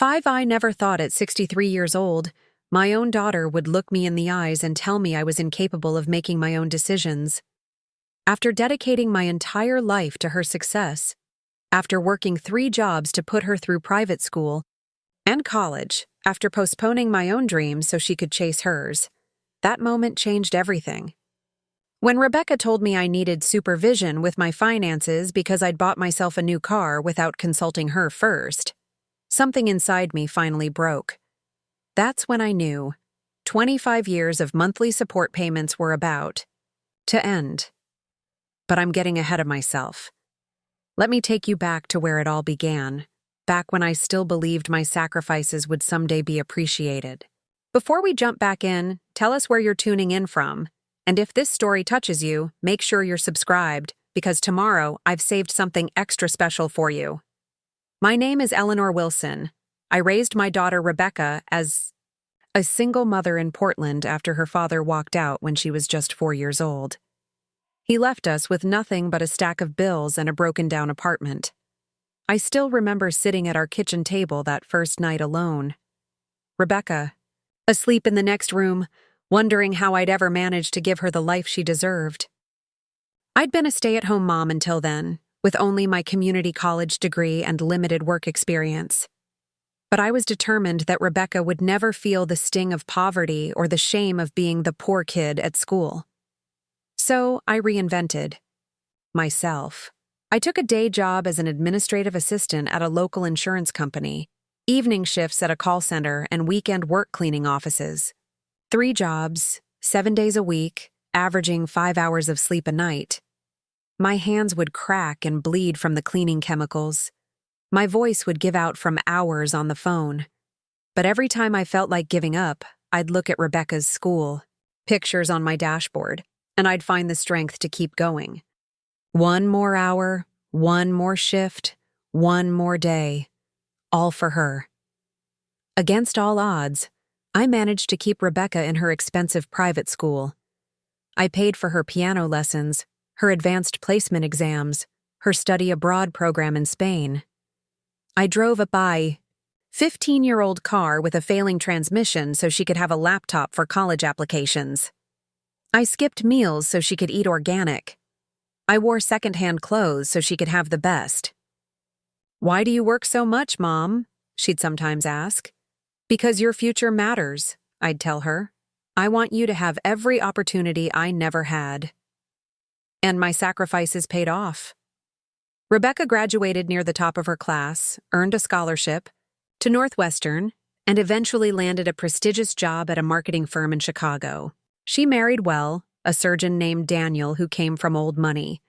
I never thought at 63 years old, my own daughter would look me in the eyes and tell me I was incapable of making my own decisions. After dedicating my entire life to her success, after working 3 jobs to put her through private school and college, after postponing my own dreams so she could chase hers, that moment changed everything. When Rebecca told me I needed supervision with my finances because I'd bought myself a new car without consulting her first, something inside me finally broke. That's when I knew 25 years of monthly support payments were about to end. But I'm getting ahead of myself. Let me take you back to where it all began, back when I still believed my sacrifices would someday be appreciated. Before we jump back in, tell us where you're tuning in from. And if this story touches you, make sure you're subscribed, because tomorrow I've saved something extra special for you. My name is Eleanor Wilson. I raised my daughter Rebecca as a single mother in Portland after her father walked out when she was just 4 years old. He left us with nothing but a stack of bills and a broken-down apartment. I still remember sitting at our kitchen table that first night alone. Rebecca, asleep in the next room, wondering how I'd ever manage to give her the life she deserved. I'd been a stay-at-home mom until then, with only my community college degree and limited work experience. But I was determined that Rebecca would never feel the sting of poverty or the shame of being the poor kid at school. So I reinvented myself. I took a day job as an administrative assistant at a local insurance company, evening shifts at a call center, and weekend work cleaning offices. 3 jobs, 7 days a week, averaging 5 hours of sleep a night. My hands would crack and bleed from the cleaning chemicals. My voice would give out from hours on the phone. But every time I felt like giving up, I'd look at Rebecca's school, pictures on my dashboard, and I'd find the strength to keep going. 1 more hour, 1 more shift, 1 more day, all for her. Against all odds, I managed to keep Rebecca in her expensive private school. I paid for her piano lessons, her advanced placement exams, her study abroad program in Spain. I drove a 15-year-old car with a failing transmission so she could have a laptop for college applications. I skipped meals so she could eat organic. I wore secondhand clothes so she could have the best. "Why do you work so much, Mom?" she'd sometimes ask. "Because your future matters," I'd tell her. "I want you to have every opportunity I never had." And my sacrifices paid off. Rebecca graduated near the top of her class, earned a scholarship to Northwestern, and eventually landed a prestigious job at a marketing firm in Chicago. She married well, a surgeon named Daniel who came from old money.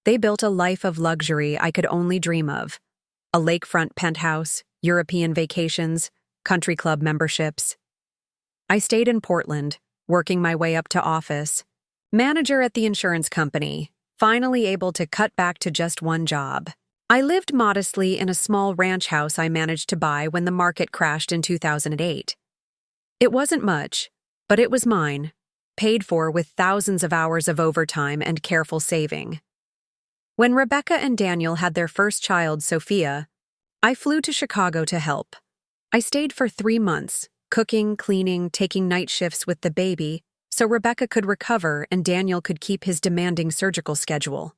They built a life of luxury I could only dream of. A lakefront penthouse, European vacations, country club memberships. I stayed in Portland, working my way up to office, manager at the insurance company, finally able to cut back to just 1 job. I lived modestly in a small ranch house I managed to buy when the market crashed in 2008. It wasn't much, but it was mine, paid for with thousands of hours of overtime and careful saving. When Rebecca and Daniel had their first child, Sophia, I flew to Chicago to help. I stayed for 3 months, cooking, cleaning, taking night shifts with the baby, so Rebecca could recover and Daniel could keep his demanding surgical schedule.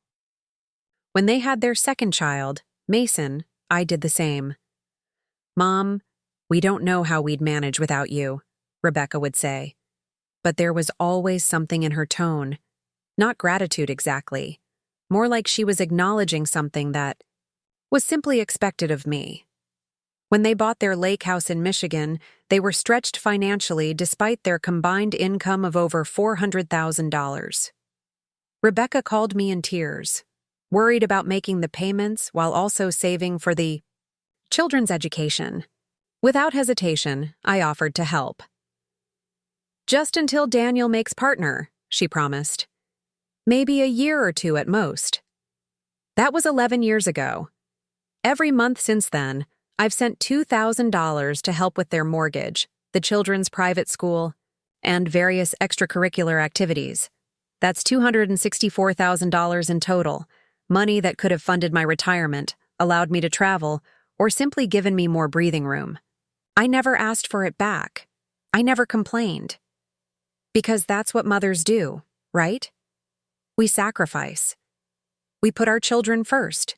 When they had their second child, Mason, I did the same. "Mom, we don't know how we'd manage without you," Rebecca would say. But there was always something in her tone, not gratitude exactly, more like she was acknowledging something that was simply expected of me. When they bought their lake house in Michigan, they were stretched financially despite their combined income of over $400,000. Rebecca called me in tears, worried about making the payments while also saving for the children's education. Without hesitation, I offered to help. "Just until Daniel makes partner," she promised. "Maybe a year or 2 at most." That was 11 years ago. Every month since then, I've sent $2,000 to help with their mortgage, the children's private school, and various extracurricular activities. That's $264,000 in total, money that could have funded my retirement, allowed me to travel, or simply given me more breathing room. I never asked for it back. I never complained. Because that's what mothers do, right? We sacrifice. We put our children first.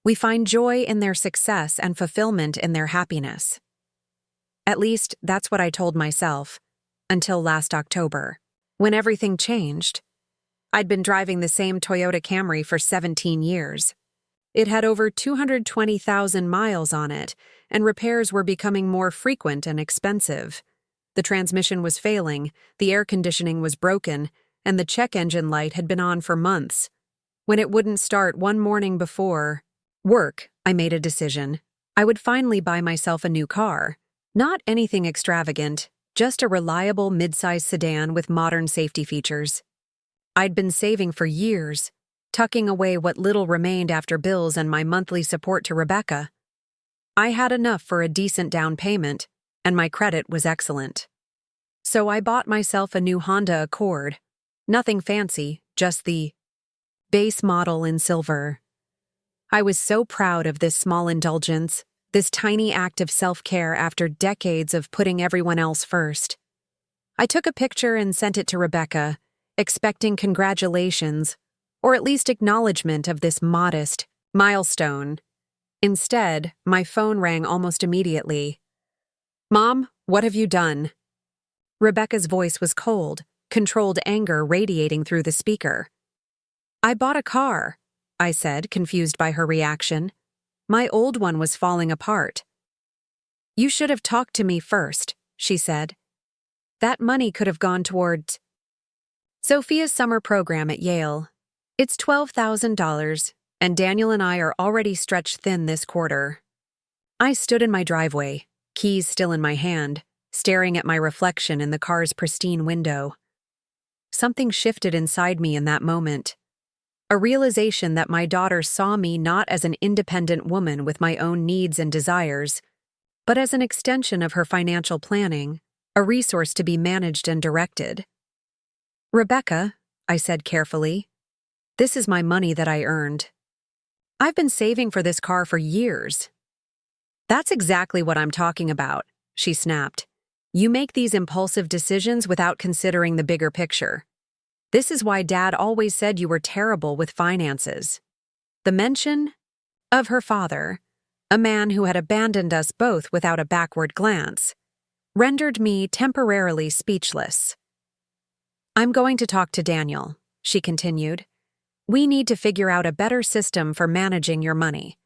We find joy in their success and fulfillment in their happiness. At least, that's what I told myself, until last October, when everything changed. I'd been driving the same Toyota Camry for 17 years. It had over 220,000 miles on it, and repairs were becoming more frequent and expensive. The transmission was failing, the air conditioning was broken, and the check engine light had been on for months. When it wouldn't start one morning before work, I made a decision. I would finally buy myself a new car. Not anything extravagant, just a reliable mid-size sedan with modern safety features. I'd been saving for years, tucking away what little remained after bills and my monthly support to Rebecca. I had enough for a decent down payment, and my credit was excellent. So I bought myself a new Honda Accord. Nothing fancy, just the base model in silver. I was so proud of this small indulgence, this tiny act of self-care after decades of putting everyone else first. I took a picture and sent it to Rebecca, expecting congratulations, or at least acknowledgement of this modest milestone. Instead, my phone rang almost immediately. "Mom, what have you done?" Rebecca's voice was cold, controlled anger radiating through the speaker. "I bought a car," I said, confused by her reaction. "My old one was falling apart." "You should have talked to me first," she said. "That money could have gone towards Sophia's summer program at Yale. It's $12,000, and Daniel and I are already stretched thin this quarter." I stood in my driveway, keys still in my hand, staring at my reflection in the car's pristine window. Something shifted inside me in that moment. A realization that my daughter saw me not as an independent woman with my own needs and desires, but as an extension of her financial planning, a resource to be managed and directed. "Rebecca," I said carefully, "this is my money that I earned. I've been saving for this car for years." "That's exactly what I'm talking about," she snapped. "You make these impulsive decisions without considering the bigger picture. This is why Dad always said you were terrible with finances." The mention of her father, a man who had abandoned us both without a backward glance, rendered me temporarily speechless. "I'm going to talk to Daniel," she continued. "We need to figure out a better system for managing your money.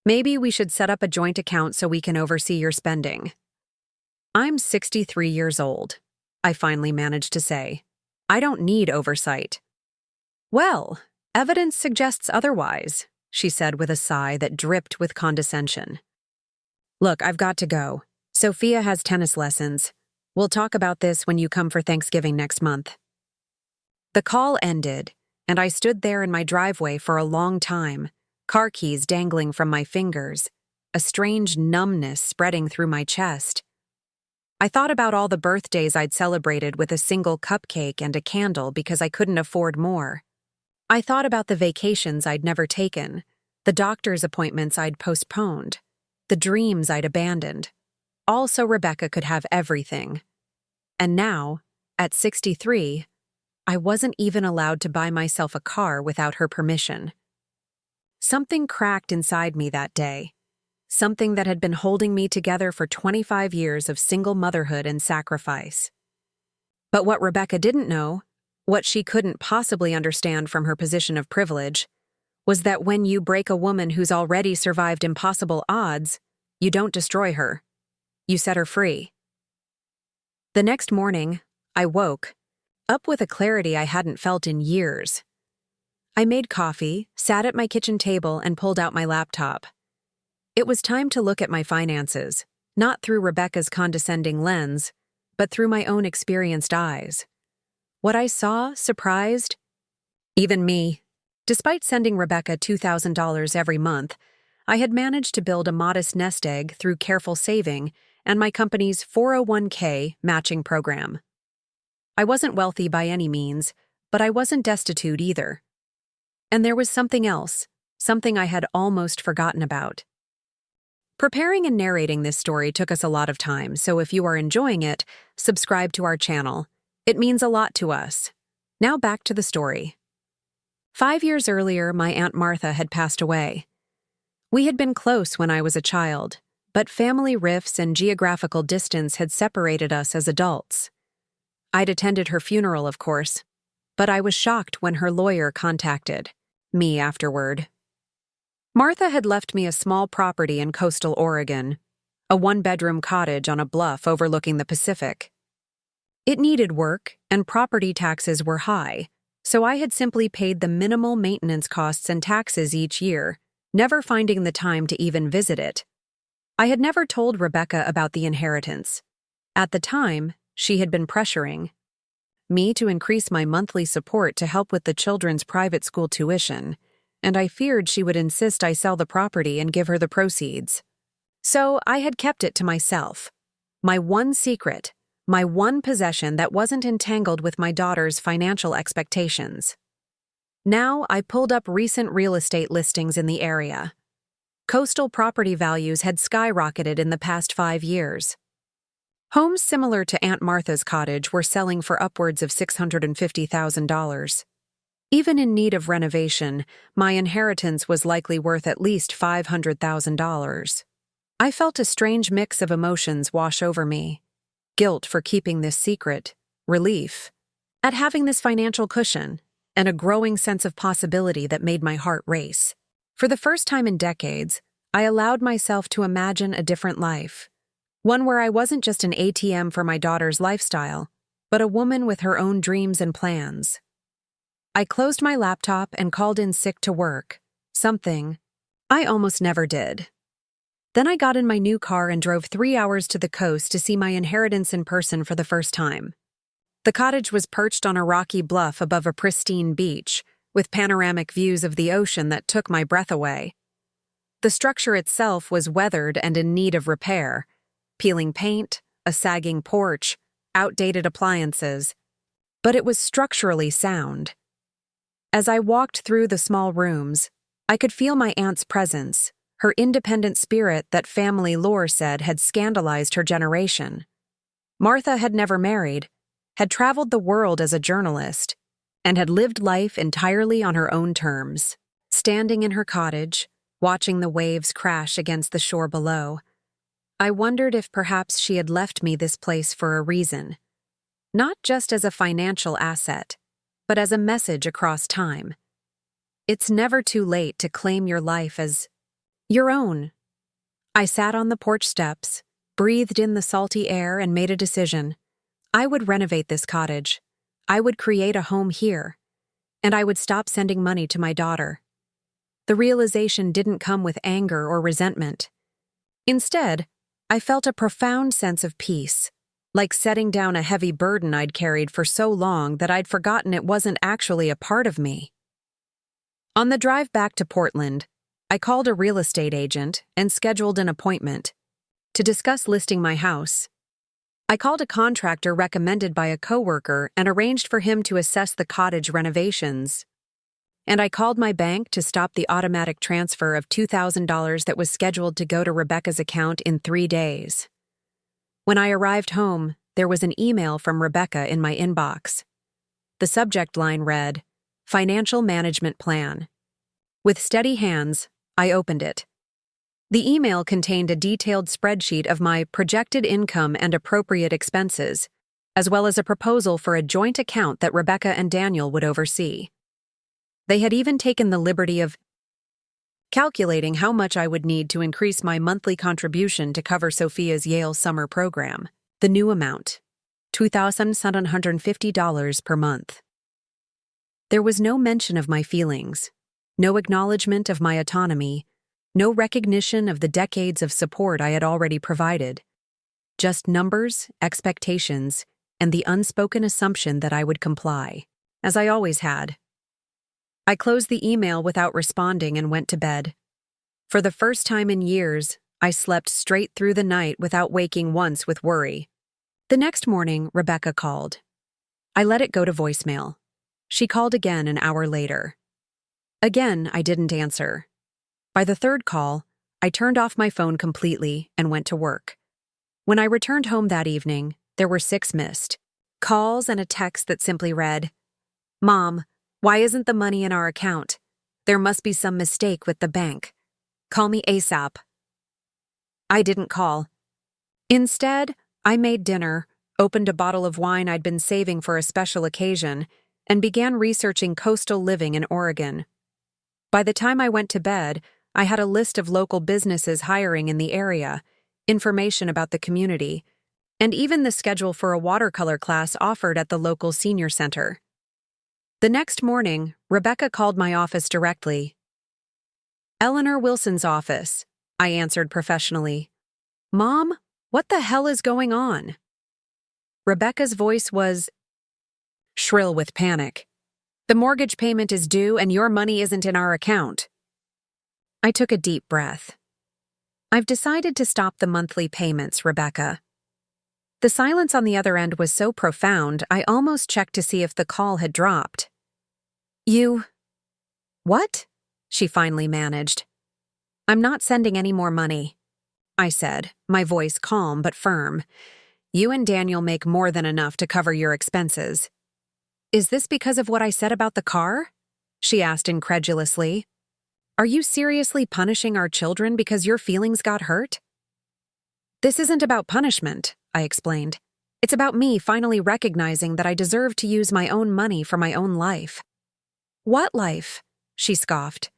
Maybe we should set up a joint account so we can oversee your spending." "I'm 63 years old," I finally managed to say. "I don't need oversight." "Well, evidence suggests otherwise," she said with a sigh that dripped with condescension. "Look, I've got to go. Sophia has tennis lessons. We'll talk about this when you come for Thanksgiving next month." The call ended, and I stood there in my driveway for a long time, car keys dangling from my fingers, a strange numbness spreading through my chest. I thought about all the birthdays I'd celebrated with a single cupcake and a candle because I couldn't afford more. I thought about the vacations I'd never taken, the doctor's appointments I'd postponed, the dreams I'd abandoned, all so Rebecca could have everything. And now, at 63, I wasn't even allowed to buy myself a car without her permission. Something cracked inside me that day. Something that had been holding me together for 25 years of single motherhood and sacrifice. But what Rebecca didn't know, what she couldn't possibly understand from her position of privilege, was that when you break a woman who's already survived impossible odds, you don't destroy her. You set her free. The next morning, I woke, up with a clarity I hadn't felt in years. I made coffee, sat at my kitchen table, and pulled out my laptop. It was time to look at my finances, not through Rebecca's condescending lens, but through my own experienced eyes. What I saw surprised even me. Despite sending Rebecca $2,000 every month, I had managed to build a modest nest egg through careful saving and my company's 401k matching program. I wasn't wealthy by any means, but I wasn't destitute either. And there was something else, something I had almost forgotten about. Preparing and narrating this story took us a lot of time, so if you are enjoying it, subscribe to our channel. It means a lot to us. Now back to the story. 5 years earlier, my Aunt Martha had passed away. We had been close when I was a child, but family rifts and geographical distance had separated us as adults. I'd attended her funeral, of course, but I was shocked when her lawyer contacted me afterward. Martha had left me a small property in coastal Oregon, a one-bedroom cottage on a bluff overlooking the Pacific. It needed work, and property taxes were high, so I had simply paid the minimal maintenance costs and taxes each year, never finding the time to even visit it. I had never told Rebecca about the inheritance. At the time, she had been pressuring me to increase my monthly support to help with the children's private school tuition, and I feared she would insist I sell the property and give her the proceeds. So I had kept it to myself. My one secret, my one possession that wasn't entangled with my daughter's financial expectations. Now I pulled up recent real estate listings in the area. Coastal property values had skyrocketed in the past 5 years. Homes similar to Aunt Martha's cottage were selling for upwards of $650,000. Even in need of renovation, my inheritance was likely worth at least $500,000. I felt a strange mix of emotions wash over me. Guilt for keeping this secret, relief at having this financial cushion, and a growing sense of possibility that made my heart race. For the first time in decades, I allowed myself to imagine a different life. One where I wasn't just an ATM for my daughter's lifestyle, but a woman with her own dreams and plans. I closed my laptop and called in sick to work, something I almost never did. Then I got in my new car and drove 3 hours to the coast to see my inheritance in person for the first time. The cottage was perched on a rocky bluff above a pristine beach, with panoramic views of the ocean that took my breath away. The structure itself was weathered and in need of repair, peeling paint, a sagging porch, outdated appliances, but it was structurally sound. As I walked through the small rooms, I could feel my aunt's presence, her independent spirit that family lore said had scandalized her generation. Martha had never married, had traveled the world as a journalist, and had lived life entirely on her own terms. Standing in her cottage, watching the waves crash against the shore below, I wondered if perhaps she had left me this place for a reason. Not just as a financial asset, but as a message across time. It's never too late to claim your life as your own. I sat on the porch steps, breathed in the salty air, and made a decision. I would renovate this cottage. I would create a home here. And I would stop sending money to my daughter. The realization didn't come with anger or resentment. Instead, I felt a profound sense of peace, like setting down a heavy burden I'd carried for so long that I'd forgotten it wasn't actually a part of me. On the drive back to Portland, I called a real estate agent and scheduled an appointment to discuss listing my house. I called a contractor recommended by a coworker and arranged for him to assess the cottage renovations. And I called my bank to stop the automatic transfer of $2,000 that was scheduled to go to Rebecca's account in 3 days. When I arrived home, there was an email from Rebecca in my inbox. The subject line read, "Financial Management Plan." With steady hands, I opened it. The email contained a detailed spreadsheet of my projected income and appropriate expenses, as well as a proposal for a joint account that Rebecca and Daniel would oversee. They had even taken the liberty of calculating how much I would need to increase my monthly contribution to cover Sophia's Yale summer program. The new amount, $2,750 per month. There was no mention of my feelings, no acknowledgement of my autonomy, no recognition of the decades of support I had already provided. Just numbers, expectations, and the unspoken assumption that I would comply, as I always had. I closed the email without responding and went to bed. For the first time in years, I slept straight through the night without waking once with worry. The next morning, Rebecca called. I let it go to voicemail. She called again an hour later. Again, I didn't answer. By the third call, I turned off my phone completely and went to work. When I returned home that evening, there were 6 missed calls and a text that simply read, "Mom, why isn't the money in our account? There must be some mistake with the bank. Call me ASAP." I didn't call. Instead, I made dinner, opened a bottle of wine I'd been saving for a special occasion, and began researching coastal living in Oregon. By the time I went to bed, I had a list of local businesses hiring in the area, information about the community, and even the schedule for a watercolor class offered at the local senior center. The next morning, Rebecca called my office directly. "Eleanor Wilson's office," I answered professionally. "Mom, what the hell is going on?" Rebecca's voice was shrill with panic. "The mortgage payment is due and your money isn't in our account." I took a deep breath. "I've decided to stop the monthly payments, Rebecca." The silence on the other end was so profound, I almost checked to see if the call had dropped. "You... what?" she finally managed. "I'm not sending any more money," I said, my voice calm but firm. "You and Daniel make more than enough to cover your expenses." "Is this because of what I said about the car?" she asked incredulously. "Are you seriously punishing our children because your feelings got hurt?" "This isn't about punishment," I explained. "It's about me finally recognizing that I deserve to use my own money for my own life." "What life?" she scoffed.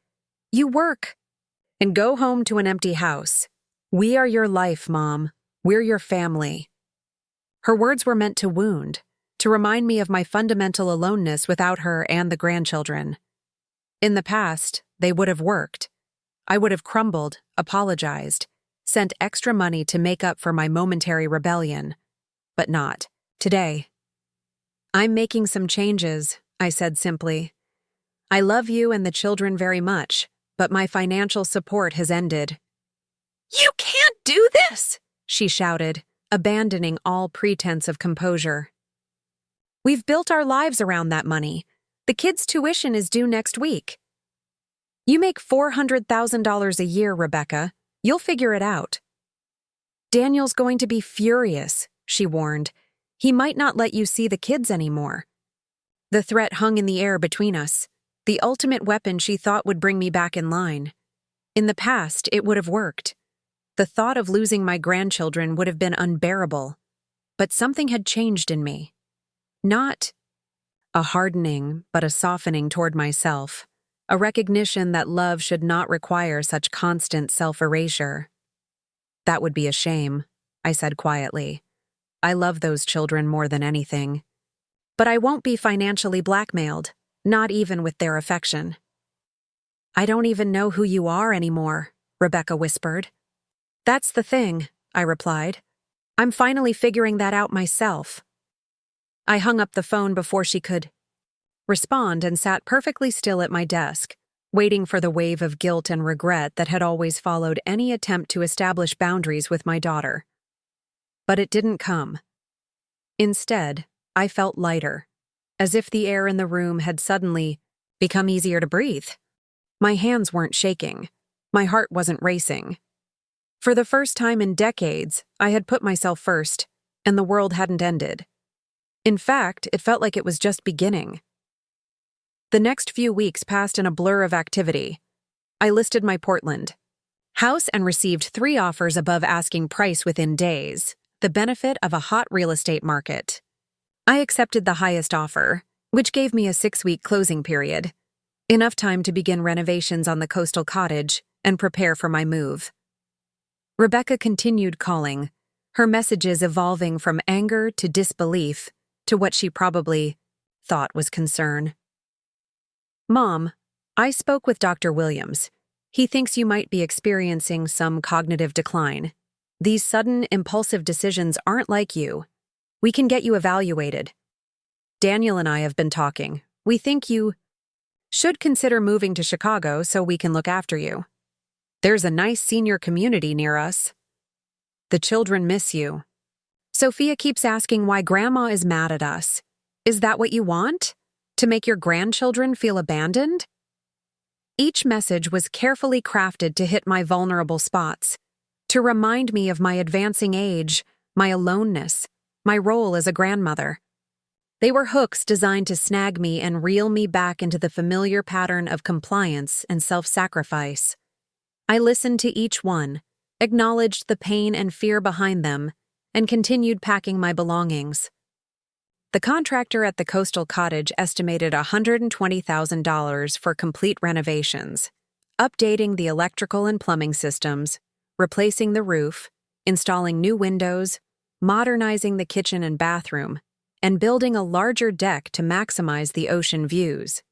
"You work and go home to an empty house. We are your life, Mom. We're your family." Her words were meant to wound, to remind me of my fundamental aloneness without her and the grandchildren. In the past, they would have worked. I would have crumbled, apologized, sent extra money to make up for my momentary rebellion. But not today. "I'm making some changes," I said simply. "I love you and the children very much, but my financial support has ended." "You can't do this!" she shouted, abandoning all pretense of composure. "We've built our lives around that money. The kids' tuition is due next week." "You make $400,000 a year, Rebecca. You'll figure it out." "Daniel's going to be furious," she warned. "He might not let you see the kids anymore." The threat hung in the air between us, the ultimate weapon she thought would bring me back in line. In the past, it would have worked. The thought of losing my grandchildren would have been unbearable. But something had changed in me. Not a hardening, but a softening toward myself. A recognition that love should not require such constant self-erasure. "That would be a shame," I said quietly. "I love those children more than anything. But I won't be financially blackmailed, not even with their affection." "I don't even know who you are anymore," Rebecca whispered. "That's the thing," I replied. "I'm finally figuring that out myself." I hung up the phone before she could respond and sat perfectly still at my desk, waiting for the wave of guilt and regret that had always followed any attempt to establish boundaries with my daughter. But it didn't come. Instead, I felt lighter, as if the air in the room had suddenly become easier to breathe. My hands weren't shaking. My heart wasn't racing. For the first time in decades, I had put myself first, and the world hadn't ended. In fact, it felt like it was just beginning. The next few weeks passed in a blur of activity. I listed my Portland house and received 3 offers above asking price within days, the benefit of a hot real estate market. I accepted the highest offer, which gave me a 6-week closing period, enough time to begin renovations on the coastal cottage and prepare for my move. Rebecca continued calling, her messages evolving from anger to disbelief to what she probably thought was concern. "Mom, I spoke with Dr. Williams. He thinks you might be experiencing some cognitive decline. These sudden, impulsive decisions aren't like you. We can get you evaluated. Daniel and I have been talking. We think you should consider moving to Chicago so we can look after you. There's a nice senior community near us. The children miss you. Sophia keeps asking why Grandma is mad at us. Is that what you want? To make your grandchildren feel abandoned?" Each message was carefully crafted to hit my vulnerable spots, to remind me of my advancing age, my aloneness, my role as a grandmother. They were hooks designed to snag me and reel me back into the familiar pattern of compliance and self-sacrifice. I listened to each one, acknowledged the pain and fear behind them, and continued packing my belongings. The contractor at the coastal cottage estimated $120,000 for complete renovations, updating the electrical and plumbing systems, replacing the roof, installing new windows, modernizing the kitchen and bathroom, and building a larger deck to maximize the ocean views.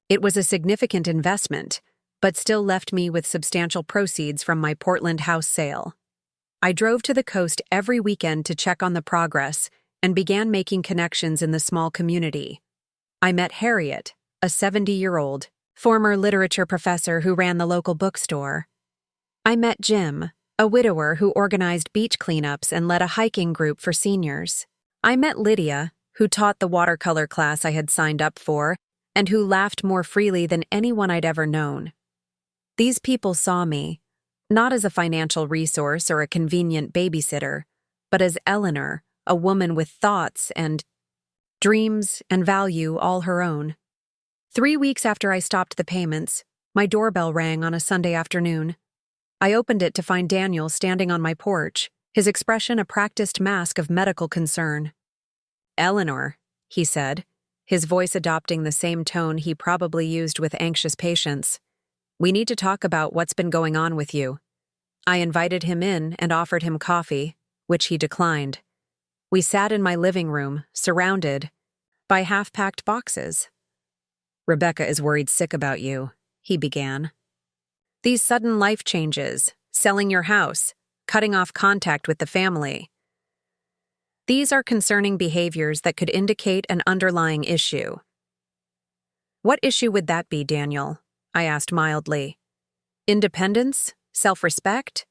It was a significant investment, but still left me with substantial proceeds from my Portland house sale. I drove to the coast every weekend to check on the progress and began making connections in the small community. I met Harriet, a 70-year-old, former literature professor who ran the local bookstore. I met Jim, a widower who organized beach cleanups and led a hiking group for seniors. I met Lydia, who taught the watercolor class I had signed up for and who laughed more freely than anyone I'd ever known. These people saw me, not as a financial resource or a convenient babysitter, but as Eleanor, a woman with thoughts and dreams and value all her own. 3 weeks after I stopped the payments, my doorbell rang on a Sunday afternoon. I opened it to find Daniel standing on my porch, his expression a practiced mask of medical concern. "Eleanor," he said, his voice adopting the same tone he probably used with anxious patients. "We need to talk about what's been going on with you." I invited him in and offered him coffee, which he declined. We sat in my living room, surrounded by half-packed boxes. "Rebecca is worried sick about you," he began. "These sudden life changes, selling your house, cutting off contact with the family. These are concerning behaviors that could indicate an underlying issue." "What issue would that be, Daniel?" I asked mildly. "Independence? Self-respect?"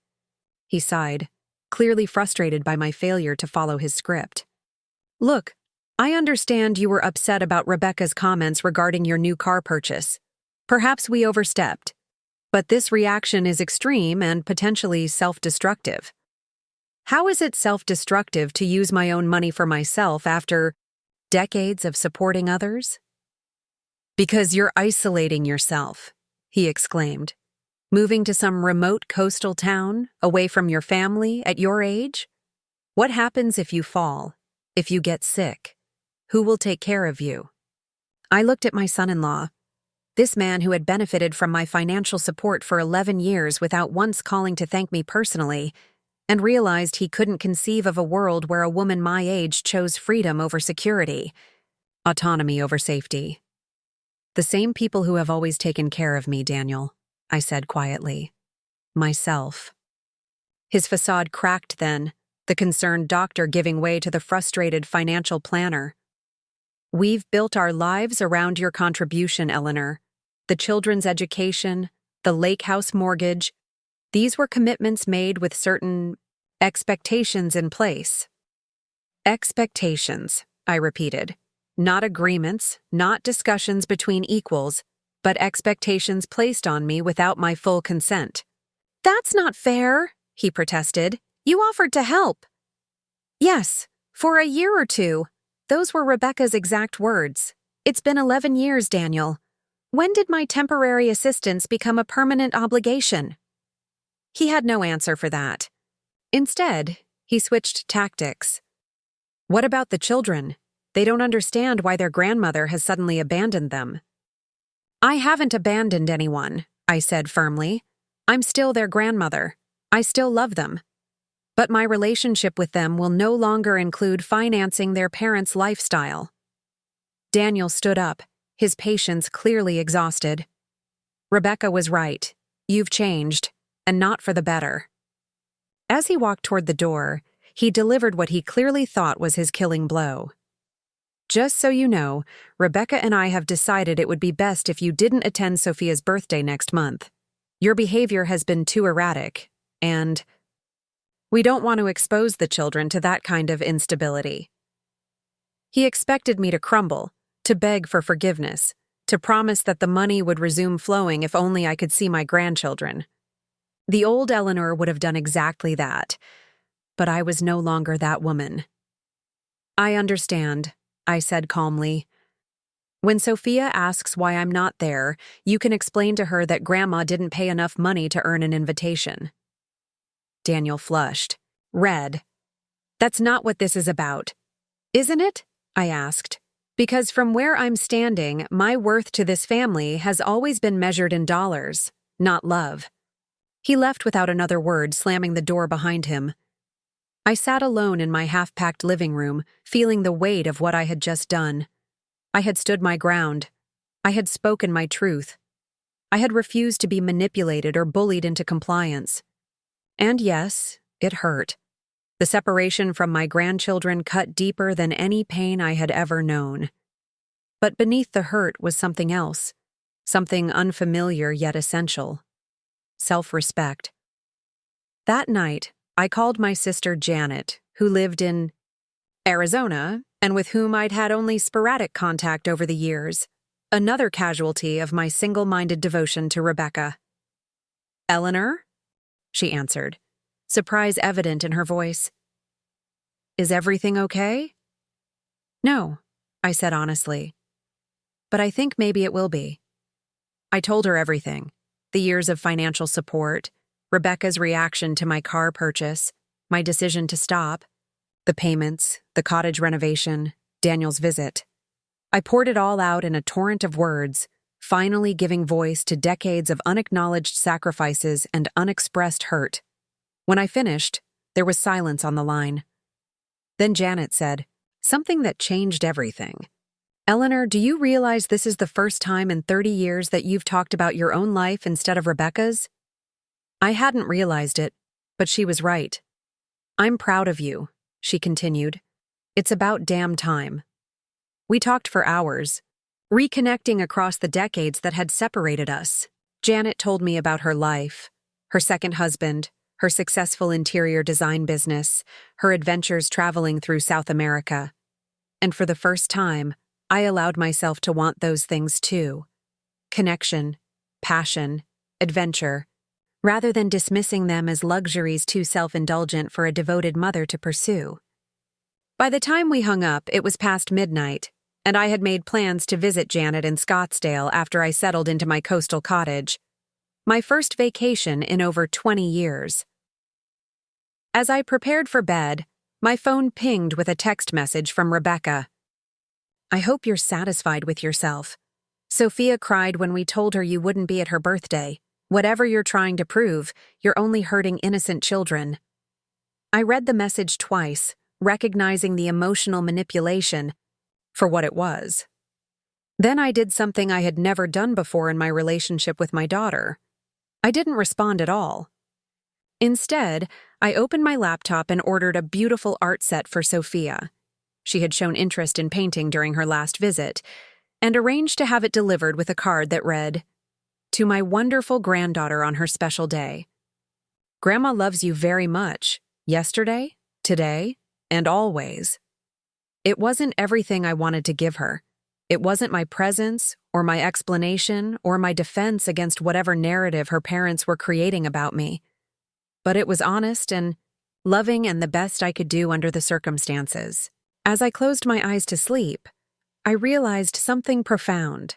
He sighed, clearly frustrated by my failure to follow his script. "Look, I understand you were upset about Rebecca's comments regarding your new car purchase. Perhaps we overstepped. But this reaction is extreme and potentially self-destructive. How is it self-destructive to use my own money for myself after decades of supporting others?" "Because you're isolating yourself," he exclaimed. "Moving to some remote coastal town, away from your family, at your age? What happens if you fall? If you get sick? Who will take care of you?" I looked at my son-in-law, this man who had benefited from my financial support for 11 years without once calling to thank me personally, and realized he couldn't conceive of a world where a woman my age chose freedom over security, autonomy over safety. "The same people who have always taken care of me, Daniel," I said quietly. "Myself." His facade cracked then, the concerned doctor giving way to the frustrated financial planner. "We've built our lives around your contribution, Eleanor. The children's education, the lake house mortgage, these were commitments made with certain expectations in place." "Expectations," I repeated. "Not agreements, not discussions between equals, but expectations placed on me without my full consent." "That's not fair," he protested. "You offered to help." "Yes, for a year or two." Those were Rebecca's exact words. "It's been 11 years, Daniel. When did my temporary assistance become a permanent obligation?" He had no answer for that. Instead, he switched tactics. "What about the children? They don't understand why their grandmother has suddenly abandoned them." "I haven't abandoned anyone," I said firmly. "I'm still their grandmother. I still love them. But my relationship with them will no longer include financing their parents' lifestyle." Daniel stood up, his patience clearly exhausted. "Rebecca was right. You've changed, and not for the better." As he walked toward the door, he delivered what he clearly thought was his killing blow. "Just so you know, Rebecca and I have decided it would be best if you didn't attend Sophia's birthday next month. Your behavior has been too erratic, and we don't want to expose the children to that kind of instability." He expected me to crumble, to beg for forgiveness, to promise that the money would resume flowing if only I could see my grandchildren. The old Eleanor would have done exactly that, but I was no longer that woman. "I understand," I said calmly. "When Sophia asks why I'm not there, you can explain to her that Grandma didn't pay enough money to earn an invitation." Daniel flushed. Red. "That's not what this is about. Isn't it?" I asked. "Because from where I'm standing, my worth to this family has always been measured in dollars, not love." He left without another word, slamming the door behind him. I sat alone in my half-packed living room, feeling the weight of what I had just done. I had stood my ground. I had spoken my truth. I had refused to be manipulated or bullied into compliance. And yes, it hurt. The separation from my grandchildren cut deeper than any pain I had ever known. But beneath the hurt was something else, something unfamiliar yet essential. Self-respect. That night, I called my sister Janet, who lived in Arizona and with whom I'd had only sporadic contact over the years, another casualty of my single-minded devotion to Rebecca. "Eleanor?" she answered, surprise evident in her voice. "Is everything okay?" "No," I said honestly. "But I think maybe it will be." I told her everything. The years of financial support, Rebecca's reaction to my car purchase, my decision to stop, the payments, the cottage renovation, Daniel's visit. I poured it all out in a torrent of words, finally giving voice to decades of unacknowledged sacrifices and unexpressed hurt. When I finished, there was silence on the line. Then Janet said, something that changed everything. "Eleanor, do you realize this is the first time in 30 years that you've talked about your own life instead of Rebecca's?" I hadn't realized it, but she was right. "I'm proud of you," she continued. "It's about damn time." We talked for hours, reconnecting across the decades that had separated us. Janet told me about her life, her second husband, her successful interior design business, her adventures traveling through South America. And for the first time, I allowed myself to want those things too. Connection, passion, adventure, rather than dismissing them as luxuries too self-indulgent for a devoted mother to pursue. By the time we hung up, it was past midnight, and I had made plans to visit Janet in Scottsdale after I settled into my coastal cottage. My first vacation in over 20 years. As I prepared for bed, my phone pinged with a text message from Rebecca. "I hope you're satisfied with yourself. Sophia cried when we told her you wouldn't be at her birthday. Whatever you're trying to prove, you're only hurting innocent children." I read the message twice, recognizing the emotional manipulation for what it was. Then I did something I had never done before in my relationship with my daughter. I didn't respond at all. Instead, I opened my laptop and ordered a beautiful art set for Sophia. She had shown interest in painting during her last visit, and arranged to have it delivered with a card that read, "To my wonderful granddaughter on her special day. Grandma loves you very much, yesterday, today, and always." It wasn't everything I wanted to give her. It wasn't my presence, or my explanation, or my defense against whatever narrative her parents were creating about me. But it was honest and loving and the best I could do under the circumstances. As I closed my eyes to sleep, I realized something profound.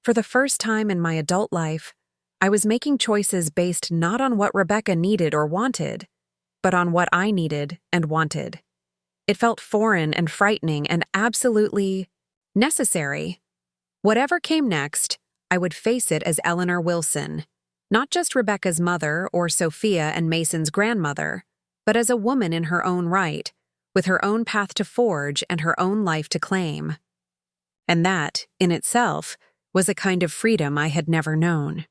For the first time in my adult life, I was making choices based not on what Rebecca needed or wanted, but on what I needed and wanted. It felt foreign and frightening and absolutely necessary. Whatever came next, I would face it as Eleanor Wilson, not just Rebecca's mother or Sophia and Mason's grandmother, but as a woman in her own right, with her own path to forge and her own life to claim. And that, in itself, was a kind of freedom I had never known.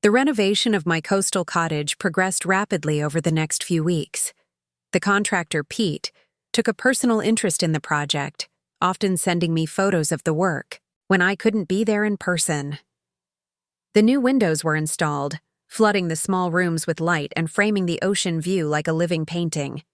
The renovation of my coastal cottage progressed rapidly over the next few weeks. The contractor, Pete, took a personal interest in the project, often sending me photos of the work when I couldn't be there in person. The new windows were installed, flooding the small rooms with light and framing the ocean view like a living painting.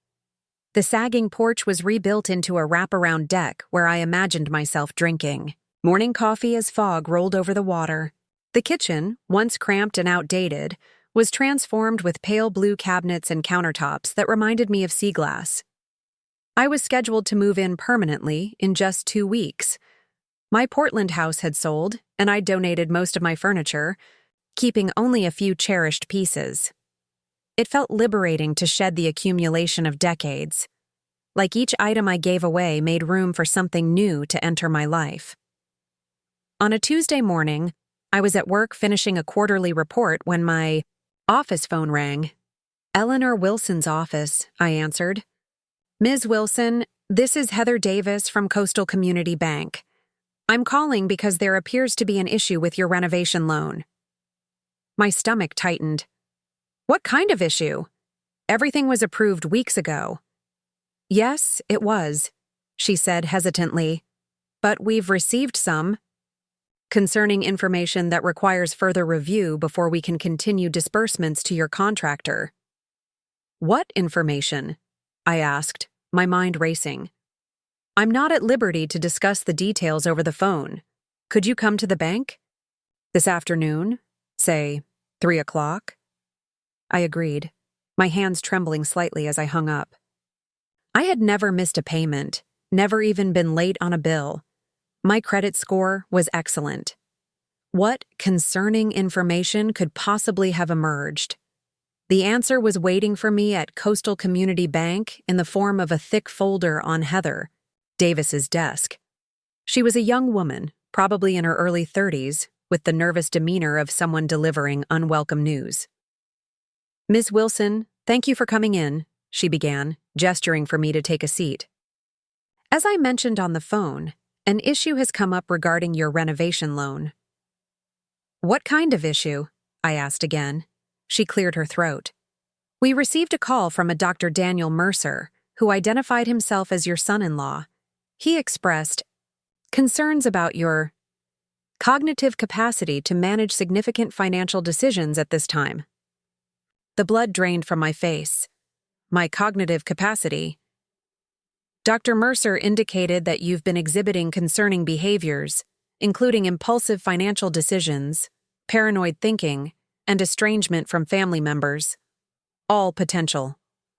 The sagging porch was rebuilt into a wraparound deck where I imagined myself drinking. Morning coffee as fog rolled over the water. The kitchen, once cramped and outdated, was transformed with pale blue cabinets and countertops that reminded me of sea glass. I was scheduled to move in permanently in just 2 weeks. My Portland house had sold, and I donated most of my furniture, keeping only a few cherished pieces. It felt liberating to shed the accumulation of decades. Like each item I gave away made room for something new to enter my life. On a Tuesday morning, I was at work finishing a quarterly report when my office phone rang. "Eleanor Wilson's office," I answered. "Ms. Wilson, this is Heather Davis from Coastal Community Bank. I'm calling because there appears to be an issue with your renovation loan." My stomach tightened. "What kind of issue? Everything was approved weeks ago." "Yes, it was," she said hesitantly. "But we've received some concerning information that requires further review before we can continue disbursements to your contractor." "What information?" I asked, my mind racing. "I'm not at liberty to discuss the details over the phone. Could you come to the bank? This afternoon? Say, 3 o'clock? I agreed, my hands trembling slightly as I hung up. I had never missed a payment, never even been late on a bill. My credit score was excellent. What concerning information could possibly have emerged? The answer was waiting for me at Coastal Community Bank in the form of a thick folder on Heather Davis's desk. She was a young woman, probably in her early 30s, with the nervous demeanor of someone delivering unwelcome news. "Ms. Wilson, thank you for coming in," she began, gesturing for me to take a seat. "As I mentioned on the phone, an issue has come up regarding your renovation loan." "What kind of issue?" I asked again. She cleared her throat. "We received a call from a Dr. Daniel Mercer, who identified himself as your son-in-law. He expressed concerns about your cognitive capacity to manage significant financial decisions at this time." The blood drained from my face. My cognitive capacity. "Dr. Mercer indicated that you've been exhibiting concerning behaviors, including impulsive financial decisions, paranoid thinking, and estrangement from family members. All potential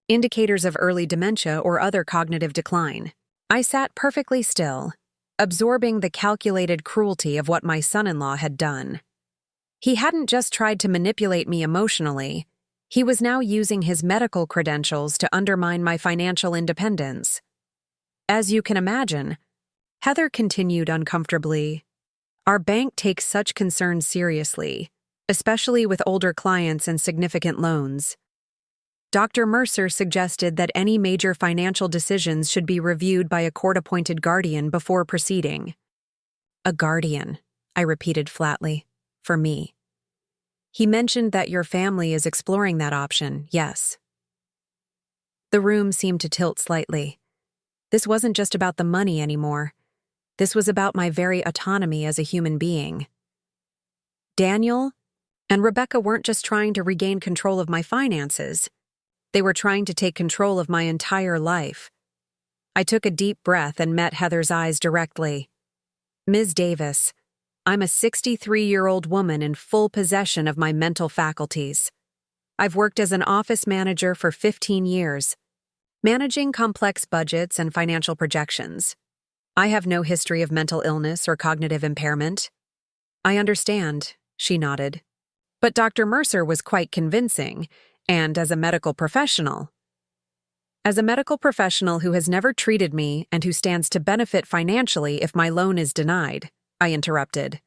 indicators of early dementia or other cognitive decline." I sat perfectly still, absorbing the calculated cruelty of what my son-in-law had done. He hadn't just tried to manipulate me emotionally, he was now using his medical credentials to undermine my financial independence. "As you can imagine," Heather continued uncomfortably, "our bank takes such concerns seriously, especially with older clients and significant loans. Dr. Mercer suggested that any major financial decisions should be reviewed by a court-appointed guardian before proceeding." "A guardian," I repeated flatly, "for me." "He mentioned that your family is exploring that option, yes." The room seemed to tilt slightly. This wasn't just about the money anymore. This was about my very autonomy as a human being. Daniel and Rebecca weren't just trying to regain control of my finances. They were trying to take control of my entire life. I took a deep breath and met Heather's eyes directly. "Ms. Davis, I'm a 63-year-old woman in full possession of my mental faculties. I've worked as an office manager for 15 years, managing complex budgets and financial projections. I have no history of mental illness or cognitive impairment." "I understand," she nodded. "But Dr. Mercer was quite convincing, and as a medical professional." "As a medical professional who has never treated me and who stands to benefit financially if my loan is denied," I interrupted.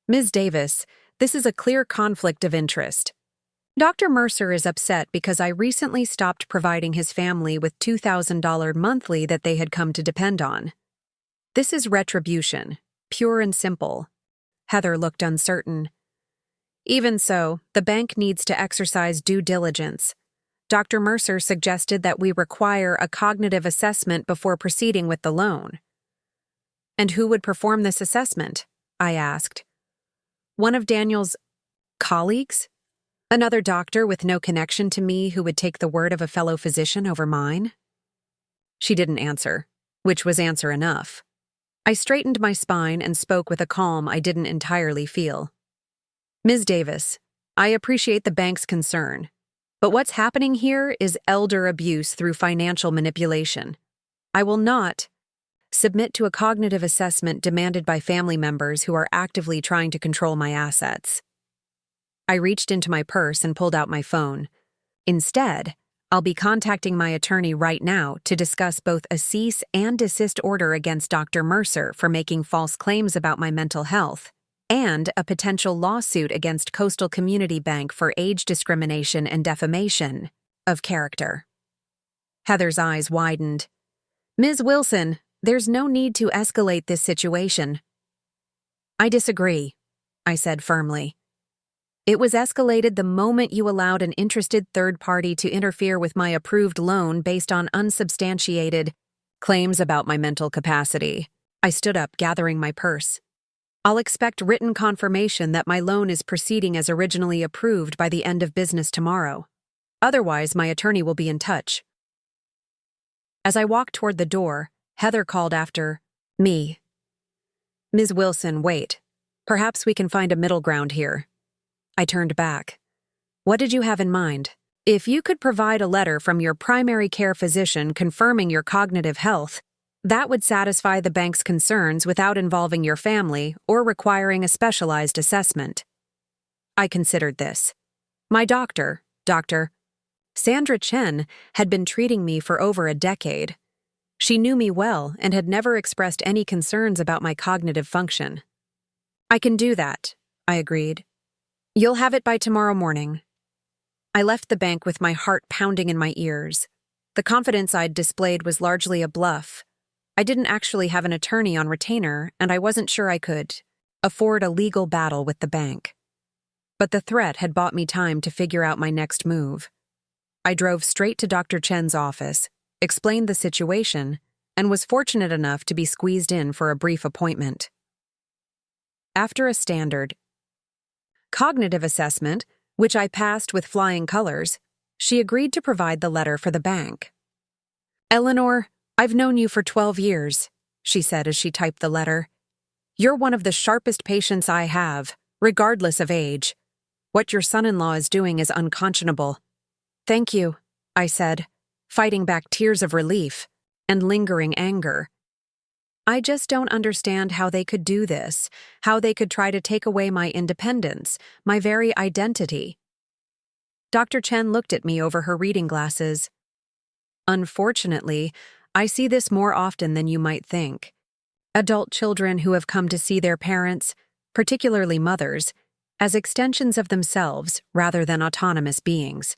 "Ms. Davis, this is a clear conflict of interest. Dr. Mercer is upset because I recently stopped providing his family with $2,000 monthly that they had come to depend on. This is retribution, pure and simple." Heather looked uncertain. "Even so, the bank needs to exercise due diligence. Dr. Mercer suggested that we require a cognitive assessment before proceeding with the loan." "And who would perform this assessment?" I asked. "One of Daniel's colleagues? Another doctor with no connection to me who would take the word of a fellow physician over mine?" She didn't answer, which was answer enough. I straightened my spine and spoke with a calm I didn't entirely feel. Ms. Davis, I appreciate the bank's concern, but what's happening here is elder abuse through financial manipulation. I will not submit to a cognitive assessment demanded by family members who are actively trying to control my assets. I reached into my purse and pulled out my phone. Instead, I'll be contacting my attorney right now to discuss both a cease and desist order against Dr. Mercer for making false claims about my mental health, and a potential lawsuit against Coastal Community Bank for age discrimination and defamation of character. Heather's eyes widened. Ms. Wilson, there's no need to escalate this situation. I disagree, I said firmly. It was escalated the moment you allowed an interested third party to interfere with my approved loan based on unsubstantiated claims about my mental capacity. I stood up, gathering my purse. I'll expect written confirmation that my loan is proceeding as originally approved by the end of business tomorrow. Otherwise, my attorney will be in touch. As I walked toward the door, Heather called after me. Ms. Wilson, wait. Perhaps we can find a middle ground here. I turned back. What did you have in mind? If you could provide a letter from your primary care physician confirming your cognitive health, that would satisfy the bank's concerns without involving your family or requiring a specialized assessment. I considered this. My doctor, Dr. Sandra Chen, had been treating me for over a decade. She knew me well and had never expressed any concerns about my cognitive function. I can do that, I agreed. You'll have it by tomorrow morning. I left the bank with my heart pounding in my ears. The confidence I'd displayed was largely a bluff. I didn't actually have an attorney on retainer, and I wasn't sure I could afford a legal battle with the bank. But the threat had bought me time to figure out my next move. I drove straight to Dr. Chen's office, explained the situation, and was fortunate enough to be squeezed in for a brief appointment. After a standard cognitive assessment, which I passed with flying colors, she agreed to provide the letter for the bank. Eleanor, I've known you for 12 years, she said as she typed the letter. You're one of the sharpest patients I have, regardless of age. What your son-in-law is doing is unconscionable. Thank you, I said, fighting back tears of relief and lingering anger. I just don't understand how they could do this, how they could try to take away my independence, my very identity. Dr. Chen looked at me over her reading glasses. Unfortunately, I see this more often than you might think. Adult children who have come to see their parents, particularly mothers, as extensions of themselves rather than autonomous beings.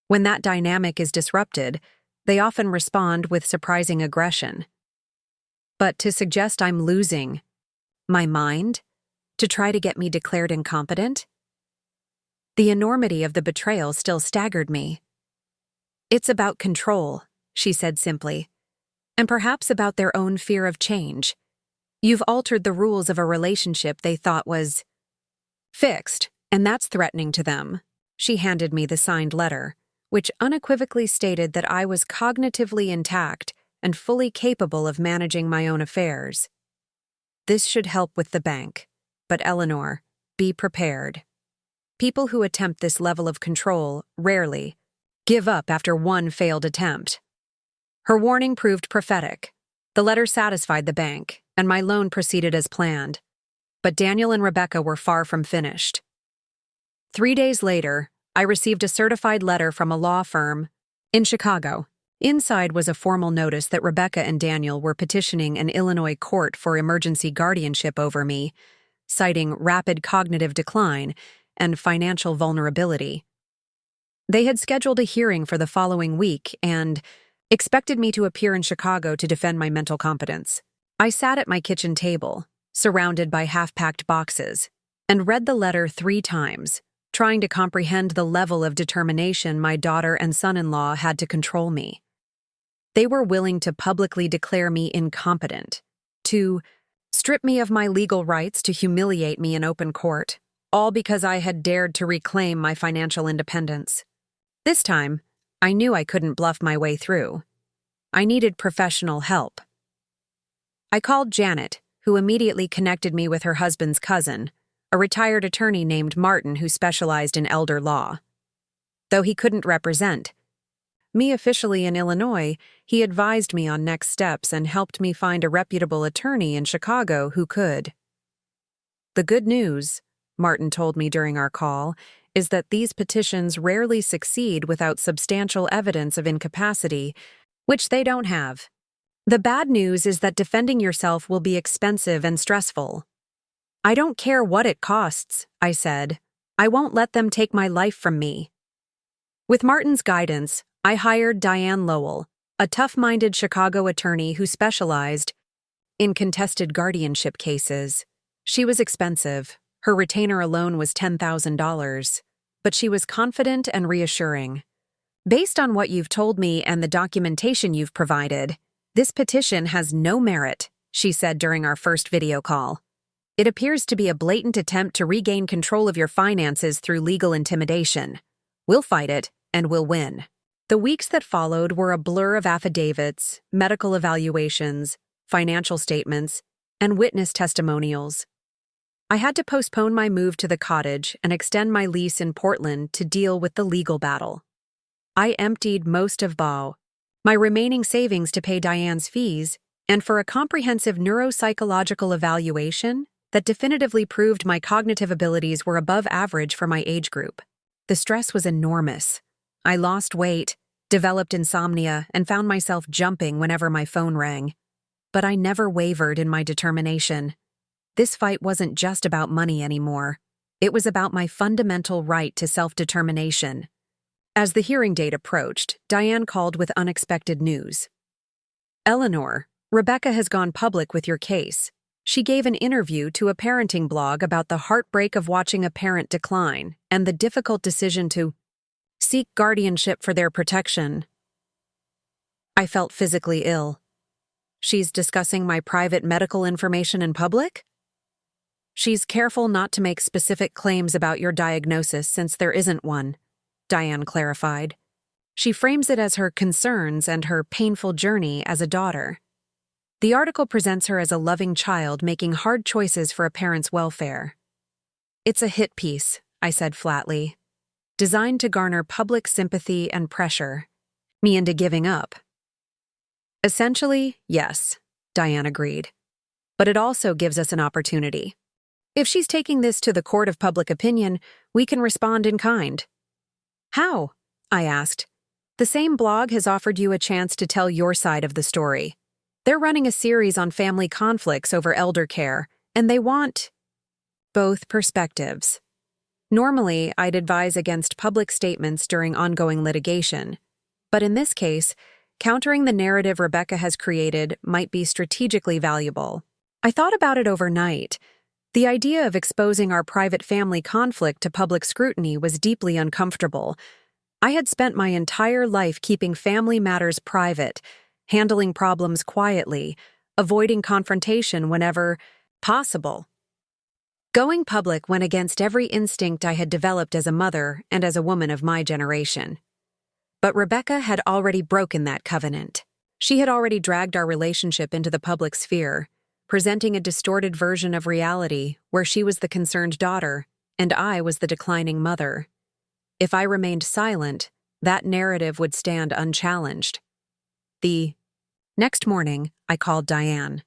When that dynamic is disrupted, they often respond with surprising aggression. But to suggest I'm losing my mind to try to get me declared incompetent? The enormity of the betrayal still staggered me. It's about control, she said simply, and perhaps about their own fear of change. You've altered the rules of a relationship they thought was fixed, and that's threatening to them. She handed me the signed letter, which unequivocally stated that I was cognitively intact and fully capable of managing my own affairs. This should help with the bank, but Eleanor, be prepared. People who attempt this level of control rarely give up after one failed attempt. Her warning proved prophetic. The letter satisfied the bank, and my loan proceeded as planned. But Daniel and Rebecca were far from finished. 3 days later, I received a certified letter from a law firm in Chicago. Inside was a formal notice that Rebecca and Daniel were petitioning an Illinois court for emergency guardianship over me, citing rapid cognitive decline and financial vulnerability. They had scheduled a hearing for the following week and expected me to appear in Chicago to defend my mental competence. I sat at my kitchen table, surrounded by half-packed boxes, and read the letter 3 times, trying to comprehend the level of determination my daughter and son-in-law had to control me. They were willing to publicly declare me incompetent, to strip me of my legal rights, to humiliate me in open court, all because I had dared to reclaim my financial independence. This time, I knew I couldn't bluff my way through. I needed professional help. I called Janet, who immediately connected me with her husband's cousin, a retired attorney named Martin who specialized in elder law. Though he couldn't represent me officially in Illinois, he advised me on next steps and helped me find a reputable attorney in Chicago who could. The good news, Martin told me during our call, is that these petitions rarely succeed without substantial evidence of incapacity, which they don't have. The bad news is that defending yourself will be expensive and stressful. I don't care what it costs, I said. I won't let them take my life from me. With Martin's guidance, I hired Diane Lowell, a tough-minded Chicago attorney who specialized in contested guardianship cases. She was expensive. Her retainer alone was $10,000, but she was confident and reassuring. Based on what you've told me and the documentation you've provided, this petition has no merit, she said during our first video call. It appears to be a blatant attempt to regain control of your finances through legal intimidation. We'll fight it, and we'll win. The weeks that followed were a blur of affidavits, medical evaluations, financial statements, and witness testimonials. I had to postpone my move to the cottage and extend my lease in Portland to deal with the legal battle. I emptied most of my remaining savings to pay Diane's fees and for a comprehensive neuropsychological evaluation that definitively proved my cognitive abilities were above average for my age group. The stress was enormous. I lost weight, developed insomnia, and found myself jumping whenever my phone rang. But I never wavered in my determination. This fight wasn't just about money anymore. It was about my fundamental right to self-determination. As the hearing date approached, Diane called with unexpected news. "Eleanor, Rebecca has gone public with your case. She gave an interview to a parenting blog about the heartbreak of watching a parent decline and the difficult decision to seek guardianship for their protection." I felt physically ill. She's discussing my private medical information in public? She's careful not to make specific claims about your diagnosis since there isn't one, Diane clarified. She frames it as her concerns and her painful journey as a daughter. The article presents her as a loving child making hard choices for a parent's welfare. It's a hit piece, I said flatly, designed to garner public sympathy and pressure me into giving up. Essentially, yes, Diane agreed. But it also gives us an opportunity. If she's taking this to the court of public opinion, we can respond in kind. How? I asked. The same blog has offered you a chance to tell your side of the story. They're running a series on family conflicts over elder care, and they want both perspectives. Normally, I'd advise against public statements during ongoing litigation, but in this case, countering the narrative Rebecca has created might be strategically valuable. I thought about it overnight. The idea of exposing our private family conflict to public scrutiny was deeply uncomfortable. I had spent my entire life keeping family matters private, handling problems quietly, avoiding confrontation whenever possible. Going public went against every instinct I had developed as a mother and as a woman of my generation. But Rebecca had already broken that covenant. She had already dragged our relationship into the public sphere, presenting a distorted version of reality where she was the concerned daughter and I was the declining mother. If I remained silent, that narrative would stand unchallenged. The next morning, I called Diane.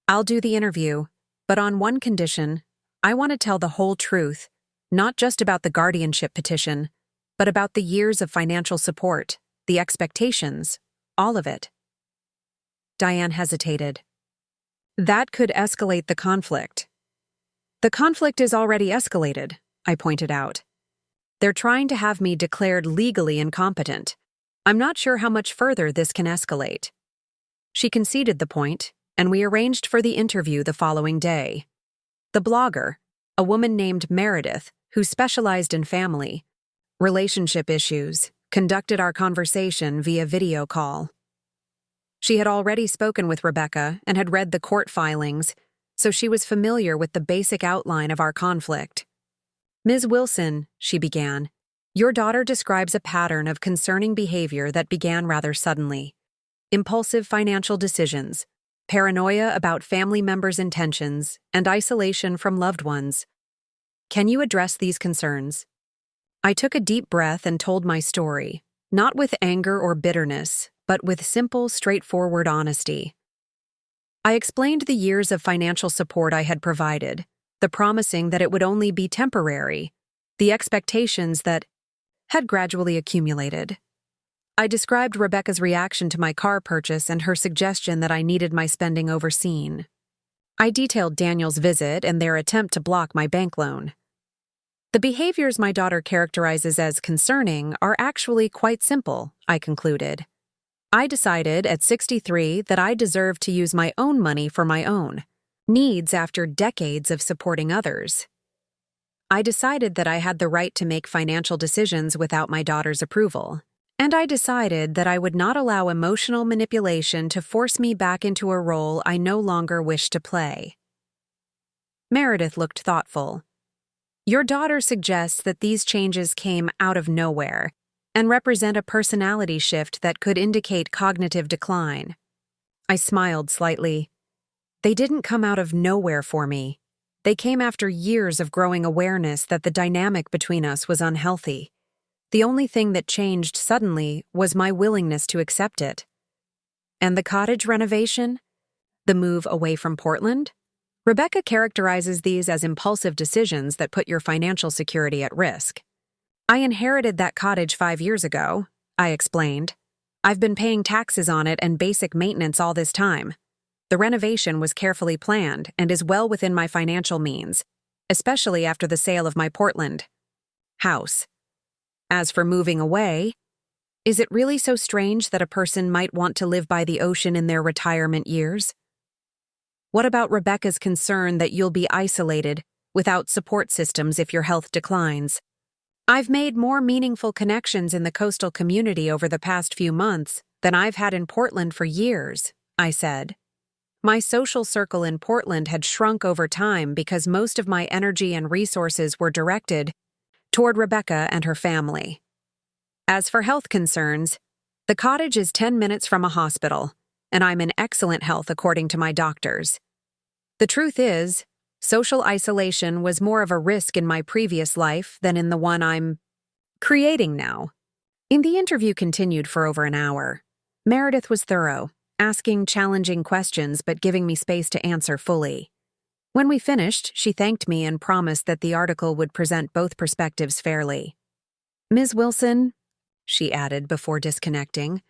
"I'll do the interview, but on one condition, I want to tell the whole truth, not just about the guardianship petition, but about the years of financial support, the expectations, all of it." Diane hesitated. "That could escalate the conflict." "The conflict is already escalated," I pointed out. "They're trying to have me declared legally incompetent. I'm not sure how much further this can escalate." She conceded the point, and we arranged for the interview the following day. The blogger, a woman named Meredith, who specialized in family relationship issues, conducted our conversation via video call. She had already spoken with Rebecca and had read the court filings, so she was familiar with the basic outline of our conflict. "Ms. Wilson," she began, "your daughter describes a pattern of concerning behavior that began rather suddenly. Impulsive financial decisions, paranoia about family members' intentions, and isolation from loved ones. Can you address these concerns? I took a deep breath and told my story, not with anger or bitterness, but with simple, straightforward honesty. I explained the years of financial support I had provided, the promising that it would only be temporary, the expectations that had gradually accumulated. I described Rebecca's reaction to my car purchase and her suggestion that I needed my spending overseen. I detailed Daniel's visit and their attempt to block my bank loan. The behaviors my daughter characterizes as concerning are actually quite simple, I concluded. I decided at 63 that I deserved to use my own money for my own needs after decades of supporting others. I decided that I had the right to make financial decisions without my daughter's approval. And I decided that I would not allow emotional manipulation to force me back into a role I no longer wished to play. Meredith looked thoughtful. Your daughter suggests that these changes came out of nowhere and represent a personality shift that could indicate cognitive decline. I smiled slightly. They didn't come out of nowhere for me. They came after years of growing awareness that the dynamic between us was unhealthy. The only thing that changed suddenly was my willingness to accept it. And the cottage renovation? The move away from Portland? Rebecca characterizes these as impulsive decisions that put your financial security at risk. I inherited that cottage 5 years ago, I explained. I've been paying taxes on it and basic maintenance all this time. The renovation was carefully planned and is well within my financial means, especially after the sale of my Portland house. As for moving away, is it really so strange that a person might want to live by the ocean in their retirement years? What about Rebecca's concern that you'll be isolated, without support systems if your health declines? I've made more meaningful connections in the coastal community over the past few months than I've had in Portland for years, I said. My social circle in Portland had shrunk over time because most of my energy and resources were directed toward Rebecca and her family. As for health concerns, the cottage is 10 minutes from a hospital, and I'm in excellent health according to my doctors. The truth is, social isolation was more of a risk in my previous life than in the one I'm creating now. The interview continued for over an hour. Meredith was thorough, asking challenging questions but giving me space to answer fully. When we finished, she thanked me and promised that the article would present both perspectives fairly. Ms. Wilson, she added before disconnecting,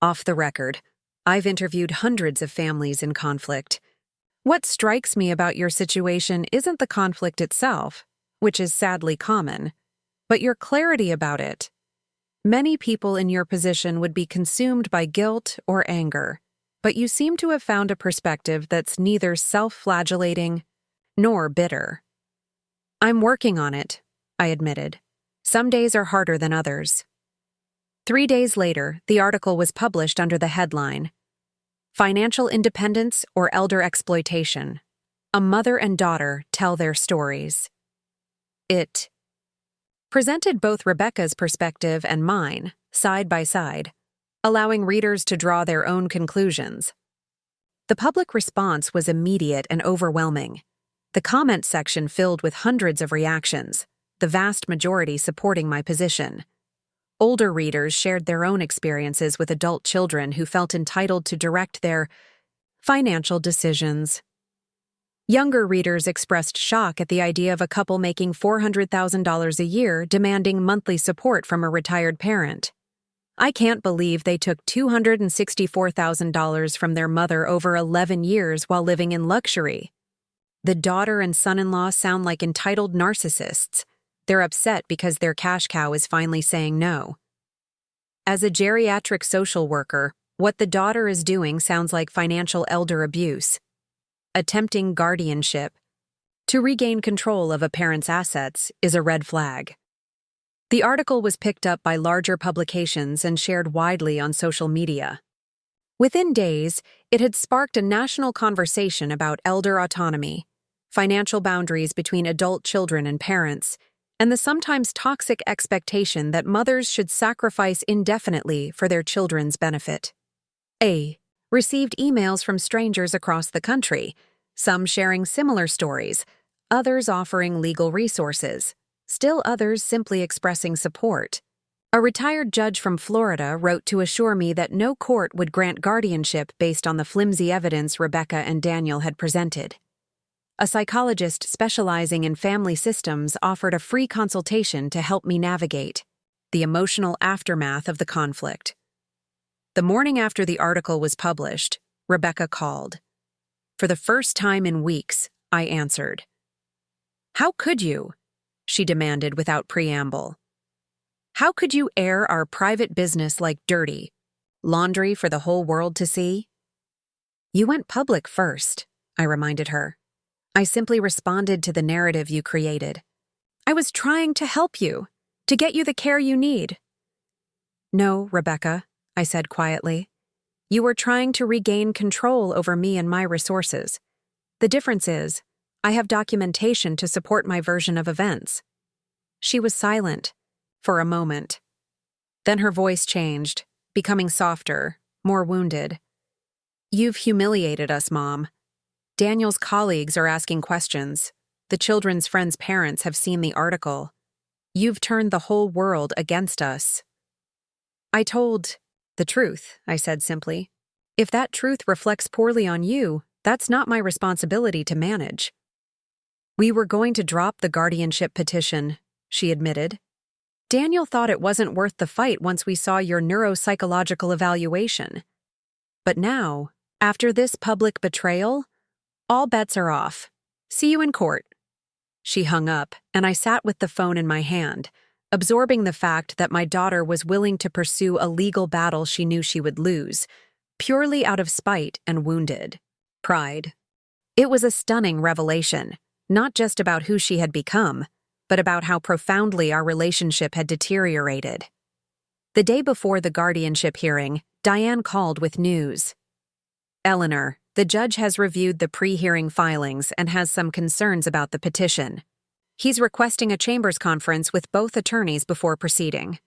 off the record, I've interviewed hundreds of families in conflict. What strikes me about your situation isn't the conflict itself, which is sadly common, but your clarity about it. Many people in your position would be consumed by guilt or anger, but you seem to have found a perspective that's neither self-flagellating nor bitter. I'm working on it, I admitted. Some days are harder than others. 3 days later, the article was published under the headline, Financial Independence or Elder Exploitation. A mother and daughter tell their stories. It presented both Rebecca's perspective and mine, side by side, allowing readers to draw their own conclusions. The public response was immediate and overwhelming. The comment section filled with hundreds of reactions, the vast majority supporting my position. Older readers shared their own experiences with adult children who felt entitled to direct their financial decisions. Younger readers expressed shock at the idea of a couple making $400,000 a year demanding monthly support from a retired parent. I can't believe they took $264,000 from their mother over 11 years while living in luxury. The daughter and son-in-law sound like entitled narcissists. They're upset because their cash cow is finally saying no. As a geriatric social worker, what the daughter is doing sounds like financial elder abuse. Attempting guardianship to regain control of a parent's assets is a red flag. The article was picked up by larger publications and shared widely on social media. Within days, it had sparked a national conversation about elder autonomy, financial boundaries between adult children and parents, and the sometimes toxic expectation that mothers should sacrifice indefinitely for their children's benefit. A Received emails from strangers across the country, some sharing similar stories, others offering legal resources, still others simply expressing support. A retired judge from Florida wrote to assure me that no court would grant guardianship based on the flimsy evidence Rebecca and Daniel had presented. A psychologist specializing in family systems offered a free consultation to help me navigate the emotional aftermath of the conflict. The morning after the article was published, Rebecca called. For the first time in weeks, I answered. "How could you?" she demanded without preamble. "How could you air our private business like dirty laundry for the whole world to see?" "You went public first," I reminded her. "I simply responded to the narrative you created. I was trying to help you, to get you the care you need." "No, Rebecca," I said quietly. "You were trying to regain control over me and my resources. The difference is, I have documentation to support my version of events." She was silent for a moment. Then her voice changed, becoming softer, more wounded. "You've humiliated us, Mom. Daniel's colleagues are asking questions. The children's friends' parents have seen the article. You've turned the whole world against us." "I told the truth," I said simply. "If that truth reflects poorly on you, that's not my responsibility to manage." "We were going to drop the guardianship petition," she admitted. "Daniel thought it wasn't worth the fight once we saw your neuropsychological evaluation. But now, after this public betrayal, all bets are off. See you in court." She hung up, and I sat with the phone in my hand, absorbing the fact that my daughter was willing to pursue a legal battle she knew she would lose, purely out of spite and wounded pride. It was a stunning revelation, not just about who she had become, but about how profoundly our relationship had deteriorated. The day before the guardianship hearing, Diane called with news. "Eleanor, the judge has reviewed the pre-hearing filings and has some concerns about the petition. He's requesting a chambers conference with both attorneys before proceeding."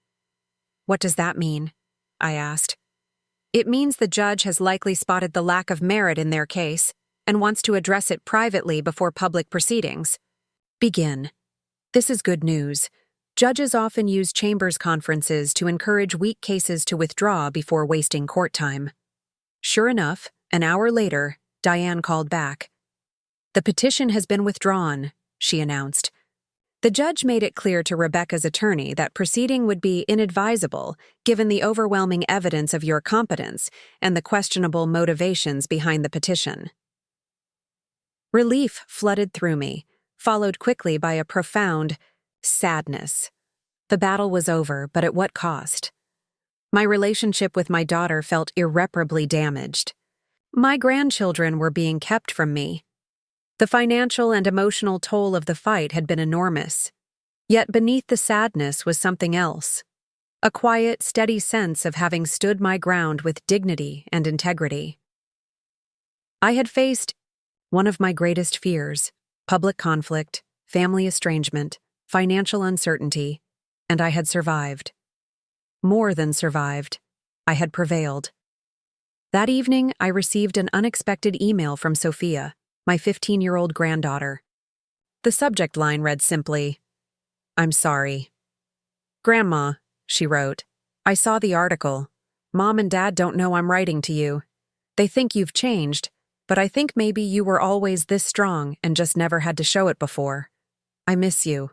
"What does that mean?" I asked. "It means the judge has likely spotted the lack of merit in their case and wants to address it privately before public proceedings." "Begin." "This is good news. Judges often use chambers conferences to encourage weak cases to withdraw before wasting court time." Sure enough, an hour later, Diane called back. "The petition has been withdrawn," she announced. The judge made it clear to Rebecca's attorney that proceeding would be inadvisable given the overwhelming evidence of your competence and the questionable motivations behind the petition. Relief flooded through me, followed quickly by a profound sadness. The battle was over, but at what cost? My relationship with my daughter felt irreparably damaged. My grandchildren were being kept from me. The financial and emotional toll of the fight had been enormous. Yet beneath the sadness was something else. A quiet, steady sense of having stood my ground with dignity and integrity. I had faced one of my greatest fears: public conflict, family estrangement, financial uncertainty, and I had survived. More than survived. I had prevailed. That evening, I received an unexpected email from Sophia, my 15-year-old granddaughter. The subject line read simply, "I'm sorry." "Grandma," she wrote, "I saw the article. Mom and Dad don't know I'm writing to you. They think you've changed, but I think maybe you were always this strong and just never had to show it before. I miss you.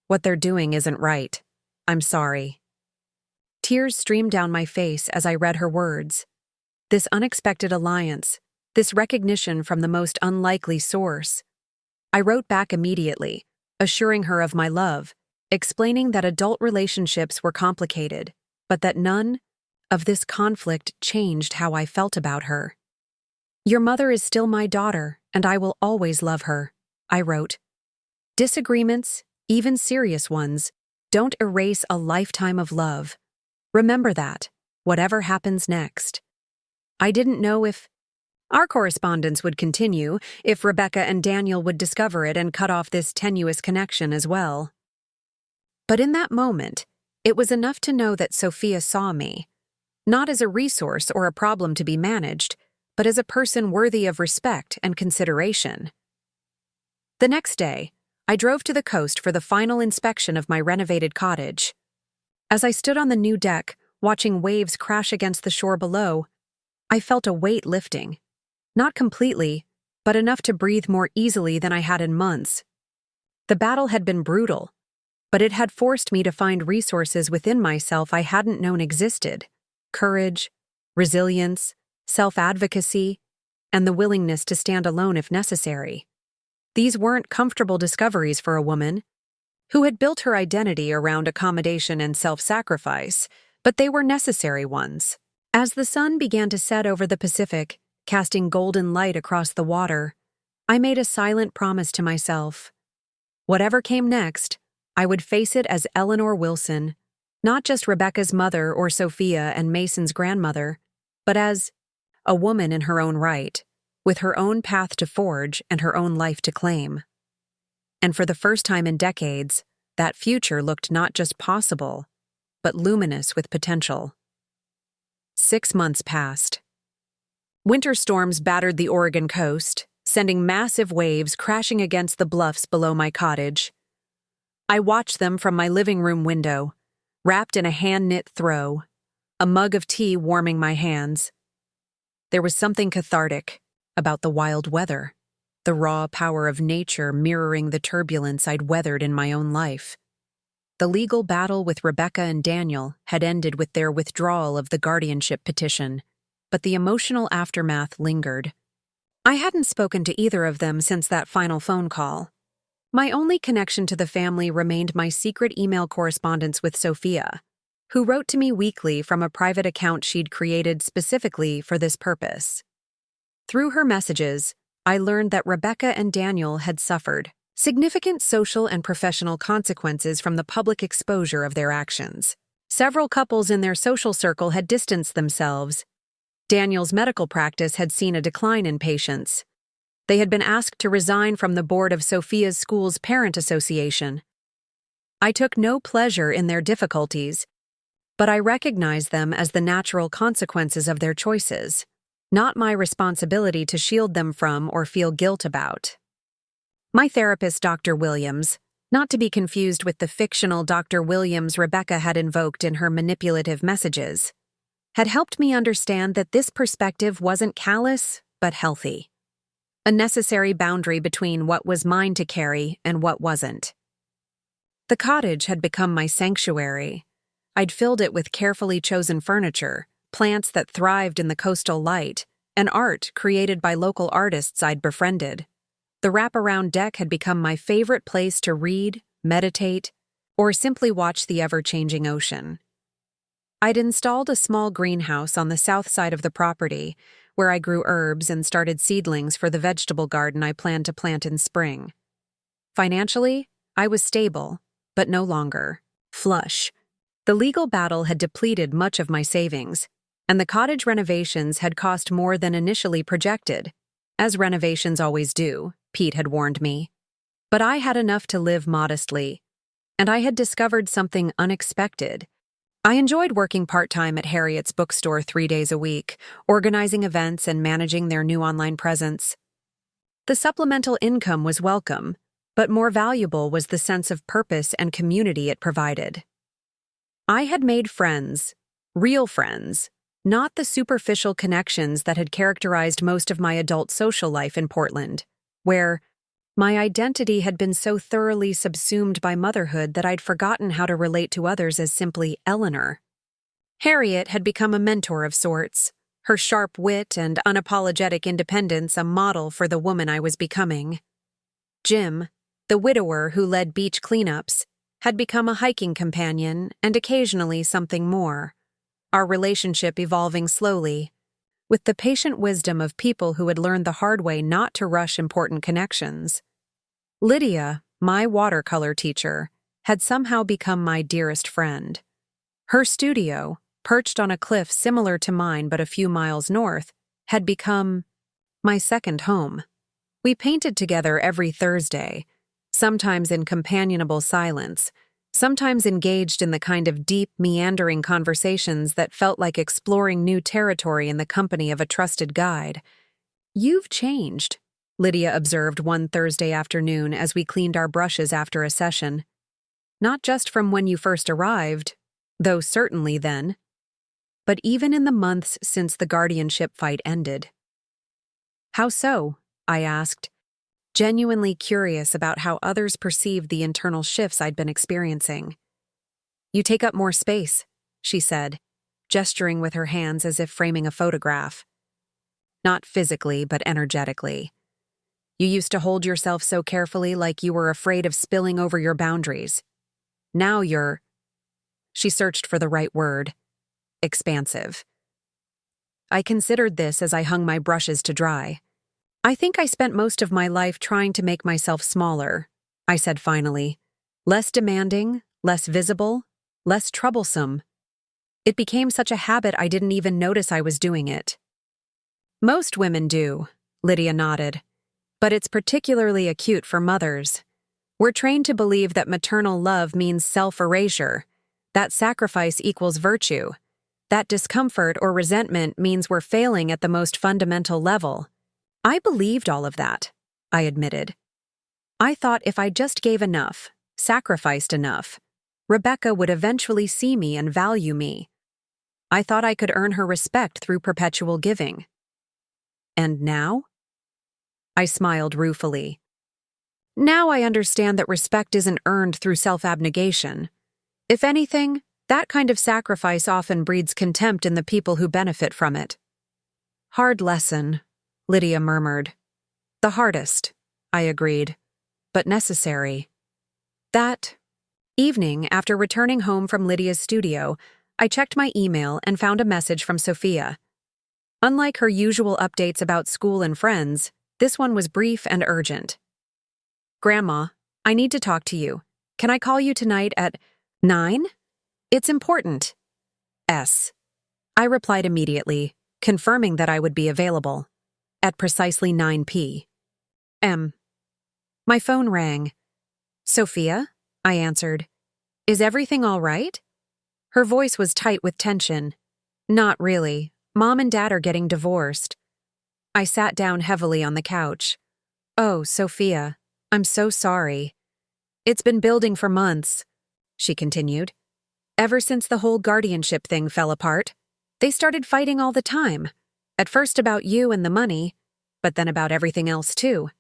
What they're doing isn't right. I'm sorry." Tears streamed down my face as I read her words. This unexpected alliance, this recognition from the most unlikely source. I wrote back immediately, assuring her of my love, explaining that adult relationships were complicated, but that none of this conflict changed how I felt about her. "Your mother is still my daughter, and I will always love her," I wrote. "Disagreements, even serious ones, don't erase a lifetime of love. Remember that, whatever happens next." I didn't know if our correspondence would continue, if Rebecca and Daniel would discover it and cut off this tenuous connection as well. But in that moment, it was enough to know that Sophia saw me. not as a resource or a problem to be managed, but as a person worthy of respect and consideration. The next day, I drove to the coast for the final inspection of my renovated cottage. As I stood on the new deck, watching waves crash against the shore below, I felt a weight lifting. Not completely, but enough to breathe more easily than I had in months. The battle had been brutal, but it had forced me to find resources within myself I hadn't known existed: courage, resilience, self-advocacy, and the willingness to stand alone if necessary. These weren't comfortable discoveries for a woman who had built her identity around accommodation and self-sacrifice, but they were necessary ones. As the sun began to set over the Pacific, casting golden light across the water, I made a silent promise to myself. Whatever came next, I would face it as Eleanor Wilson, not just Rebecca's mother or Sophia and Mason's grandmother, but as a woman in her own right, with her own path to forge and her own life to claim. And for the first time in decades, that future looked not just possible, but luminous with potential. 6 months passed. Winter storms battered the Oregon coast, sending massive waves crashing against the bluffs below my cottage. I watched them from my living room window, wrapped in a hand-knit throw, a mug of tea warming my hands. There was something cathartic about the wild weather, the raw power of nature mirroring the turbulence I'd weathered in my own life. The legal battle with Rebecca and Daniel had ended with their withdrawal of the guardianship petition, but the emotional aftermath lingered. I hadn't spoken to either of them since that final phone call. My only connection to the family remained my secret email correspondence with Sophia, who wrote to me weekly from a private account she'd created specifically for this purpose. Through her messages, I learned that Rebecca and Daniel had suffered significant social and professional consequences from the public exposure of their actions. Several couples in their social circle had distanced themselves. Daniel's medical practice had seen a decline in patients. They had been asked to resign from the board of Sophia's school's parent association. I took no pleasure in their difficulties, but I recognized them as the natural consequences of their choices, not my responsibility to shield them from or feel guilt about. My therapist, Dr. Williams, not to be confused with the fictional Dr. Williams Rebecca had invoked in her manipulative messages, had helped me understand that this perspective wasn't callous, but healthy. A necessary boundary between what was mine to carry and what wasn't. The cottage had become my sanctuary. I'd filled it with carefully chosen furniture, plants that thrived in the coastal light, and art created by local artists I'd befriended. The wraparound deck had become my favorite place to read, meditate, or simply watch the ever-changing ocean. I'd installed a small greenhouse on the south side of the property, where I grew herbs and started seedlings for the vegetable garden I planned to plant in spring. Financially, I was stable, but no longer flush. The legal battle had depleted much of my savings, and the cottage renovations had cost more than initially projected, as renovations always do, Pete had warned me. But I had enough to live modestly, and I had discovered something unexpected. I enjoyed working part-time at Harriet's bookstore 3 days a week, organizing events and managing their new online presence. The supplemental income was welcome, but more valuable was the sense of purpose and community it provided. I had made friends, real friends, not the superficial connections that had characterized most of my adult social life in Portland, where my identity had been so thoroughly subsumed by motherhood that I'd forgotten how to relate to others as simply Eleanor. Harriet had become a mentor of sorts, her sharp wit and unapologetic independence a model for the woman I was becoming. Jim, the widower who led beach cleanups, had become a hiking companion and occasionally something more, our relationship evolving slowly, with the patient wisdom of people who had learned the hard way not to rush important connections. Lydia, my watercolor teacher, had somehow become my dearest friend. Her studio, perched on a cliff similar to mine but a few miles north, had become my second home. We painted together every Thursday, sometimes in companionable silence, sometimes engaged in the kind of deep, meandering conversations that felt like exploring new territory in the company of a trusted guide. "You've changed," Lydia observed one Thursday afternoon as we cleaned our brushes after a session. "Not just from when you first arrived, though certainly then, but even in the months since the guardianship fight ended." "How so?" I asked, genuinely curious about how others perceived the internal shifts I'd been experiencing. "You take up more space," she said, gesturing with her hands as if framing a photograph. "Not physically, but energetically. You used to hold yourself so carefully, like you were afraid of spilling over your boundaries. Now you're—" She searched for the right word. "Expansive." I considered this as I hung my brushes to dry. "I think I spent most of my life trying to make myself smaller," I said finally. "Less demanding, less visible, less troublesome. It became such a habit I didn't even notice I was doing it." "Most women do," Lydia nodded. "But it's particularly acute for mothers. We're trained to believe that maternal love means self-erasure, that sacrifice equals virtue, that discomfort or resentment means we're failing at the most fundamental level. I believed all of that," I admitted. "I thought if I just gave enough, sacrificed enough, Rebecca would eventually see me and value me. I thought I could earn her respect through perpetual giving." "And now?" I smiled ruefully. "Now I understand that respect isn't earned through self-abnegation. If anything, that kind of sacrifice often breeds contempt in the people who benefit from it." "Hard lesson," Lydia murmured. "The hardest," I agreed, "but necessary." That evening, after returning home from Lydia's studio, I checked my email and found a message from Sophia. Unlike her usual updates about school and friends, this one was brief and urgent. "Grandma, I need to talk to you. Can I call you tonight at 9? It's important." I replied immediately, confirming that I would be available. At precisely 9 p.m. My phone rang. "Sophia?" I answered. "Is everything all right?" Her voice was tight with tension. "Not really. Mom and Dad are getting divorced." I sat down heavily on the couch. "Oh, Sophia, I'm so sorry. It's been building for months," she continued. "Ever since the whole guardianship thing fell apart, they started fighting all the time. At first about you and the money, but then about everything else too.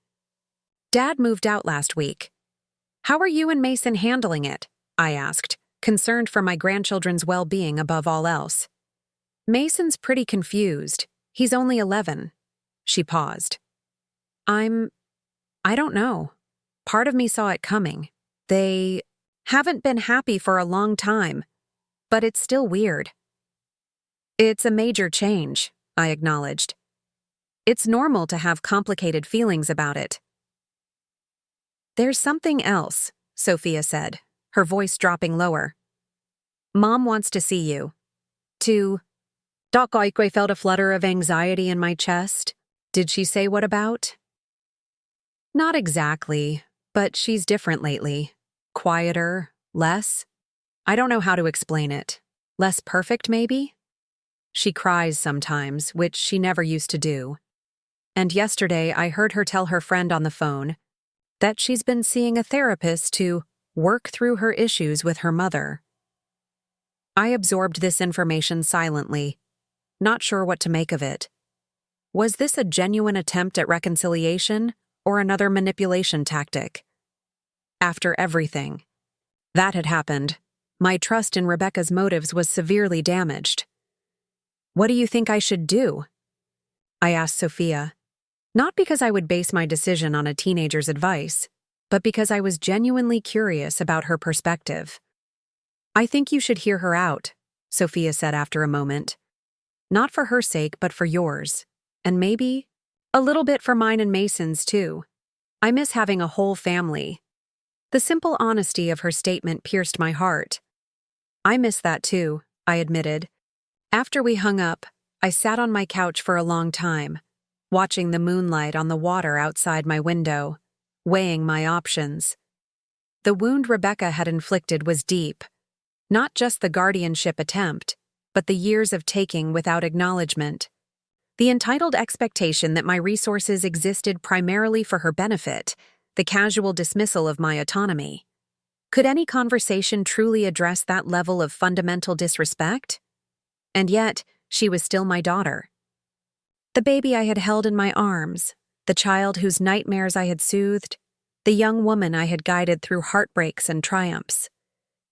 Dad moved out last week. How are you and Mason handling it?" I asked, concerned for my grandchildren's well-being above all else. "Mason's pretty confused. He's only 11. She paused. I don't know. Part of me saw it coming. They haven't been happy for a long time, but it's still weird." "It's a major change," I acknowledged. "It's normal to have complicated feelings about it." "There's something else," Sophia said, her voice dropping lower. "Mom wants to see you." I felt a flutter of anxiety in my chest. Did she say what about? "Not exactly, but she's different lately. Quieter, less. I don't know how to explain it. Less perfect, maybe? She cries sometimes, which she never used to do. And yesterday I heard her tell her friend on the phone that she's been seeing a therapist to work through her issues with her mother." I absorbed this information silently, not sure what to make of it. Was this a genuine attempt at reconciliation or another manipulation tactic? After everything that had happened, my trust in Rebecca's motives was severely damaged. "What do you think I should do?" I asked Sophia, not because I would base my decision on a teenager's advice, but because I was genuinely curious about her perspective. "I think you should hear her out," Sophia said after a moment. "Not for her sake, but for yours. And maybe a little bit for mine and Mason's, too. I miss having a whole family." The simple honesty of her statement pierced my heart. "I miss that, too," I admitted. After we hung up, I sat on my couch for a long time, watching the moonlight on the water outside my window, weighing my options. The wound Rebecca had inflicted was deep. Not just the guardianship attempt, but the years of taking without acknowledgement. The entitled expectation that my resources existed primarily for her benefit, the casual dismissal of my autonomy. Could any conversation truly address that level of fundamental disrespect? And yet, she was still my daughter. The baby I had held in my arms, the child whose nightmares I had soothed, the young woman I had guided through heartbreaks and triumphs.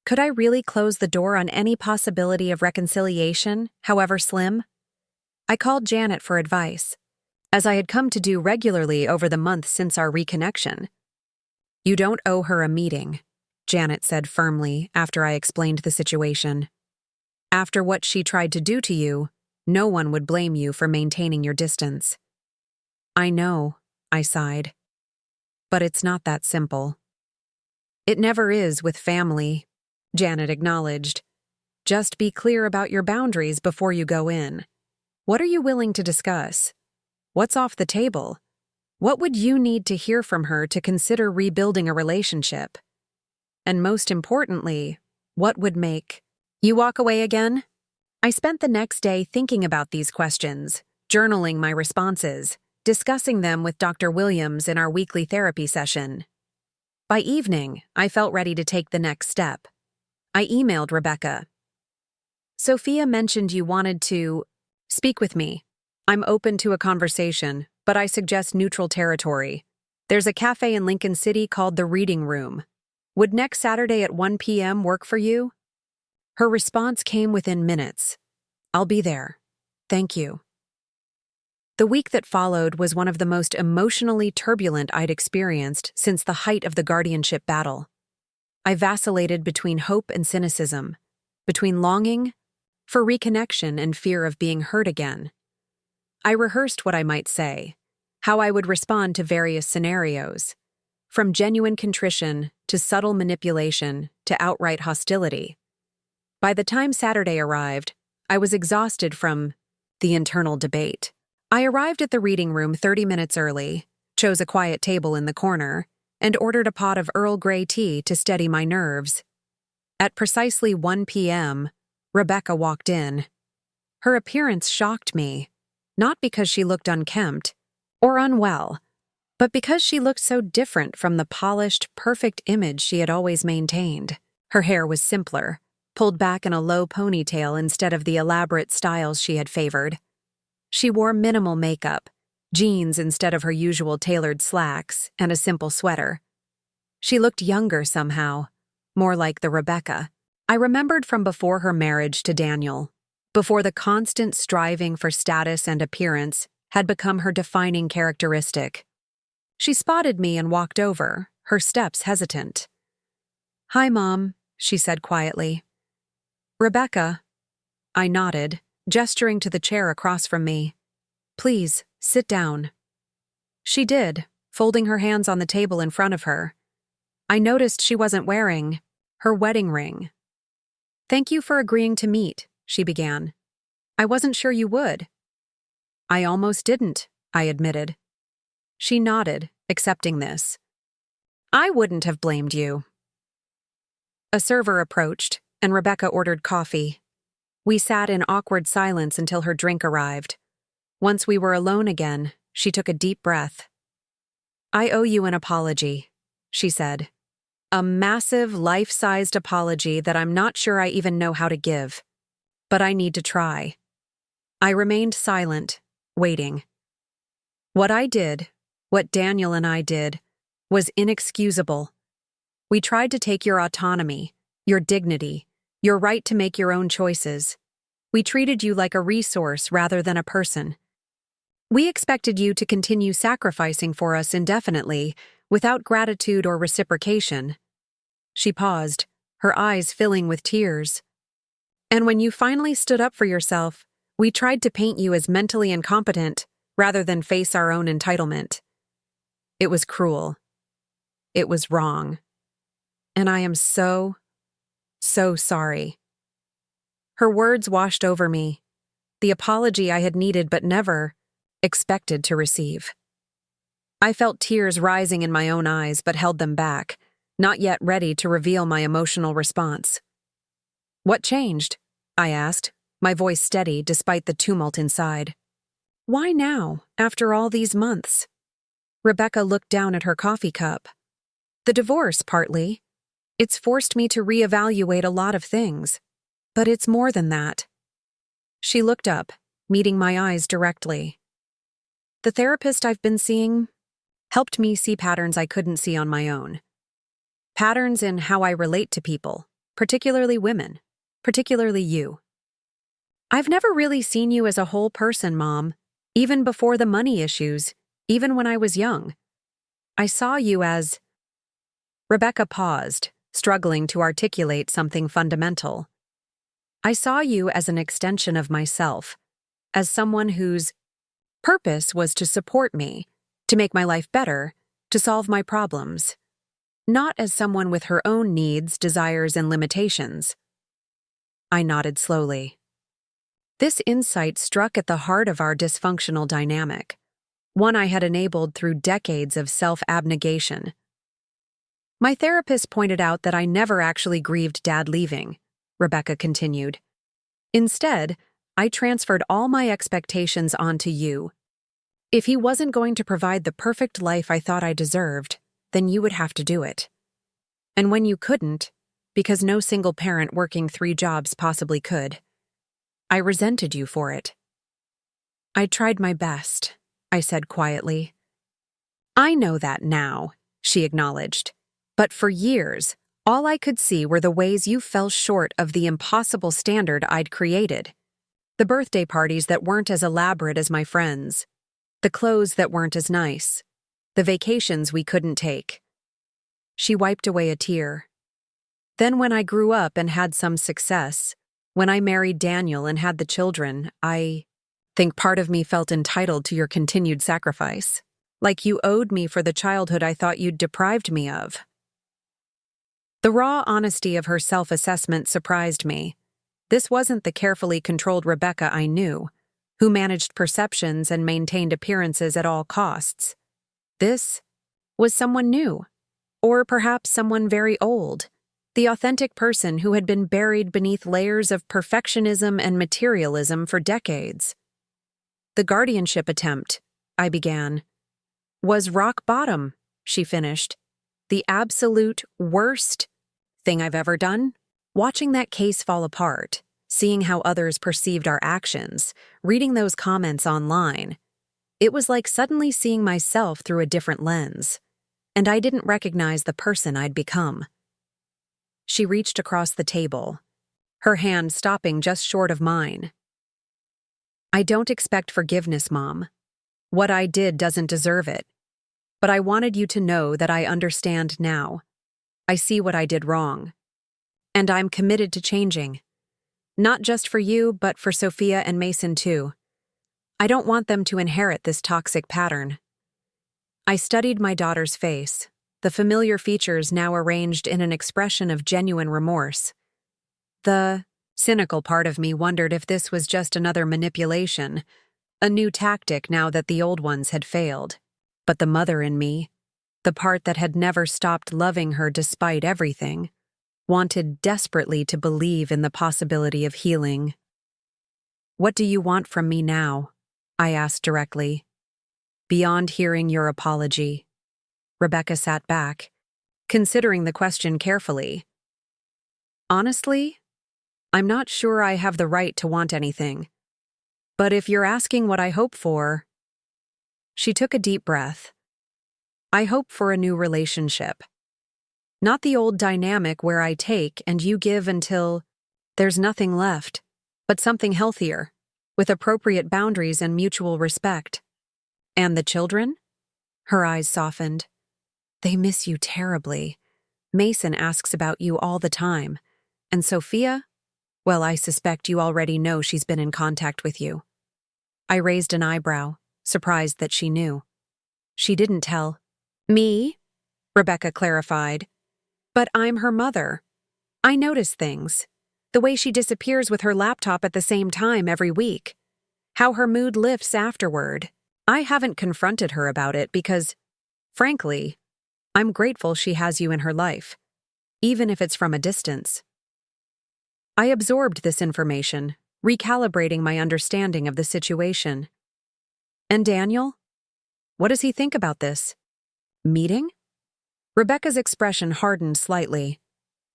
Could I really close the door on any possibility of reconciliation, however slim? I called Janet for advice, as I had come to do regularly over the months since our reconnection. "You don't owe her a meeting," Janet said firmly after I explained the situation. "After what she tried to do to you, no one would blame you for maintaining your distance." "I know," I sighed. "But it's not that simple." "It never is with family," Janet acknowledged. "Just be clear about your boundaries before you go in. What are you willing to discuss? What's off the table? What would you need to hear from her to consider rebuilding a relationship? And most importantly, what would make you walk away again?" I spent the next day thinking about these questions, journaling my responses, discussing them with Dr. Williams in our weekly therapy session. By evening, I felt ready to take the next step. I emailed Rebecca. "Sophia mentioned you wanted to speak with me. I'm open to a conversation, but I suggest neutral territory. There's a cafe in Lincoln City called the Reading Room. Would next Saturday at 1 p.m. work for you?" Her response came within minutes. "I'll be there. Thank you." The week that followed was one of the most emotionally turbulent I'd experienced since the height of the guardianship battle. I vacillated between hope and cynicism, between longing for reconnection and fear of being hurt again. I rehearsed what I might say, how I would respond to various scenarios, from genuine contrition to subtle manipulation to outright hostility. By the time Saturday arrived, I was exhausted from the internal debate. I arrived at the reading room 30 minutes early, chose a quiet table in the corner, and ordered a pot of Earl Grey tea to steady my nerves. At precisely 1 p.m., Rebecca walked in. Her appearance shocked me, not because she looked unkempt or unwell, but because she looked so different from the polished, perfect image she had always maintained. Her hair was simpler, pulled back in a low ponytail instead of the elaborate styles she had favored. She wore minimal makeup, jeans instead of her usual tailored slacks, and a simple sweater. She looked younger somehow, more like the Rebecca I remembered from before her marriage to Daniel, before the constant striving for status and appearance had become her defining characteristic. She spotted me and walked over, her steps hesitant. "Hi, Mom," she said quietly. "Rebecca." I nodded, gesturing to the chair across from me. "Please, sit down." She did, folding her hands on the table in front of her. I noticed she wasn't wearing her wedding ring. "Thank you for agreeing to meet," she began. "I wasn't sure you would." "I almost didn't," I admitted. She nodded, accepting this. "I wouldn't have blamed you." A server approached, and Rebecca ordered coffee. We sat in awkward silence until her drink arrived. Once we were alone again, she took a deep breath. "I owe you an apology," she said. "A massive, life-sized apology that I'm not sure I even know how to give. But I need to try." I remained silent, waiting. What I did, what Daniel and I did, was inexcusable. We tried to take your autonomy, your dignity, your right to make your own choices. We treated you like a resource rather than a person. We expected you to continue sacrificing for us indefinitely, without gratitude or reciprocation. She paused, her eyes filling with tears. And when you finally stood up for yourself, we tried to paint you as mentally incompetent rather than face our own entitlement. It was cruel. It was wrong. And I am so sorry. Her words washed over me, the apology I had needed but never expected to receive. I felt tears rising in my own eyes but held them back, not yet ready to reveal my emotional response. "What changed?" I asked, my voice steady despite the tumult inside. "Why now, after all these months?" Rebecca looked down at her coffee cup. "The divorce, partly. It's forced me to reevaluate a lot of things. But it's more than that." She looked up, meeting my eyes directly. "The therapist I've been seeing helped me see patterns I couldn't see on my own. Patterns in how I relate to people, particularly women, particularly you. I've never really seen you as a whole person, Mom, even before the money issues, even when I was young. I saw you as—" Rebecca paused, struggling to articulate something fundamental. "I saw you as an extension of myself, as someone whose purpose was to support me, to make my life better, to solve my problems. Not as someone with her own needs, desires, and limitations." I nodded slowly. This insight struck at the heart of our dysfunctional dynamic, one I had enabled through decades of self-abnegation. "My therapist pointed out that I never actually grieved Dad leaving," Rebecca continued. "Instead, I transferred all my expectations onto you. If he wasn't going to provide the perfect life I thought I deserved, then you would have to do it. And when you couldn't, because no single parent working 3 jobs possibly could, I resented you for it." "I tried my best," I said quietly. "I know that now," she acknowledged. "But for years, all I could see were the ways you fell short of the impossible standard I'd created. The birthday parties that weren't as elaborate as my friends. The clothes that weren't as nice. The vacations we couldn't take." She wiped away a tear. "Then when I grew up and had some success, when I married Daniel and had the children, I think part of me felt entitled to your continued sacrifice. Like you owed me for the childhood I thought you'd deprived me of." The raw honesty of her self-assessment surprised me. This wasn't the carefully controlled Rebecca I knew, who managed perceptions and maintained appearances at all costs. This was someone new, or perhaps someone very old, the authentic person who had been buried beneath layers of perfectionism and materialism for decades. "The guardianship attempt," I began, "was rock bottom," she finished. "The absolute worst thing I've ever done." Watching that case fall apart, seeing how others perceived our actions, reading those comments online, it was like suddenly seeing myself through a different lens, and I didn't recognize the person I'd become. She reached across the table, her hand stopping just short of mine. "I don't expect forgiveness, Mom. What I did doesn't deserve it. But I wanted you to know that I understand now. I see what I did wrong. And I'm committed to changing. Not just for you, but for Sophia and Mason too. I don't want them to inherit this toxic pattern." I studied my daughter's face, the familiar features now arranged in an expression of genuine remorse. The cynical part of me wondered if this was just another manipulation, a new tactic now that the old ones had failed. But the mother in me, the part that had never stopped loving her despite everything, wanted desperately to believe in the possibility of healing. "What do you want from me now?" I asked directly. "Beyond hearing your apology." Rebecca sat back, considering the question carefully. "Honestly, I'm not sure I have the right to want anything. But if you're asking what I hope for—" She took a deep breath. "I hope for a new relationship. Not the old dynamic where I take and you give until there's nothing left, but something healthier, with appropriate boundaries and mutual respect." "And the children?" Her eyes softened. "They miss you terribly. Mason asks about you all the time. And Sophia? Well, I suspect you already know she's been in contact with you." I raised an eyebrow, surprised that she knew. "She didn't tell." "Me?" Rebecca clarified. "But I'm her mother. I notice things. The way she disappears with her laptop at the same time every week. How her mood lifts afterward. I haven't confronted her about it because, frankly, I'm grateful she has you in her life, even if it's from a distance. I absorbed this information, recalibrating my understanding of the situation. And Daniel? What does he think about this? Meeting? Rebecca's expression hardened slightly.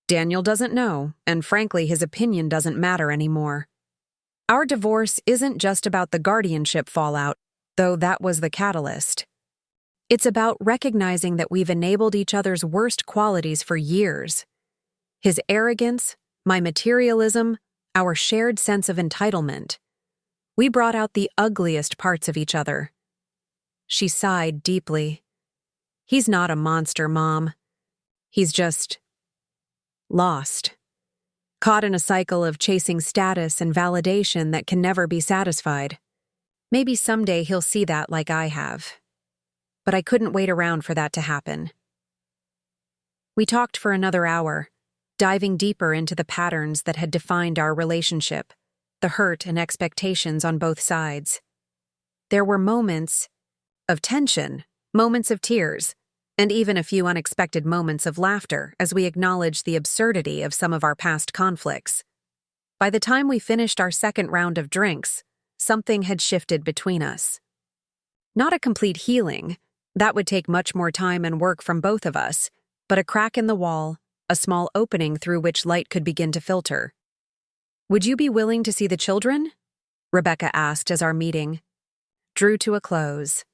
Daniel doesn't know, and frankly, his opinion doesn't matter anymore. Our divorce isn't just about the guardianship fallout, though that was the catalyst. It's about recognizing that we've enabled each other's worst qualities for years. His arrogance, my materialism, our shared sense of entitlement. We brought out the ugliest parts of each other. She sighed deeply. He's not a monster, Mom. He's just lost. Caught in a cycle of chasing status and validation that can never be satisfied. Maybe someday he'll see that like I have. But I couldn't wait around for that to happen. We talked for another hour, diving deeper into the patterns that had defined our relationship, the hurt and expectations on both sides. There were moments of tension, moments of tears, and even a few unexpected moments of laughter as we acknowledged the absurdity of some of our past conflicts. By the time we finished our second round of drinks, something had shifted between us. Not a complete healing, that would take much more time and work from both of us, but a crack in the wall, a small opening through which light could begin to filter. Would you be willing to see the children? Rebecca asked as our meeting drew to a close.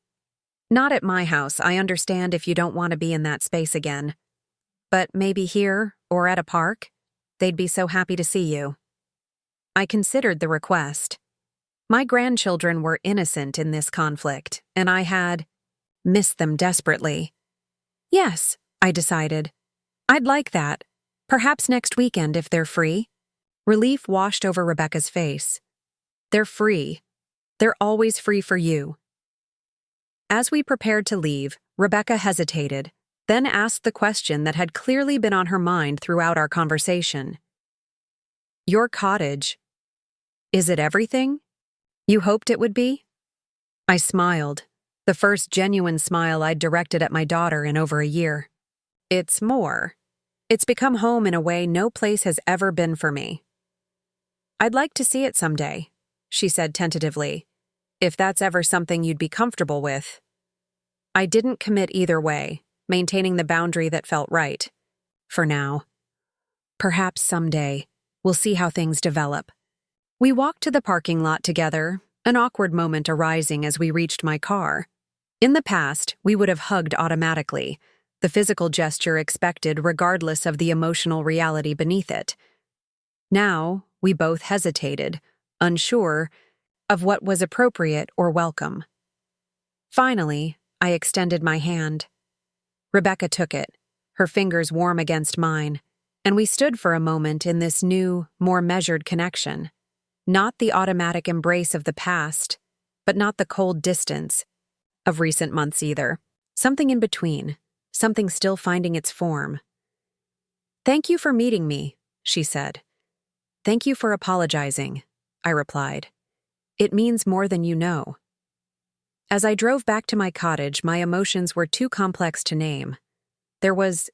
Not at my house, I understand if you don't want to be in that space again. But maybe here, or at a park? They'd be so happy to see you. I considered the request. My grandchildren were innocent in this conflict, and I had missed them desperately. Yes, I decided. I'd like that. Perhaps next weekend if they're free. Relief washed over Rebecca's face. They're free. They're always free for you. As we prepared to leave, Rebecca hesitated, then asked the question that had clearly been on her mind throughout our conversation. Your cottage. Is it everything? You hoped it would be? I smiled, the first genuine smile I'd directed at my daughter in over a year. It's more. It's become home in a way no place has ever been for me. I'd like to see it someday, she said tentatively, if that's ever something you'd be comfortable with. I didn't commit either way, maintaining the boundary that felt right. For now. Perhaps someday, we'll see how things develop. We walked to the parking lot together, an awkward moment arising as we reached my car. In the past, we would have hugged automatically, the physical gesture expected regardless of the emotional reality beneath it. Now, we both hesitated, unsure of what was appropriate or welcome. Finally, I extended my hand. Rebecca took it, her fingers warm against mine, and we stood for a moment in this new, more measured connection. Not the automatic embrace of the past, but not the cold distance of recent months either. Something in between, something still finding its form. Thank you for meeting me, she said. Thank you for apologizing, I replied. It means more than you know. As I drove back to my cottage, my emotions were too complex to name. There was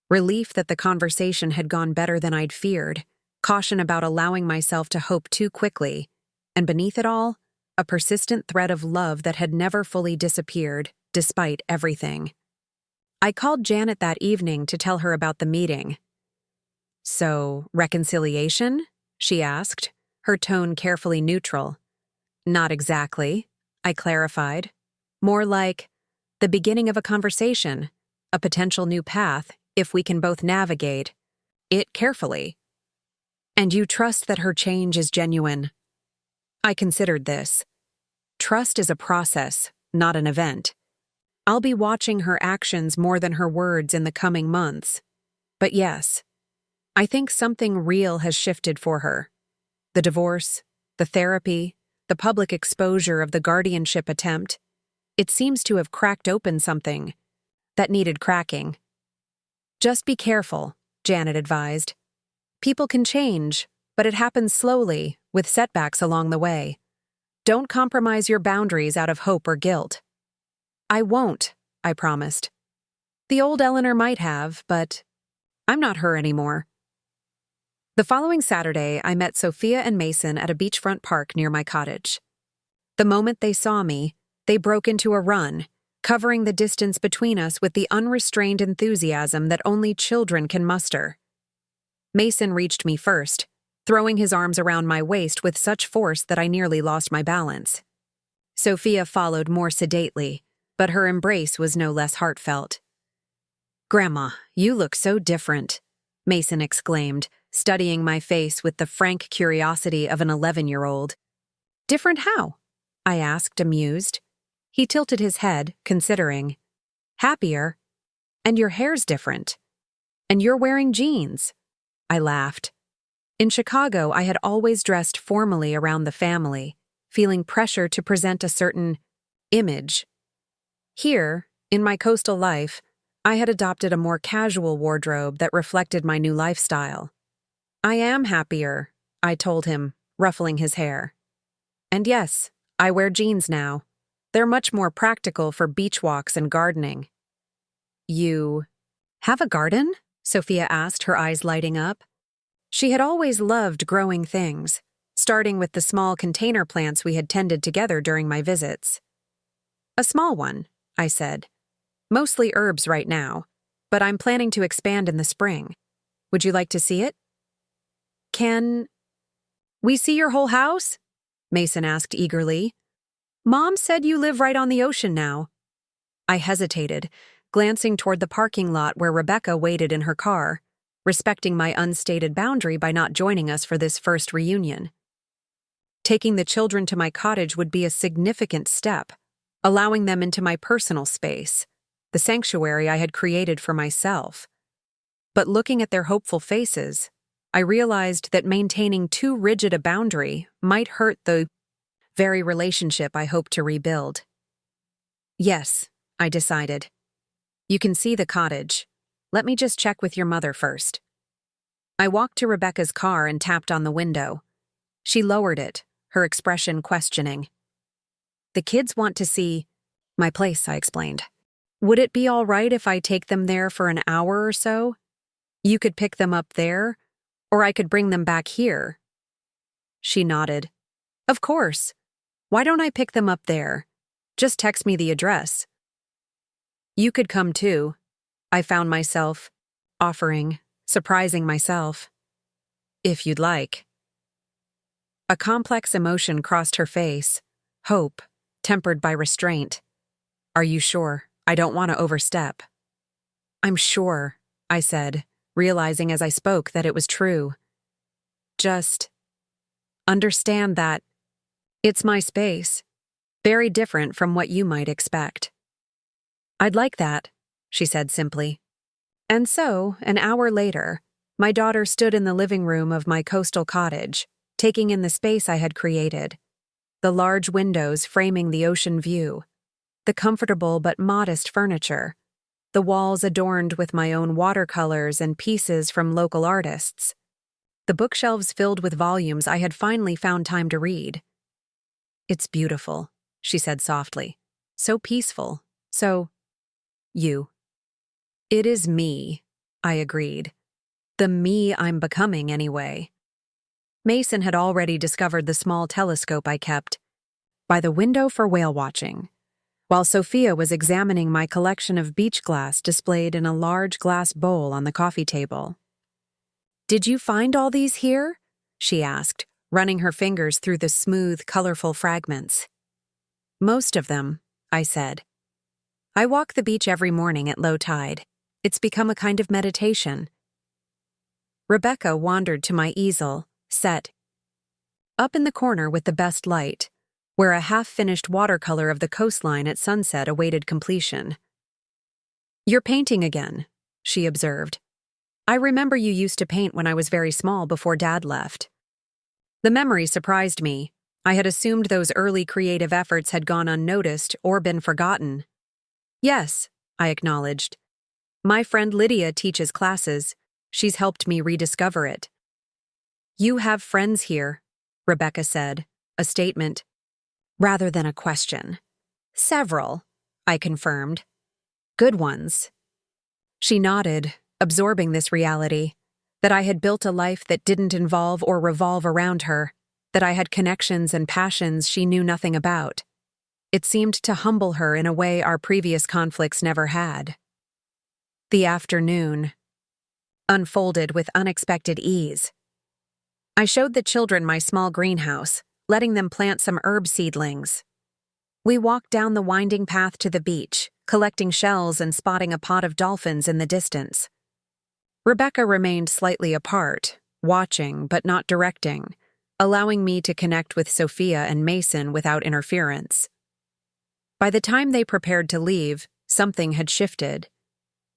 relief that the conversation had gone better than I'd feared, caution about allowing myself to hope too quickly, and beneath it all, a persistent thread of love that had never fully disappeared, despite everything. I called Janet that evening to tell her about the meeting. So, reconciliation? She asked, her tone carefully neutral. Not exactly, I clarified. More like the beginning of a conversation, a potential new path, if we can both navigate it carefully. And you trust that her change is genuine. I considered this. Trust is a process, not an event. I'll be watching her actions more than her words in the coming months. But yes, I think something real has shifted for her. The divorce, the therapy, the public exposure of the guardianship attempt. It seems to have cracked open something that needed cracking. Just be careful, Janet advised. People can change, but it happens slowly, with setbacks along the way. Don't compromise your boundaries out of hope or guilt. I won't, I promised. The old Eleanor might have, but I'm not her anymore. The following Saturday, I met Sophia and Mason at a beachfront park near my cottage. The moment they saw me, they broke into a run, covering the distance between us with the unrestrained enthusiasm that only children can muster. Mason reached me first, throwing his arms around my waist with such force that I nearly lost my balance. Sophia followed more sedately, but her embrace was no less heartfelt. "Grandma, you look so different," Mason exclaimed, studying my face with the frank curiosity of an 11-year-old. "Different how?" I asked, amused. He tilted his head, considering. "Happier. And your hair's different. And you're wearing jeans." I laughed. In Chicago, I had always dressed formally around the family, feeling pressure to present a certain image. Here, in my coastal life, I had adopted a more casual wardrobe that reflected my new lifestyle. "I am happier," I told him, ruffling his hair. "And yes, I wear jeans now. They're much more practical for beach walks and gardening." "You have a garden?" Sophia asked, her eyes lighting up. She had always loved growing things, starting with the small container plants we had tended together during my visits. "A small one," I said. "Mostly herbs right now, but I'm planning to expand in the spring. Would you like to see it?" "Can we see your whole house?" Mason asked eagerly. "Mom said you live right on the ocean now." I hesitated, glancing toward the parking lot where Rebecca waited in her car, respecting my unstated boundary by not joining us for this first reunion. Taking the children to my cottage would be a significant step, allowing them into my personal space, the sanctuary I had created for myself. But looking at their hopeful faces, I realized that maintaining too rigid a boundary might hurt the very relationship I hoped to rebuild. "Yes," I decided. "You can see the cottage. Let me just check with your mother first." I walked to Rebecca's car and tapped on the window. She lowered it, her expression questioning. "The kids want to see my place," I explained. "Would it be all right if I take them there for an hour or so? You could pick them up there, or I could bring them back here." She nodded. "Of course. Why don't I pick them up there? Just text me the address." "You could come too," I found myself offering, surprising myself. "If you'd like." A complex emotion crossed her face, hope, tempered by restraint. "Are you sure? I don't want to overstep." "I'm sure," I said, realizing as I spoke that it was true. "Just understand that it's my space, very different from what you might expect." "I'd like that," she said simply. And so, an hour later, my daughter stood in the living room of my coastal cottage, taking in the space I had created. The large windows framing the ocean view, the comfortable but modest furniture, the walls adorned with my own watercolors and pieces from local artists, the bookshelves filled with volumes I had finally found time to read. "It's beautiful," she said softly. "So peaceful. So you." "It is me," I agreed. "The me I'm becoming, anyway." Mason had already discovered the small telescope I kept by the window for whale watching, while Sophia was examining my collection of beach glass displayed in a large glass bowl on the coffee table. "Did you find all these here?" she asked, running her fingers through the smooth, colorful fragments. "Most of them," I said. "I walk the beach every morning at low tide. It's become a kind of meditation." Rebecca wandered to my easel, set up in the corner with the best light, where a half-finished watercolor of the coastline at sunset awaited completion. "You're painting again," she observed. "I remember you used to paint when I was very small before Dad left." The memory surprised me. I had assumed those early creative efforts had gone unnoticed or been forgotten. "Yes," I acknowledged. "My friend Lydia teaches classes. She's helped me rediscover it." "You have friends here," Rebecca said, a statement rather than a question. "Several," I confirmed. "Good ones." She nodded, absorbing this reality, that I had built a life that didn't involve or revolve around her, that I had connections and passions she knew nothing about. It seemed to humble her in a way our previous conflicts never had. The afternoon unfolded with unexpected ease. I showed the children my small greenhouse, letting them plant some herb seedlings. We walked down the winding path to the beach, collecting shells and spotting a pod of dolphins in the distance. Rebecca remained slightly apart, watching but not directing, allowing me to connect with Sophia and Mason without interference. By the time they prepared to leave, something had shifted.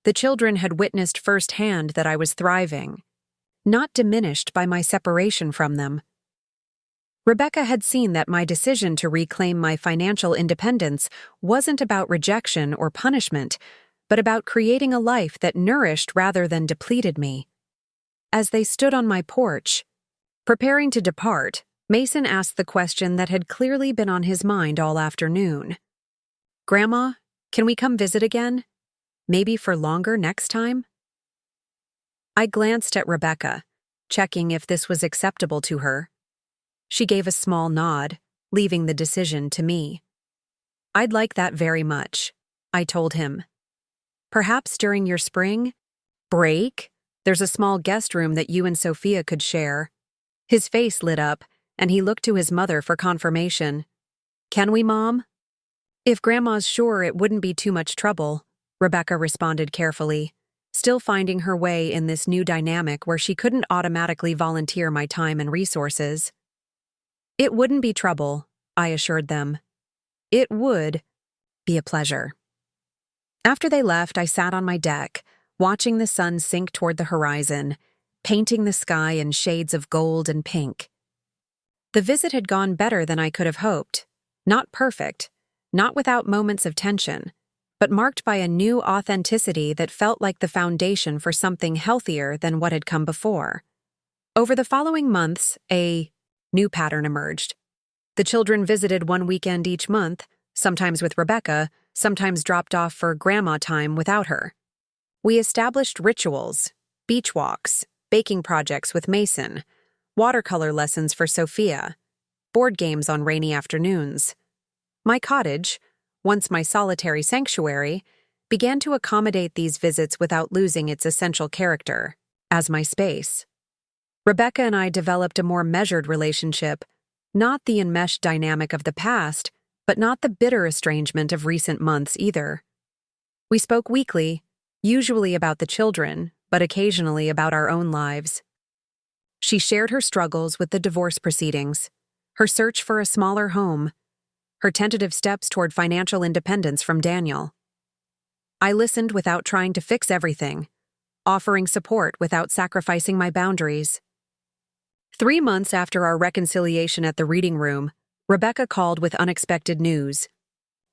The children had witnessed firsthand that I was thriving, not diminished by my separation from them. Rebecca had seen that my decision to reclaim my financial independence wasn't about rejection or punishment, but about creating a life that nourished rather than depleted me. As they stood on my porch, preparing to depart, Mason asked the question that had clearly been on his mind all afternoon. "Grandma, can we come visit again? Maybe for longer next time?" I glanced at Rebecca, checking if this was acceptable to her. She gave a small nod, leaving the decision to me. "I'd like that very much," I told him. "Perhaps during your spring break, there's a small guest room that you and Sophia could share." His face lit up, and he looked to his mother for confirmation. "Can we, Mom?" "If Grandma's sure it wouldn't be too much trouble," Rebecca responded carefully, still finding her way in this new dynamic where she couldn't automatically volunteer my time and resources. "It wouldn't be trouble," I assured them. "It would be a pleasure." After they left, I sat on my deck, watching the sun sink toward the horizon, painting the sky in shades of gold and pink. The visit had gone better than I could have hoped. Not perfect, not without moments of tension, but marked by a new authenticity that felt like the foundation for something healthier than what had come before. Over the following months, a new pattern emerged. The children visited one weekend each month, sometimes with Rebecca, sometimes dropped off for grandma time without her. We established rituals, beach walks, baking projects with Mason, watercolor lessons for Sophia, board games on rainy afternoons. My cottage, once my solitary sanctuary, began to accommodate these visits without losing its essential character, as my space. Rebecca and I developed a more measured relationship, not the enmeshed dynamic of the past, but not the bitter estrangement of recent months either. We spoke weekly, usually about the children, but occasionally about our own lives. She shared her struggles with the divorce proceedings, her search for a smaller home, her tentative steps toward financial independence from Daniel. I listened without trying to fix everything, offering support without sacrificing my boundaries. 3 months after our reconciliation at the reading room, Rebecca called with unexpected news.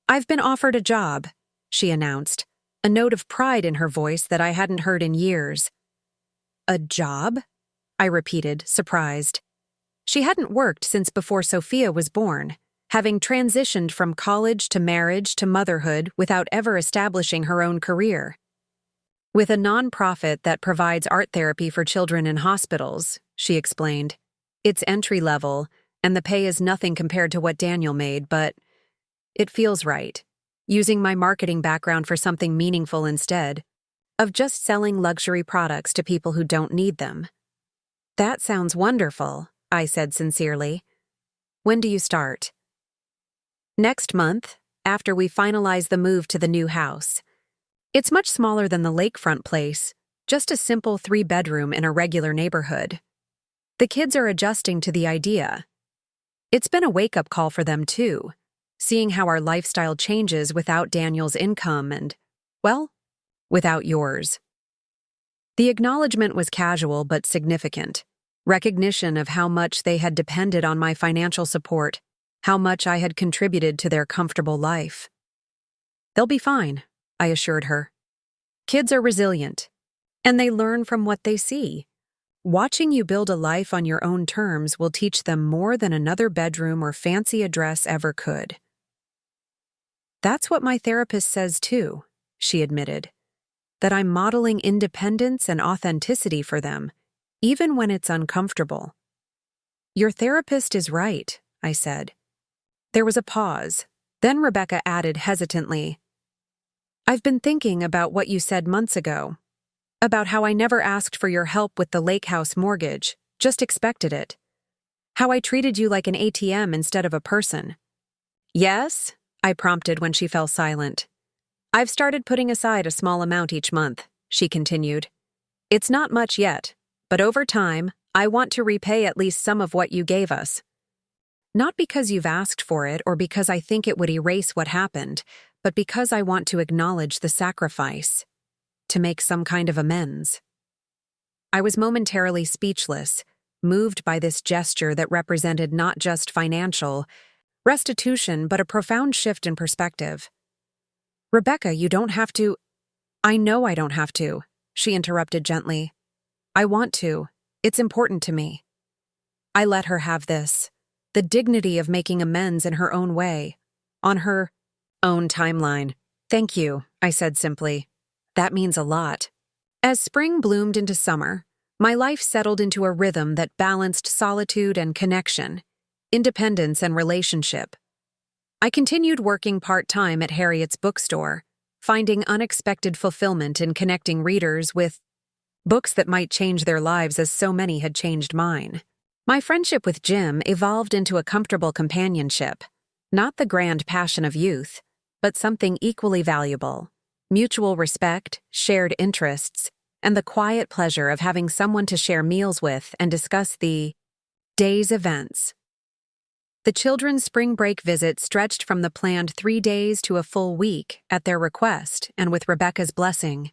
"I've been offered a job," she announced, a note of pride in her voice that I hadn't heard in years. "A job?" I repeated, surprised. She hadn't worked since before Sophia was born, having transitioned from college to marriage to motherhood without ever establishing her own career. "With a nonprofit that provides art therapy for children in hospitals," she explained. "It's entry-level, and the pay is nothing compared to what Daniel made, but it feels right, using my marketing background for something meaningful instead of just selling luxury products to people who don't need them." "That sounds wonderful," I said sincerely. "When do you start?" "Next month, after we finalize the move to the new house. It's much smaller than the lakefront place, just a simple 3-bedroom in a regular neighborhood. The kids are adjusting to the idea. It's been a wake-up call for them, too, seeing how our lifestyle changes without Daniel's income and, well, without yours." The acknowledgement was casual but significant, recognition of how much they had depended on my financial support, how much I had contributed to their comfortable life. "They'll be fine," I assured her. "Kids are resilient, and they learn from what they see. Watching you build a life on your own terms will teach them more than another bedroom or fancy address ever could." "That's what my therapist says too," she admitted. that I'm modeling independence and authenticity for them, even when it's uncomfortable. Your therapist is right, I said. There was a pause. Then Rebecca added hesitantly, I've been thinking about what you said months ago, about how I never asked for your help with the lake house mortgage, just expected it. How I treated you like an ATM instead of a person. Yes, I prompted when she fell silent. I've started putting aside a small amount each month, she continued. It's not much yet, but over time, I want to repay at least some of what you gave us. Not because you've asked for it or because I think it would erase what happened, but because I want to acknowledge the sacrifice, to make some kind of amends. I was momentarily speechless, moved by this gesture that represented not just financial restitution, but a profound shift in perspective. Rebecca, you don't have to— I know I don't have to, she interrupted gently. I want to. It's important to me. I let her have this, the dignity of making amends in her own way, on her own timeline. Thank you, I said simply. That means a lot. As spring bloomed into summer, my life settled into a rhythm that balanced solitude and connection, independence and relationship. I continued working part-time at Harriet's bookstore, finding unexpected fulfillment in connecting readers with books that might change their lives as so many had changed mine. My friendship with Jim evolved into a comfortable companionship, not the grand passion of youth, but something equally valuable: mutual respect, shared interests, and the quiet pleasure of having someone to share meals with and discuss the day's events. The children's spring break visit stretched from the planned 3 days to a full week at their request and with Rebecca's blessing.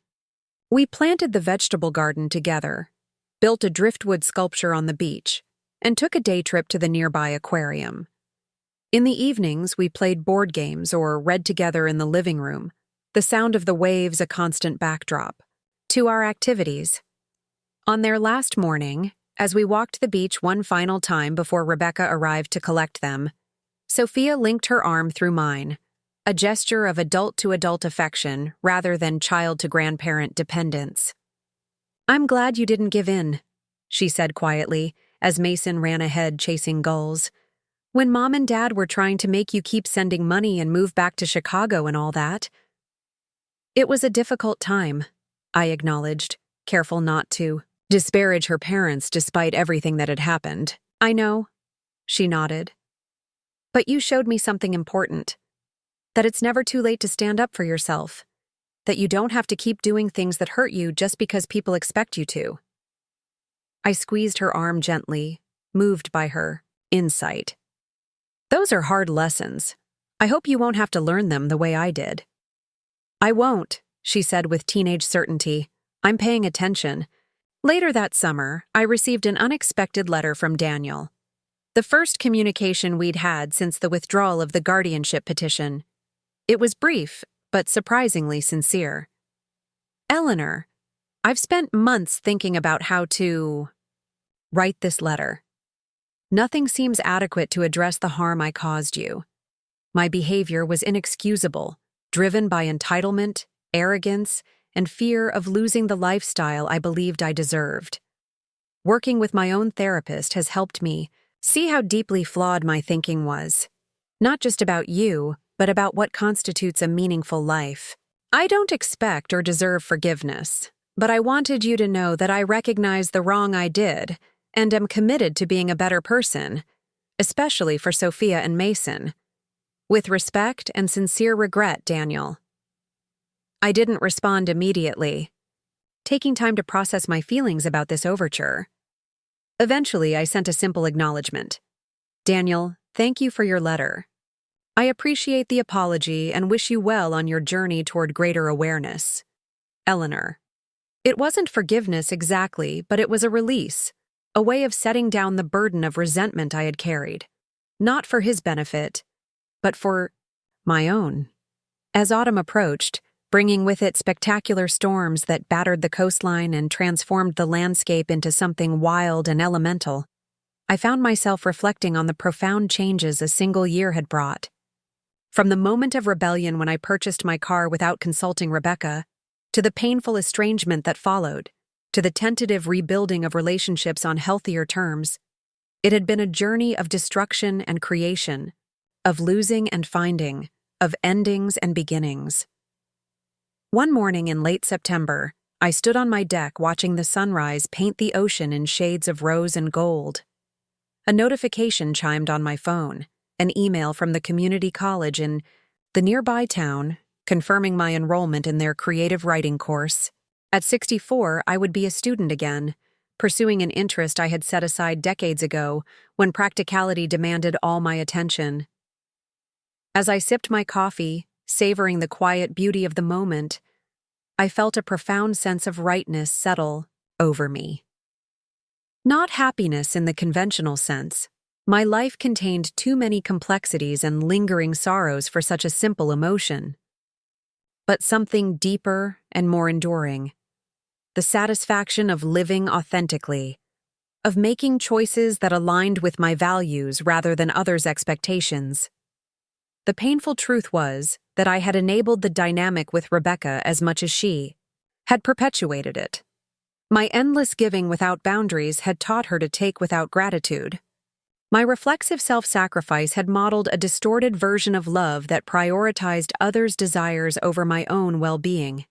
We planted the vegetable garden together, built a driftwood sculpture on the beach, and took a day trip to the nearby aquarium. In the evenings, we played board games or read together in the living room, the sound of the waves a constant backdrop to our activities. On their last morning, as we walked the beach one final time before Rebecca arrived to collect them, Sophia linked her arm through mine, a gesture of adult-to-adult affection rather than child-to-grandparent dependence. I'm glad you didn't give in, she said quietly, as Mason ran ahead chasing gulls. When Mom and Dad were trying to make you keep sending money and move back to Chicago and all that. It was a difficult time, I acknowledged, careful not to disparage her parents despite everything that had happened. I know, she nodded. But you showed me something important. That it's never too late to stand up for yourself. That you don't have to keep doing things that hurt you just because people expect you to. I squeezed her arm gently, moved by her insight. Those are hard lessons. I hope you won't have to learn them the way I did. I won't, she said with teenage certainty. I'm paying attention. Later that summer, I received an unexpected letter from Daniel. The first communication we'd had since the withdrawal of the guardianship petition. It was brief, but surprisingly sincere. Eleanor, I've spent months thinking about how to write this letter. Nothing seems adequate to address the harm I caused you. My behavior was inexcusable, driven by entitlement, arrogance, and fear of losing the lifestyle I believed I deserved. Working with my own therapist has helped me see how deeply flawed my thinking was. Not just about you, but about what constitutes a meaningful life. I don't expect or deserve forgiveness, but I wanted you to know that I recognize the wrong I did and am committed to being a better person, especially for Sophia and Mason. With respect and sincere regret, Daniel. I didn't respond immediately, taking time to process my feelings about this overture. Eventually, I sent a simple acknowledgement. Daniel, thank you for your letter. I appreciate the apology and wish you well on your journey toward greater awareness. Eleanor. It wasn't forgiveness exactly, but it was a release, a way of setting down the burden of resentment I had carried. Not for his benefit, but for my own. As autumn approached, bringing with it spectacular storms that battered the coastline and transformed the landscape into something wild and elemental, I found myself reflecting on the profound changes a single year had brought. From the moment of rebellion when I purchased my car without consulting Rebecca, to the painful estrangement that followed, to the tentative rebuilding of relationships on healthier terms. It had been a journey of destruction and creation, of losing and finding, of endings and beginnings. One morning in late September, I stood on my deck watching the sunrise paint the ocean in shades of rose and gold. A notification chimed on my phone, an email from the community college in the nearby town, confirming my enrollment in their creative writing course. At 64, I would be a student again, pursuing an interest I had set aside decades ago when practicality demanded all my attention. As I sipped my coffee, savoring the quiet beauty of the moment, I felt a profound sense of rightness settle over me. Not happiness in the conventional sense. My life contained too many complexities and lingering sorrows for such a simple emotion. But something deeper and more enduring. The satisfaction of living authentically, of making choices that aligned with my values rather than others' expectations. The painful truth was that I had enabled the dynamic with Rebecca as much as she had perpetuated it. My endless giving without boundaries had taught her to take without gratitude. My reflexive self-sacrifice had modeled a distorted version of love that prioritized others' desires over my own well-being.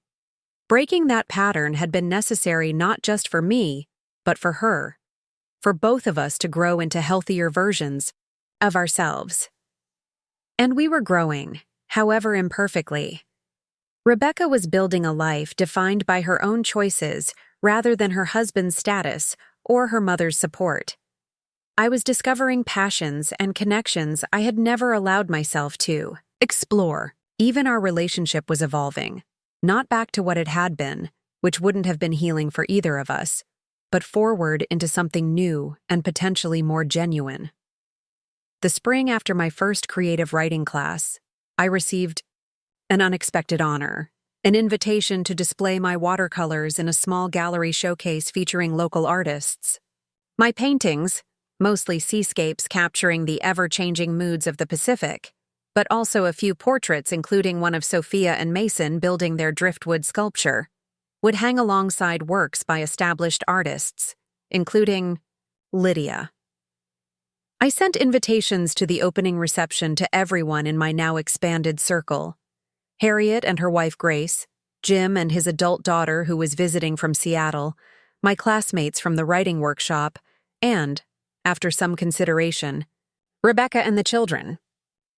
Breaking that pattern had been necessary not just for me, but for her, for both of us to grow into healthier versions of ourselves. And we were growing, however imperfectly. Rebecca was building a life defined by her own choices rather than her husband's status or her mother's support. I was discovering passions and connections I had never allowed myself to explore. Even our relationship was evolving, not back to what it had been, which wouldn't have been healing for either of us, but forward into something new and potentially more genuine. The spring after my first creative writing class, I received an unexpected honor, an invitation to display my watercolors in a small gallery showcase featuring local artists. My paintings, mostly seascapes capturing the ever-changing moods of the Pacific, but also a few portraits including one of Sophia and Mason building their driftwood sculpture, would hang alongside works by established artists, including Lydia. I sent invitations to the opening reception to everyone in my now expanded circle: Harriet and her wife Grace, Jim and his adult daughter who was visiting from Seattle, my classmates from the writing workshop, and, after some consideration, Rebecca and the children.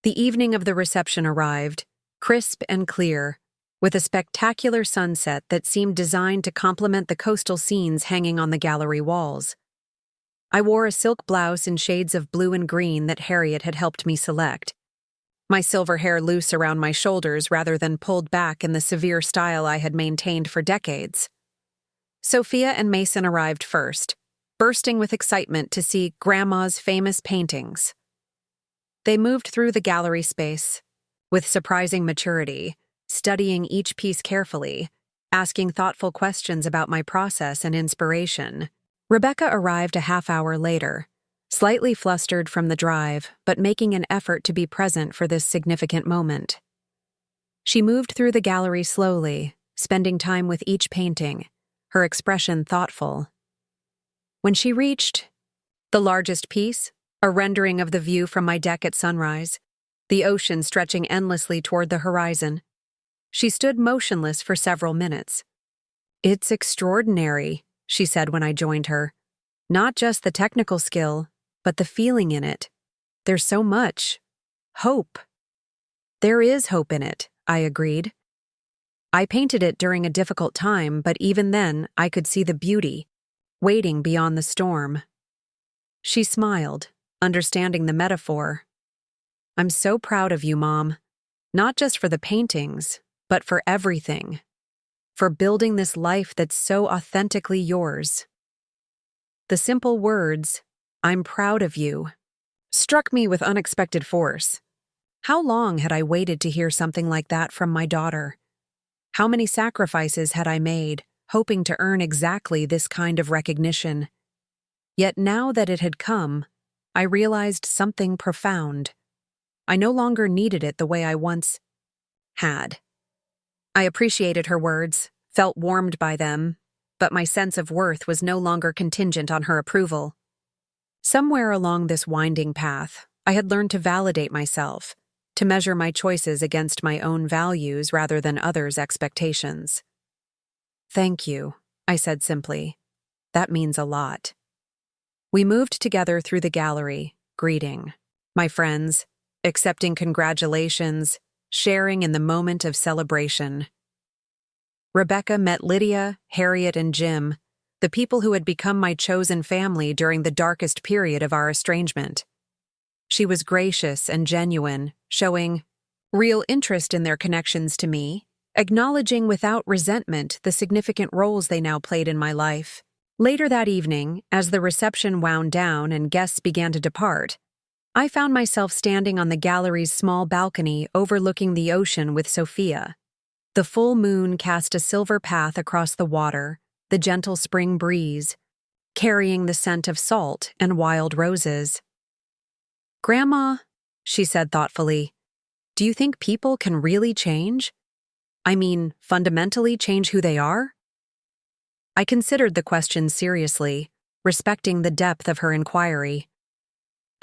The evening of the reception arrived, crisp and clear, with a spectacular sunset that seemed designed to complement the coastal scenes hanging on the gallery walls. I wore a silk blouse in shades of blue and green that Harriet had helped me select, my silver hair loose around my shoulders rather than pulled back in the severe style I had maintained for decades. Sophia and Mason arrived first, bursting with excitement to see Grandma's famous paintings. They moved through the gallery space, with surprising maturity, studying each piece carefully, asking thoughtful questions about my process and inspiration. Rebecca arrived a half-hour later, slightly flustered from the drive, but making an effort to be present for this significant moment. She moved through the gallery slowly, spending time with each painting, her expression thoughtful. When she reached the largest piece, a rendering of the view from my deck at sunrise, the ocean stretching endlessly toward the horizon, she stood motionless for several minutes. "It's extraordinary," she said when I joined her. "Not just the technical skill, but the feeling in it. There's so much. Hope." "There is hope in it," I agreed. "I painted it during a difficult time, but even then I could see the beauty, waiting beyond the storm." She smiled, understanding the metaphor. "I'm so proud of you, Mom. Not just for the paintings, but for everything. For building this life that's so authentically yours." The simple words, "I'm proud of you," struck me with unexpected force. How long had I waited to hear something like that from my daughter? How many sacrifices had I made, hoping to earn exactly this kind of recognition? Yet now that it had come, I realized something profound. I no longer needed it the way I once had. I appreciated her words, felt warmed by them, but my sense of worth was no longer contingent on her approval. Somewhere along this winding path, I had learned to validate myself, to measure my choices against my own values rather than others' expectations. "Thank you," I said simply. "That means a lot." We moved together through the gallery, greeting my friends, accepting congratulations, sharing in the moment of celebration. Rebecca met Lydia, Harriet, and Jim, the people who had become my chosen family during the darkest period of our estrangement. She was gracious and genuine, showing real interest in their connections to me, acknowledging without resentment the significant roles they now played in my life. Later that evening, as the reception wound down and guests began to depart, I found myself standing on the gallery's small balcony overlooking the ocean with Sophia. The full moon cast a silver path across the water, the gentle spring breeze, carrying the scent of salt and wild roses. "Grandma," she said thoughtfully, "do you think people can really change? I mean, fundamentally change who they are?" I considered the question seriously, respecting the depth of her inquiry.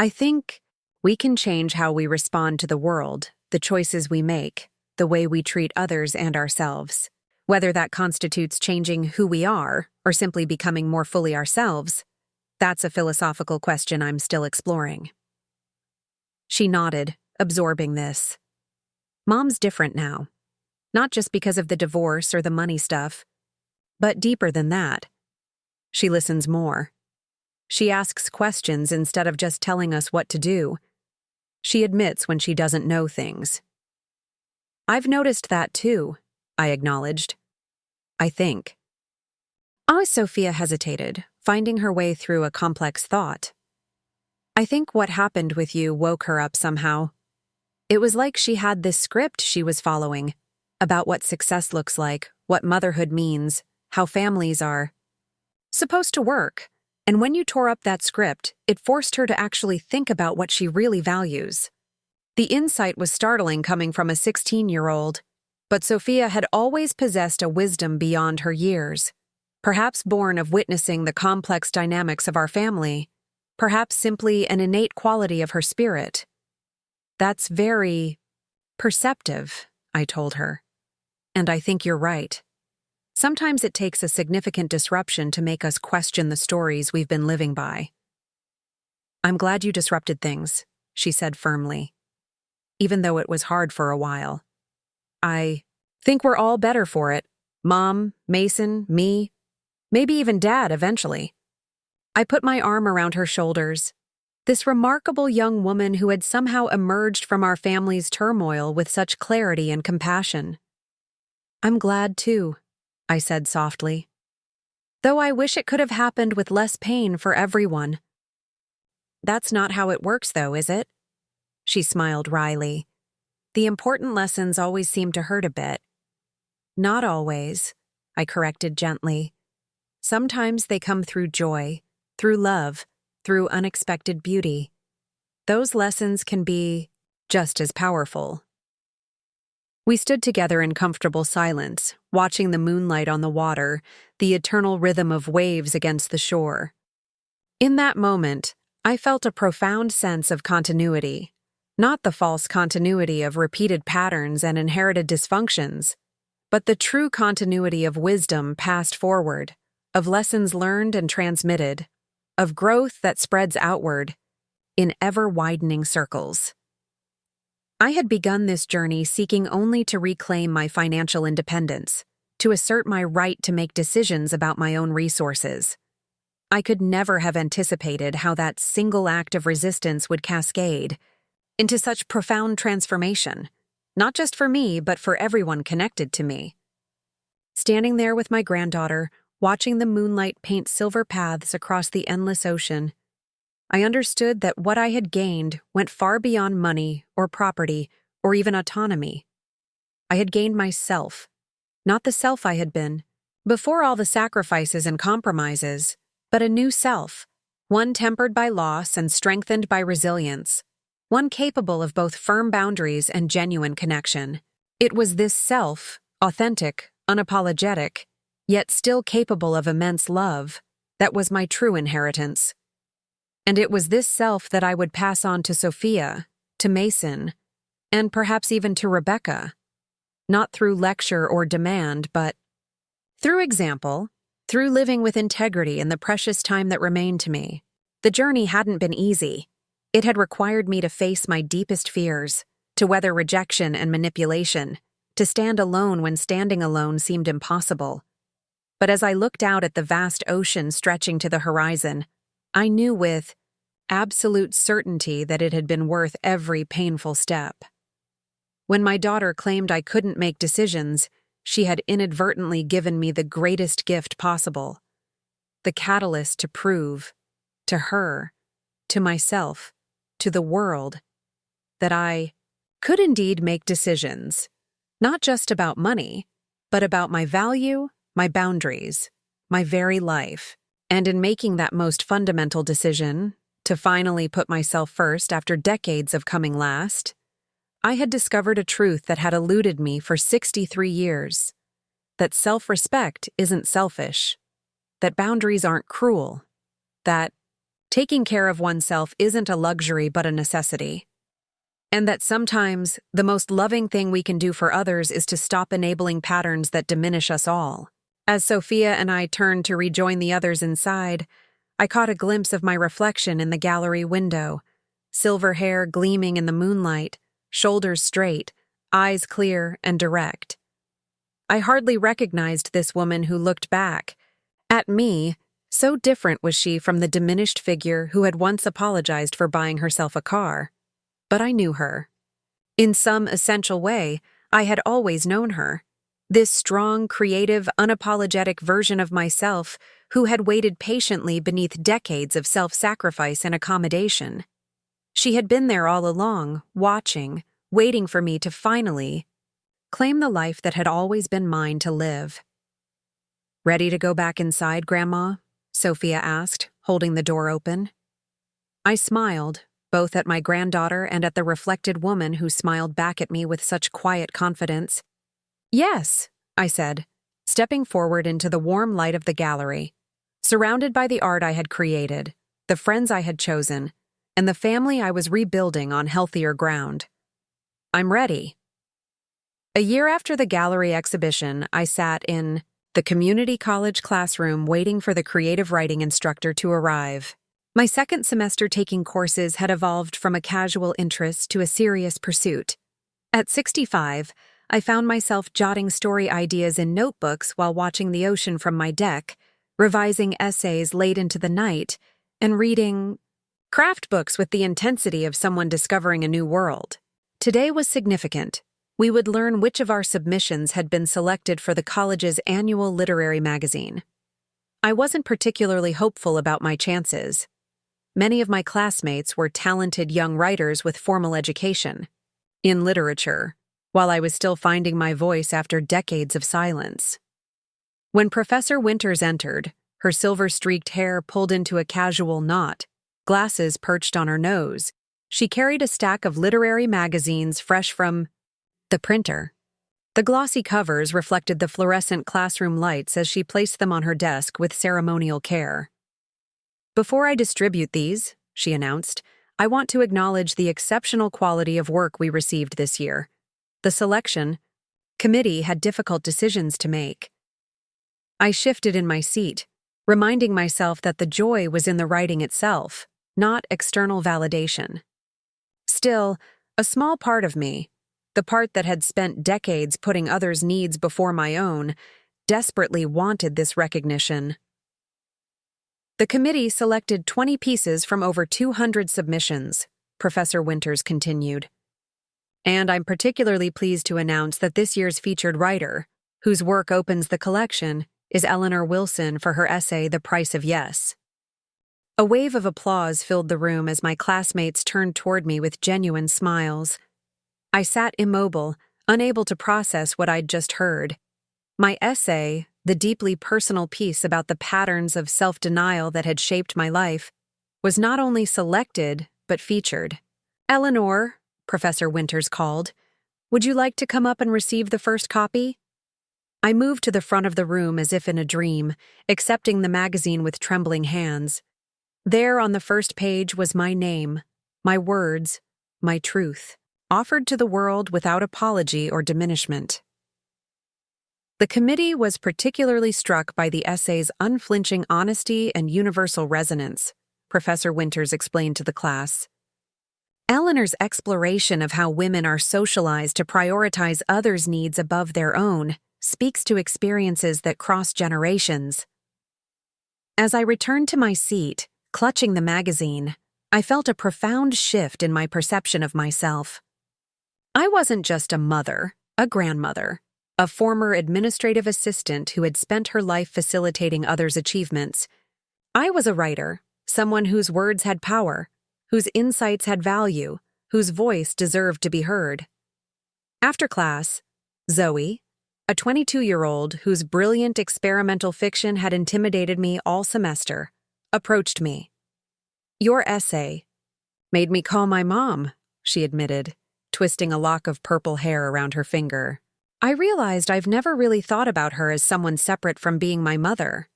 "I think we can change how we respond to the world, the choices we make, the way we treat others and ourselves. Whether that constitutes changing who we are or simply becoming more fully ourselves, that's a philosophical question I'm still exploring." She nodded, absorbing this. "Mom's different now. Not just because of the divorce or the money stuff, but deeper than that. She listens more. She asks questions instead of just telling us what to do. She admits when she doesn't know things." "I've noticed that too," I acknowledged. "I think." Sophia hesitated, finding her way through a complex thought. "I think what happened with you woke her up somehow. It was like she had this script she was following, about what success looks like, what motherhood means, how families are supposed to work. And when you tore up that script, it forced her to actually think about what she really values." The insight was startling coming from a 16-year-old, but Sophia had always possessed a wisdom beyond her years, perhaps born of witnessing the complex dynamics of our family, perhaps simply an innate quality of her spirit. "That's very perceptive," I told her. "And I think you're right. Sometimes it takes a significant disruption to make us question the stories we've been living by." "I'm glad you disrupted things," she said firmly, even though it was hard for a while. "I think we're all better for it. Mom, Mason, me, maybe even Dad eventually." I put my arm around her shoulders. This remarkable young woman who had somehow emerged from our family's turmoil with such clarity and compassion. "I'm glad too," I said softly. "Though I wish it could have happened with less pain for everyone." "That's not how it works though, is it?" She smiled wryly. "The important lessons always seem to hurt a bit." "Not always," I corrected gently. "Sometimes they come through joy, through love, through unexpected beauty. Those lessons can be just as powerful." We stood together in comfortable silence, watching the moonlight on the water, the eternal rhythm of waves against the shore. In that moment, I felt a profound sense of continuity, not the false continuity of repeated patterns and inherited dysfunctions, but the true continuity of wisdom passed forward, of lessons learned and transmitted, of growth that spreads outward, in ever-widening circles. I had begun this journey seeking only to reclaim my financial independence, to assert my right to make decisions about my own resources. I could never have anticipated how that single act of resistance would cascade into such profound transformation, not just for me, but for everyone connected to me. Standing there with my granddaughter, watching the moonlight paint silver paths across the endless ocean, I understood that what I had gained went far beyond money or property or even autonomy. I had gained myself, not the self I had been, before all the sacrifices and compromises, but a new self, one tempered by loss and strengthened by resilience, one capable of both firm boundaries and genuine connection. It was this self, authentic, unapologetic, yet still capable of immense love, that was my true inheritance. And it was this self that I would pass on to Sophia, to Mason, and perhaps even to Rebecca, not through lecture or demand, but through example, through living with integrity in the precious time that remained to me. The journey hadn't been easy. It had required me to face my deepest fears, to weather rejection and manipulation, to stand alone when standing alone seemed impossible. But as I looked out at the vast ocean stretching to the horizon, I knew with absolute certainty that it had been worth every painful step. When my daughter claimed I couldn't make decisions, she had inadvertently given me the greatest gift possible, the catalyst to prove, to her, to myself, to the world, that I could indeed make decisions, not just about money, but about my value, my boundaries, my very life. And in making that most fundamental decision, to finally put myself first after decades of coming last, I had discovered a truth that had eluded me for 63 years, that self-respect isn't selfish, that boundaries aren't cruel, that taking care of oneself isn't a luxury but a necessity, and that sometimes the most loving thing we can do for others is to stop enabling patterns that diminish us all. As Sophia and I turned to rejoin the others inside, I caught a glimpse of my reflection in the gallery window, silver hair gleaming in the moonlight, shoulders straight, eyes clear and direct. I hardly recognized this woman who looked back at me. So different was she from the diminished figure who had once apologized for buying herself a car. But I knew her. In some essential way, I had always known her. This strong, creative, unapologetic version of myself who had waited patiently beneath decades of self-sacrifice and accommodation. She had been there all along, watching, waiting for me to finally claim the life that had always been mine to live. "Ready to go back inside, Grandma?" Sophia asked, holding the door open. I smiled, both at my granddaughter and at the reflected woman who smiled back at me with such quiet confidence. "Yes," I said, stepping forward into the warm light of the gallery, surrounded by the art I had created, the friends I had chosen, and the family I was rebuilding on healthier ground. "I'm ready." A year after the gallery exhibition, I sat in the community college classroom waiting for the creative writing instructor to arrive. My second semester taking courses had evolved from a casual interest to a serious pursuit. At 65, I found myself jotting story ideas in notebooks while watching the ocean from my deck, revising essays late into the night, and reading craft books with the intensity of someone discovering a new world. Today was significant. We would learn which of our submissions had been selected for the college's annual literary magazine. I wasn't particularly hopeful about my chances. Many of my classmates were talented young writers with formal education in literature, while I was still finding my voice after decades of silence. When Professor Winters entered, her silver-streaked hair pulled into a casual knot, glasses perched on her nose, she carried a stack of literary magazines fresh from the printer. The glossy covers reflected the fluorescent classroom lights as she placed them on her desk with ceremonial care. "Before I distribute these," she announced, "I want to acknowledge the exceptional quality of work we received this year. The selection committee had difficult decisions to make." I shifted in my seat, reminding myself that the joy was in the writing itself, not external validation. Still, a small part of me, the part that had spent decades putting others' needs before my own, desperately wanted this recognition. "The committee selected 20 pieces from over 200 submissions," Professor Winters continued. "And I'm particularly pleased to announce that this year's featured writer, whose work opens the collection, is Eleanor Wilson for her essay The Price of Yes." A wave of applause filled the room as my classmates turned toward me with genuine smiles. I sat immobile, unable to process what I'd just heard. My essay, the deeply personal piece about the patterns of self-denial that had shaped my life, was not only selected, but featured. "Eleanor," Professor Winters called, "would you like to come up and receive the first copy?" I moved to the front of the room as if in a dream, accepting the magazine with trembling hands. There on the first page was my name, my words, my truth, offered to the world without apology or diminishment. The committee was particularly struck by the essay's unflinching honesty and universal resonance, Professor Winters explained to the class. Eleanor's exploration of how women are socialized to prioritize others' needs above their own speaks to experiences that cross generations. As I returned to my seat, clutching the magazine, I felt a profound shift in my perception of myself. I wasn't just a mother, a grandmother, a former administrative assistant who had spent her life facilitating others' achievements. I was a writer, someone whose words had power, whose insights had value, whose voice deserved to be heard. After class, Zoe, a 22-year-old whose brilliant experimental fiction had intimidated me all semester, approached me. "Your essay made me call my mom," she admitted, twisting a lock of purple hair around her finger. I realized I've never really thought about her as someone separate from being my mother.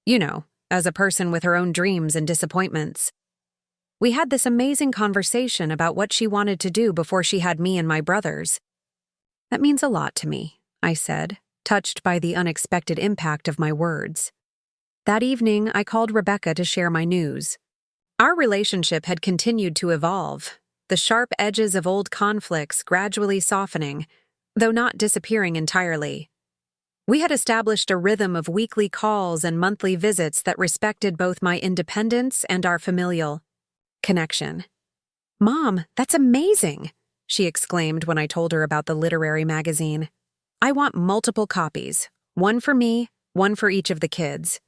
You know, as a person with her own dreams and disappointments. We had this amazing conversation about what she wanted to do before she had me and my brothers. "That means a lot to me," I said, touched by the unexpected impact of my words. That evening, I called Rebecca to share my news. Our relationship had continued to evolve, the sharp edges of old conflicts gradually softening, though not disappearing entirely. We had established a rhythm of weekly calls and monthly visits that respected both my independence and our familial connection. "Mom, that's amazing!" she exclaimed when I told her about the literary magazine. "I want multiple copies, one for me, one for each of the kids."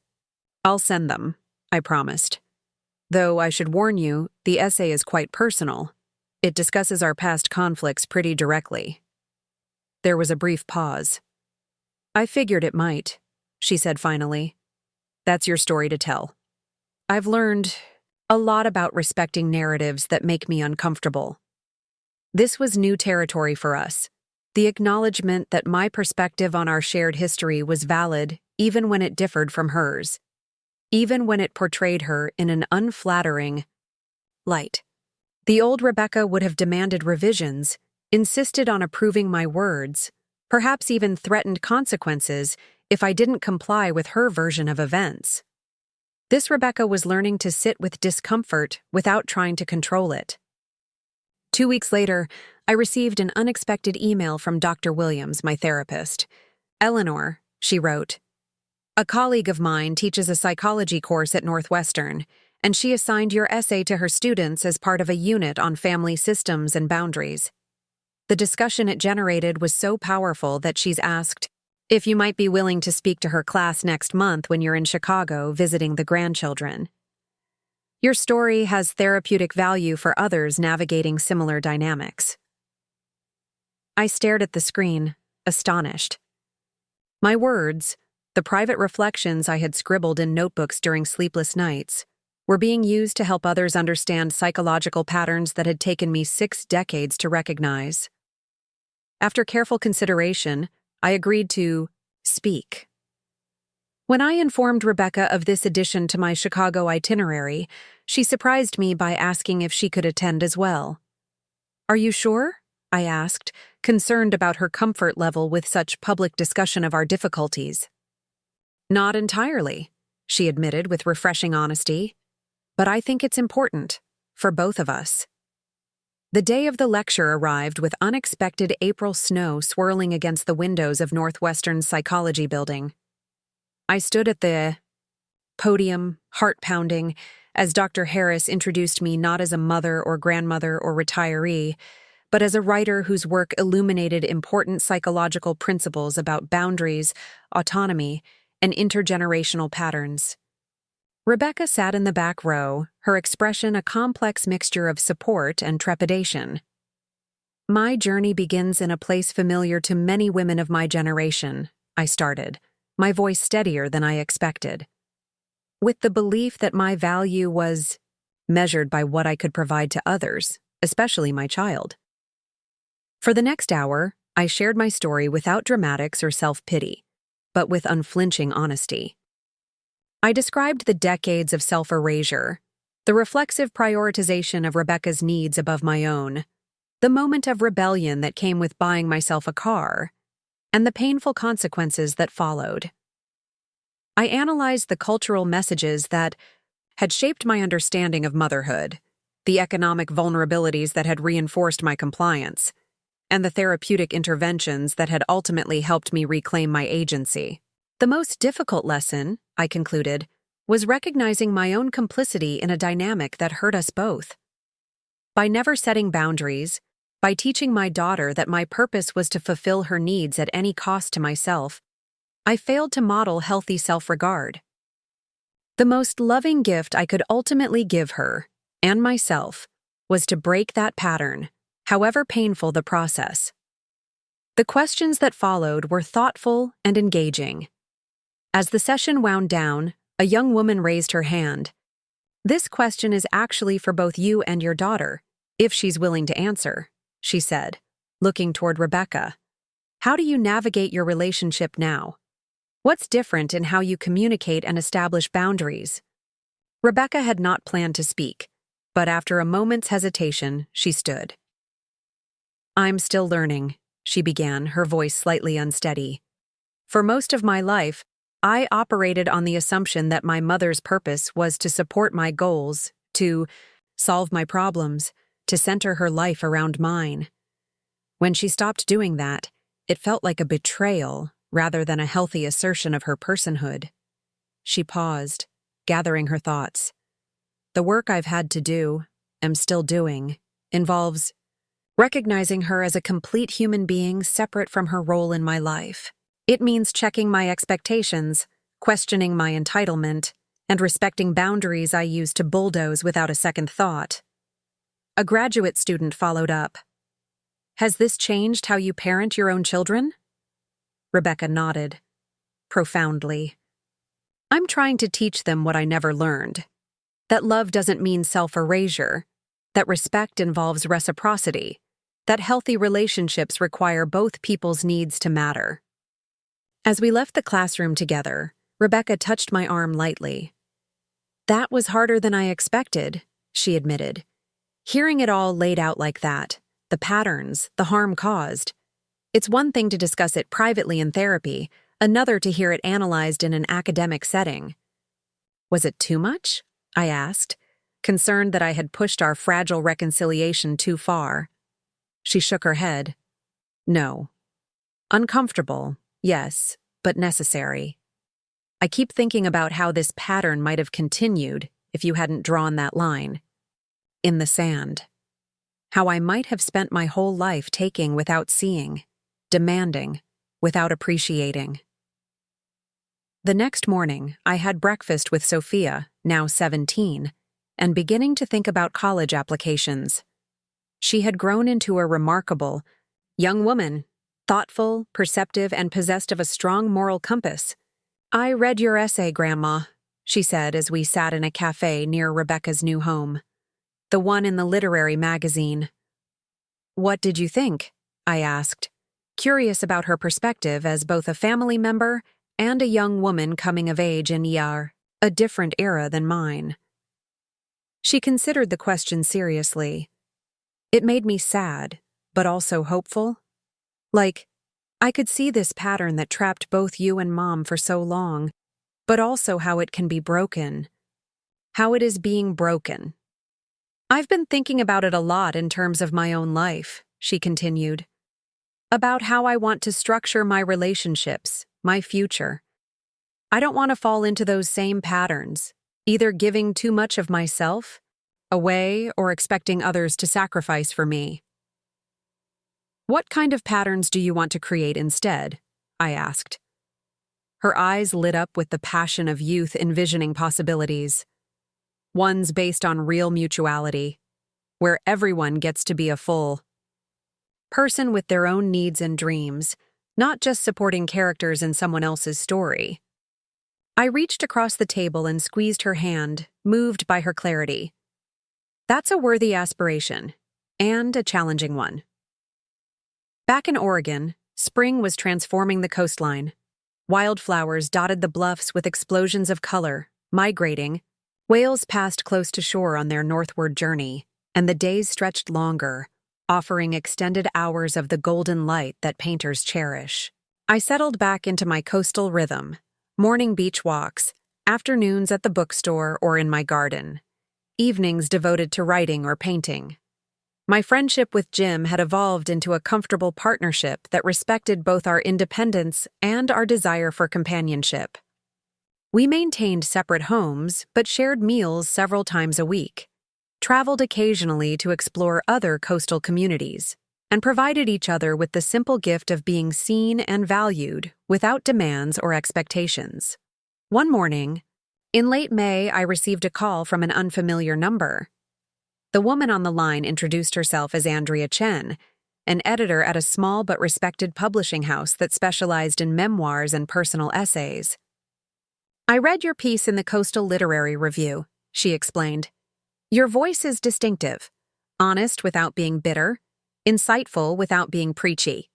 "I'll send them," I promised. "Though I should warn you, the essay is quite personal. It discusses our past conflicts pretty directly." There was a brief pause. "I figured it might," she said finally. "That's your story to tell. I've learned a lot about respecting narratives that make me uncomfortable." This was new territory for us, the acknowledgement that my perspective on our shared history was valid even when it differed from hers, even when it portrayed her in an unflattering light. The old Rebecca would have demanded revisions, insisted on approving my words, perhaps even threatened consequences if I didn't comply with her version of events. This Rebecca was learning to sit with discomfort without trying to control it. 2 weeks later, I received an unexpected email from Dr. Williams, my therapist. "Eleanor," she wrote, "a colleague of mine teaches a psychology course at Northwestern, and she assigned your essay to her students as part of a unit on family systems and boundaries. The discussion it generated was so powerful that she's asked if you might be willing to speak to her class next month when you're in Chicago visiting the grandchildren. Your story has therapeutic value for others navigating similar dynamics." I stared at the screen, astonished. My words, the private reflections I had scribbled in notebooks during sleepless nights, were being used to help others understand psychological patterns that had taken me 6 decades to recognize. After careful consideration, I agreed to speak. When I informed Rebecca of this addition to my Chicago itinerary, she surprised me by asking if she could attend as well. "Are you sure?" I asked, concerned about her comfort level with such public discussion of our difficulties. "Not entirely," she admitted with refreshing honesty, "but I think it's important, for both of us." The day of the lecture arrived with unexpected April snow swirling against the windows of Northwestern's psychology building. I stood at the podium, heart-pounding, as Dr. Harris introduced me not as a mother or grandmother or retiree, but as a writer whose work illuminated important psychological principles about boundaries, autonomy, and intergenerational patterns. Rebecca sat in the back row, her expression a complex mixture of support and trepidation. "My journey begins in a place familiar to many women of my generation," I started, my voice steadier than I expected. "With the belief that my value was measured by what I could provide to others, especially my child." For the next hour, I shared my story without dramatics or self-pity. but with unflinching honesty. I described the decades of self-erasure, the reflexive prioritization of Rebecca's needs above my own, the moment of rebellion that came with buying myself a car, and the painful consequences that followed. I analyzed the cultural messages that had shaped my understanding of motherhood, the economic vulnerabilities that had reinforced my compliance, and the therapeutic interventions that had ultimately helped me reclaim my agency. The most difficult lesson, I concluded, was recognizing my own complicity in a dynamic that hurt us both. By never setting boundaries, by teaching my daughter that my purpose was to fulfill her needs at any cost to myself, I failed to model healthy self-regard. The most loving gift I could ultimately give her, and myself, was to break that pattern, however painful the process. The questions that followed were thoughtful and engaging. As the session wound down, a young woman raised her hand. "This question is actually for both you and your daughter, if she's willing to answer," she said, looking toward Rebecca. "How do you navigate your relationship now? What's different in how you communicate and establish boundaries?" Rebecca had not planned to speak, but after a moment's hesitation, she stood. "I'm still learning," she began, her voice slightly unsteady. "For most of my life, I operated on the assumption that my mother's purpose was to support my goals, to solve my problems, to center her life around mine. When she stopped doing that, it felt like a betrayal rather than a healthy assertion of her personhood." She paused, gathering her thoughts. "The work I've had to do, am still doing, involves recognizing her as a complete human being separate from her role in my life. It means checking my expectations, questioning my entitlement, and respecting boundaries I use to bulldoze without a second thought." A graduate student followed up. "Has this changed how you parent your own children?" Rebecca nodded, profoundly. "I'm trying to teach them what I never learned. That love doesn't mean self-erasure, that respect involves reciprocity, that healthy relationships require both people's needs to matter." As we left the classroom together, Rebecca touched my arm lightly. "That was harder than I expected," she admitted. "Hearing it all laid out like that, the patterns, the harm caused. It's one thing to discuss it privately in therapy, another to hear it analyzed in an academic setting." "Was it too much?" I asked, concerned that I had pushed our fragile reconciliation too far. She shook her head. "No. Uncomfortable, yes, but necessary. I keep thinking about how this pattern might have continued if you hadn't drawn that line in the sand. How I might have spent my whole life taking without seeing, demanding without appreciating." The next morning, I had breakfast with Sophia, now 17, and beginning to think about college applications. She had grown into a remarkable young woman, thoughtful, perceptive, and possessed of a strong moral compass. "I read your essay, Grandma," she said as we sat in a cafe near Rebecca's new home. The one in the literary magazine. "What did you think?" I asked, curious about her perspective as both a family member and a young woman coming of age in a different era than mine. She considered the question seriously. It made me sad, but also hopeful. Like, I could see this pattern that trapped both you and Mom for so long, but also how it can be broken. How it is being broken. "I've been thinking about it a lot in terms of my own life," she continued. "About how I want to structure my relationships, my future. I don't want to fall into those same patterns, either giving too much of myself away or expecting others to sacrifice for me." "What kind of patterns do you want to create instead?" I asked. Her eyes lit up with the passion of youth envisioning possibilities. Ones based on real mutuality, where everyone gets to be a full person with their own needs and dreams, not just supporting characters in someone else's story. I reached across the table and squeezed her hand, moved by her clarity. "That's a worthy aspiration, and a challenging one." Back in Oregon, spring was transforming the coastline. Wildflowers dotted the bluffs with explosions of color, migrating. Whales passed close to shore on their northward journey, and the days stretched longer, offering extended hours of the golden light that painters cherish. I settled back into my coastal rhythm, morning beach walks, afternoons at the bookstore or in my garden, evenings devoted to writing or painting. My friendship with Jim had evolved into a comfortable partnership that respected both our independence and our desire for companionship. We maintained separate homes, but shared meals several times a week, traveled occasionally to explore other coastal communities, and provided each other with the simple gift of being seen and valued without demands or expectations. One morning, in late May, I received a call from an unfamiliar number. The woman on the line introduced herself as Andrea Chen, an editor at a small but respected publishing house that specialized in memoirs and personal essays. "I read your piece in the Coastal Literary Review," she explained. "Your voice is distinctive, honest without being bitter, insightful without being preachy.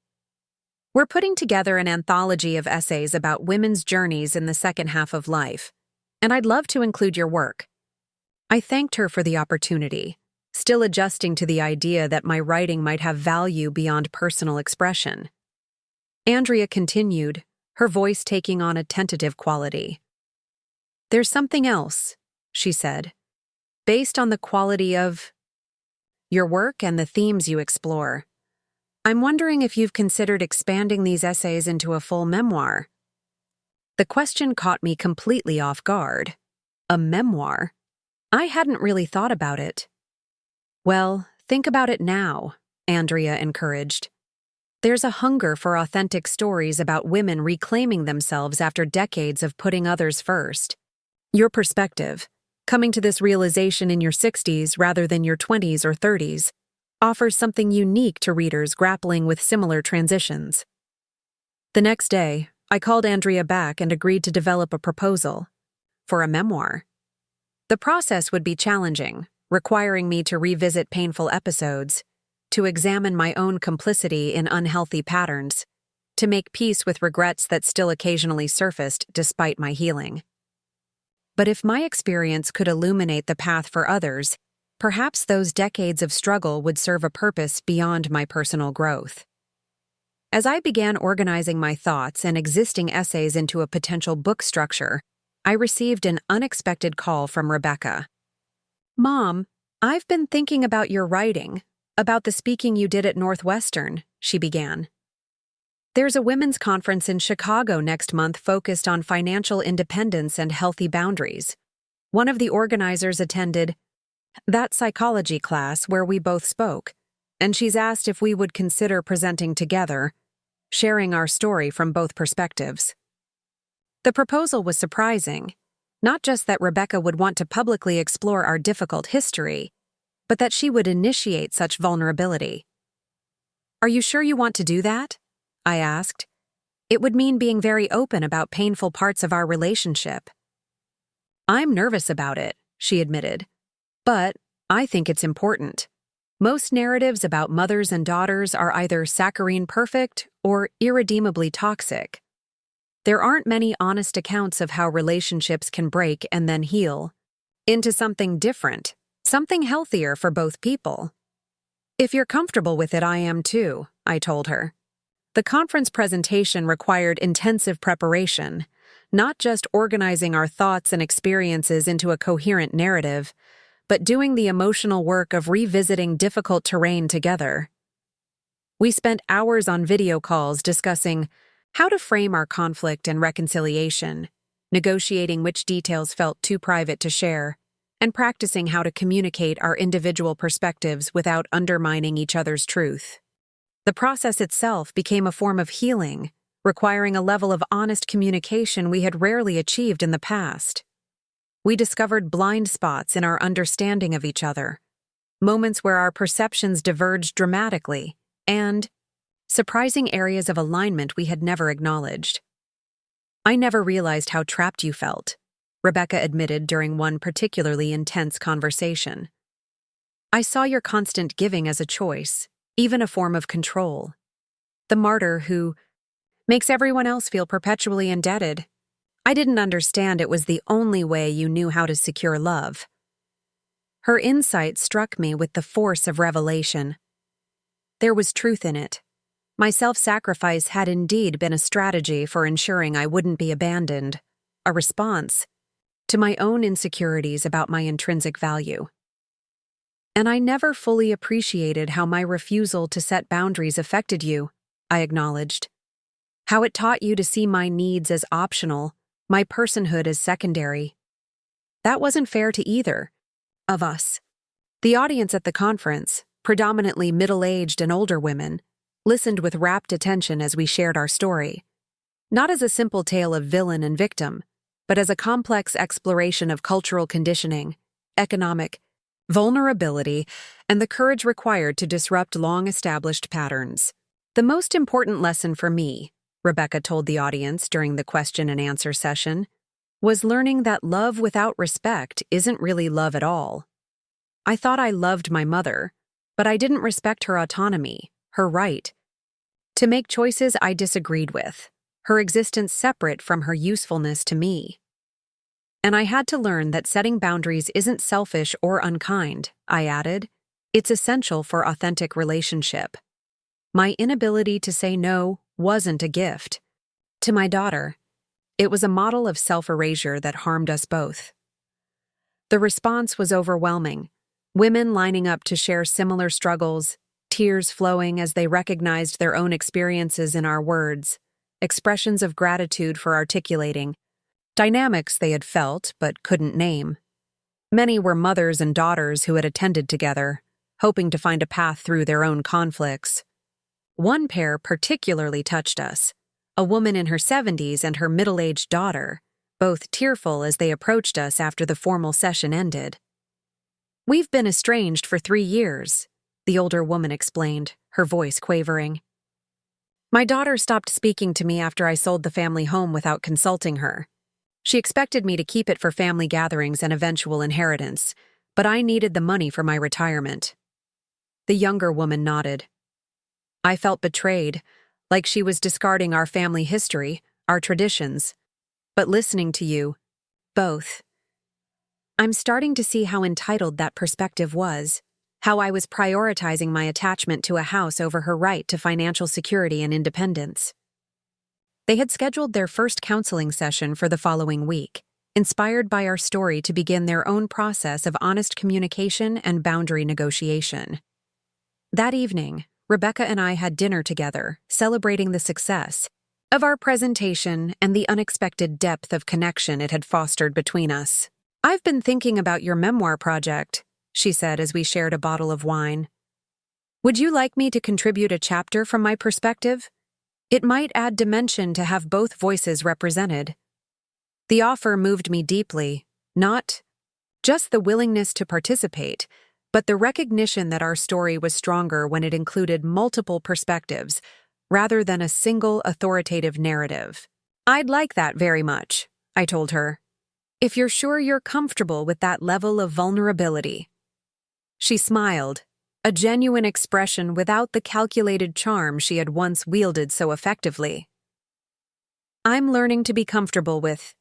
We're putting together an anthology of essays about women's journeys in the second half of life, and I'd love to include your work." I thanked her for the opportunity, still adjusting to the idea that my writing might have value beyond personal expression. Andrea continued, her voice taking on a tentative quality. "There's something else," she said, "based on the quality of your work and the themes you explore. I'm wondering if you've considered expanding these essays into a full memoir." The question caught me completely off guard. A memoir? I hadn't really thought about it. "Well, think about it now," Andrea encouraged. "There's a hunger for authentic stories about women reclaiming themselves after decades of putting others first. Your perspective, coming to this realization in your 60s rather than your 20s or 30s, offers something unique to readers grappling with similar transitions." The next day, I called Andrea back and agreed to develop a proposal for a memoir. The process would be challenging, requiring me to revisit painful episodes, to examine my own complicity in unhealthy patterns, to make peace with regrets that still occasionally surfaced despite my healing. But if my experience could illuminate the path for others, perhaps those decades of struggle would serve a purpose beyond my personal growth. As I began organizing my thoughts and existing essays into a potential book structure, I received an unexpected call from Rebecca. "Mom, I've been thinking about your writing, about the speaking you did at Northwestern," she began. "There's a women's conference in Chicago next month focused on financial independence and healthy boundaries. One of the organizers attended that psychology class where we both spoke, and she's asked if we would consider presenting together, sharing our story from both perspectives." The proposal was surprising, not just that Rebecca would want to publicly explore our difficult history, but that she would initiate such vulnerability. "Are you sure you want to do that?" I asked. "It would mean being very open about painful parts of our relationship." "I'm nervous about it," she admitted, "but I think it's important. Most narratives about mothers and daughters are either saccharine perfect or irredeemably toxic. There aren't many honest accounts of how relationships can break and then heal into something different, something healthier for both people." "If you're comfortable with it, I am too," I told her. The conference presentation required intensive preparation, not just organizing our thoughts and experiences into a coherent narrative, but doing the emotional work of revisiting difficult terrain together. We spent hours on video calls discussing how to frame our conflict and reconciliation, negotiating which details felt too private to share, and practicing how to communicate our individual perspectives without undermining each other's truth. The process itself became a form of healing, requiring a level of honest communication we had rarely achieved in the past. We discovered blind spots in our understanding of each other, moments where our perceptions diverged dramatically, and surprising areas of alignment we had never acknowledged. "I never realized how trapped you felt," Rebecca admitted during one particularly intense conversation. "I saw your constant giving as a choice, even a form of control. The martyr who Makes everyone else feel perpetually indebted. I didn't understand it was the only way you knew how to secure love. Her insight struck me with the force of revelation. There was truth in it. My self-sacrifice had indeed been a strategy for ensuring I wouldn't be abandoned, a response to my own insecurities about my intrinsic value. And I never fully appreciated how my refusal to set boundaries affected you, I acknowledged. How it taught you to see my needs as optional, my personhood as secondary. That wasn't fair to either of us. The audience at the conference, predominantly middle-aged and older women, listened with rapt attention as we shared our story. Not as a simple tale of villain and victim, but as a complex exploration of cultural conditioning, economic vulnerability, and the courage required to disrupt long-established patterns. The most important lesson for me, Rebecca told the audience during the question and answer session, was learning that love without respect isn't really love at all. I thought I loved my mother, but I didn't respect her autonomy, her right to make choices I disagreed with, her existence separate from her usefulness to me. And I had to learn that setting boundaries isn't selfish or unkind, I added. It's essential for authentic relationship. My inability to say no wasn't a gift. To my daughter, it was a model of self-erasure that harmed us both. The response was overwhelming. Women lining up to share similar struggles, tears flowing as they recognized their own experiences in our words, expressions of gratitude for articulating dynamics they had felt but couldn't name. Many were mothers and daughters who had attended together, hoping to find a path through their own conflicts. One pair particularly touched us, a woman in her 70s and her middle-aged daughter, both tearful as they approached us after the formal session ended. "We've been estranged for 3 years," the older woman explained, her voice quavering. "My daughter stopped speaking to me after I sold the family home without consulting her. She expected me to keep it for family gatherings and eventual inheritance, but I needed the money for my retirement." The younger woman nodded. "I felt betrayed, like she was discarding our family history, our traditions. But listening to you, both, I'm starting to see how entitled that perspective was, how I was prioritizing my attachment to a house over her right to financial security and independence." They had scheduled their first counseling session for the following week, inspired by our story to begin their own process of honest communication and boundary negotiation. That evening, Rebecca and I had dinner together, celebrating the success of our presentation and the unexpected depth of connection it had fostered between us. "I've been thinking about your memoir project," she said as we shared a bottle of wine. "Would you like me to contribute a chapter from my perspective? It might add dimension to have both voices represented." The offer moved me deeply, not just the willingness to participate, but the recognition that our story was stronger when it included multiple perspectives, rather than a single authoritative narrative. "I'd like that very much," I told her, "if you're sure you're comfortable with that level of vulnerability." She smiled, a genuine expression without the calculated charm she had once wielded so effectively. "I'm learning to be comfortable with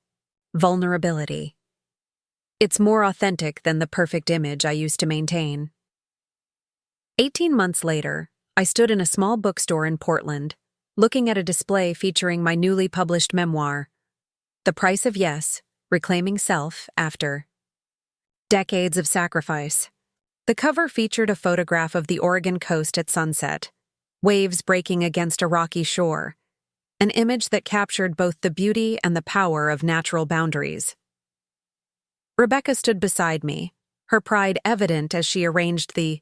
vulnerability. It's more authentic than the perfect image I used to maintain." 18 months later, I stood in a small bookstore in Portland, looking at a display featuring my newly published memoir, The Price of Yes, Reclaiming Self After Decades of Sacrifice. The cover featured a photograph of the Oregon coast at sunset, waves breaking against a rocky shore, an image that captured both the beauty and the power of natural boundaries. Rebecca stood beside me, her pride evident as she arranged the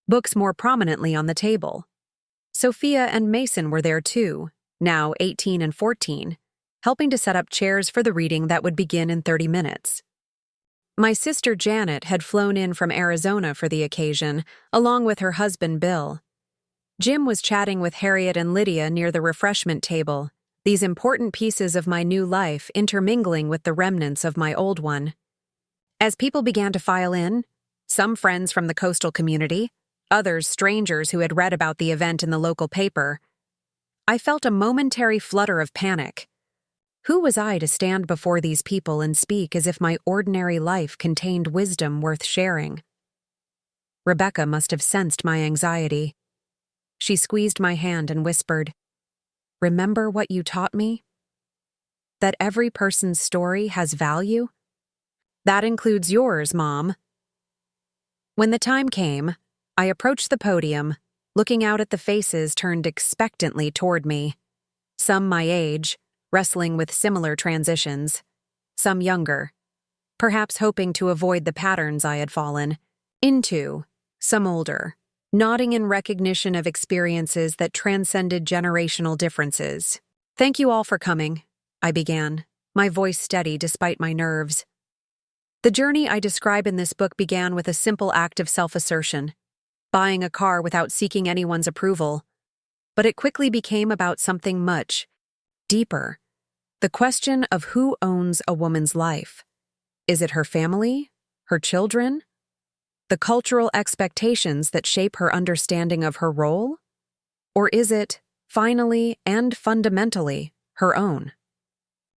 books more prominently on the table. Sophia and Mason were there too, now 18 and 14, helping to set up chairs for the reading that would begin in 30 minutes. My sister Janet had flown in from Arizona for the occasion, along with her husband Bill. Jim was chatting with Harriet and Lydia near the refreshment table, these important pieces of my new life intermingling with the remnants of my old one. As people began to file in, some friends from the coastal community, others strangers who had read about the event in the local paper, I felt a momentary flutter of panic. Who was I to stand before these people and speak as if my ordinary life contained wisdom worth sharing? Rebecca must have sensed my anxiety. She squeezed my hand and whispered, "Remember what you taught me? That every person's story has value? That includes yours, Mom." When the time came, I approached the podium, looking out at the faces turned expectantly toward me. Some my age, wrestling with similar transitions. Some younger, perhaps hoping to avoid the patterns I had fallen into. Some older, nodding in recognition of experiences that transcended generational differences. "Thank you all for coming," I began, my voice steady despite my nerves. The journey I describe in this book began with a simple act of self-assertion, buying a car without seeking anyone's approval. But it quickly became about something much deeper. The question of who owns a woman's life. Is it her family? Her children? The cultural expectations that shape her understanding of her role? Or is it, finally and fundamentally, her own?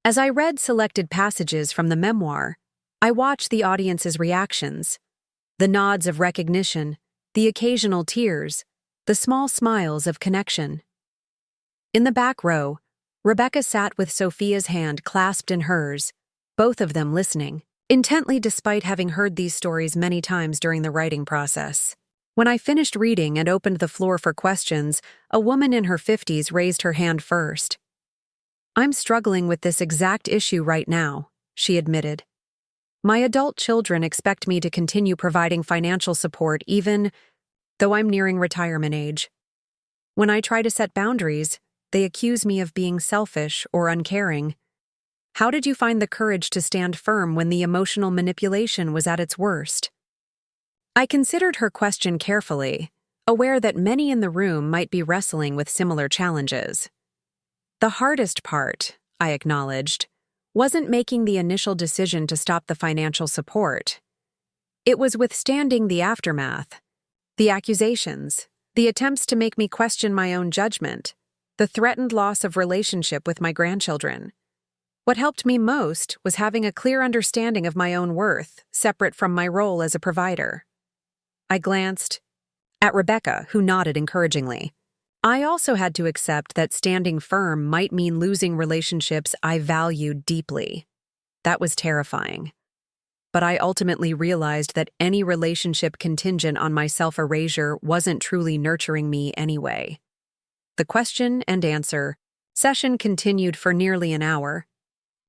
As I read selected passages from the memoir, I watched the audience's reactions, the nods of recognition, the occasional tears, the small smiles of connection. In the back row, Rebecca sat with Sophia's hand clasped in hers, both of them listening, intently despite having heard these stories many times during the writing process. When I finished reading and opened the floor for questions, a woman in her 50s raised her hand first. "I'm struggling with this exact issue right now," she admitted. "My adult children expect me to continue providing financial support even though I'm nearing retirement age. When I try to set boundaries, they accuse me of being selfish or uncaring. How did you find the courage to stand firm when the emotional manipulation was at its worst?" I considered her question carefully, aware that many in the room might be wrestling with similar challenges. "The hardest part," I acknowledged, "wasn't making the initial decision to stop the financial support. It was withstanding the aftermath, the accusations, the attempts to make me question my own judgment, the threatened loss of relationship with my grandchildren. What helped me most was having a clear understanding of my own worth, separate from my role as a provider." I glanced at Rebecca, who nodded encouragingly. I also had to accept that standing firm might mean losing relationships I valued deeply. That was terrifying. But I ultimately realized that any relationship contingent on my self-erasure wasn't truly nurturing me anyway. The question and answer session continued for nearly an hour,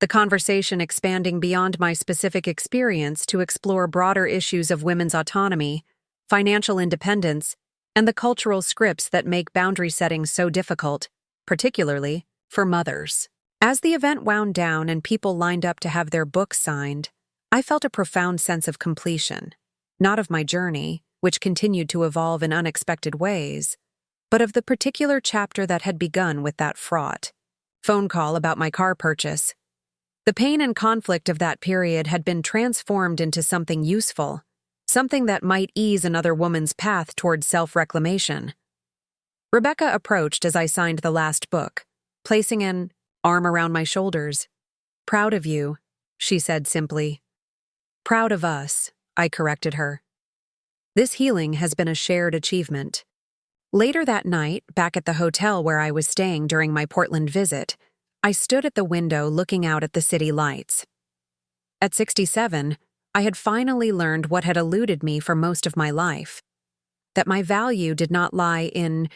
the conversation expanding beyond my specific experience to explore broader issues of women's autonomy, financial independence, and the cultural scripts that make boundary setting so difficult, particularly for mothers. As the event wound down and people lined up to have their books signed, I felt a profound sense of completion, not of my journey, which continued to evolve in unexpected ways, but of the particular chapter that had begun with that fraught phone call about my car purchase. The pain and conflict of that period had been transformed into something useful, something that might ease another woman's path toward self-reclamation. Rebecca approached as I signed the last book, placing an arm around my shoulders. "Proud of you," she said simply. "Proud of us," I corrected her. This healing has been a shared achievement. Later that night, back at the hotel where I was staying during my Portland visit, I stood at the window looking out at the city lights. At 67, I had finally learned what had eluded me for most of my life, that my value did not lie in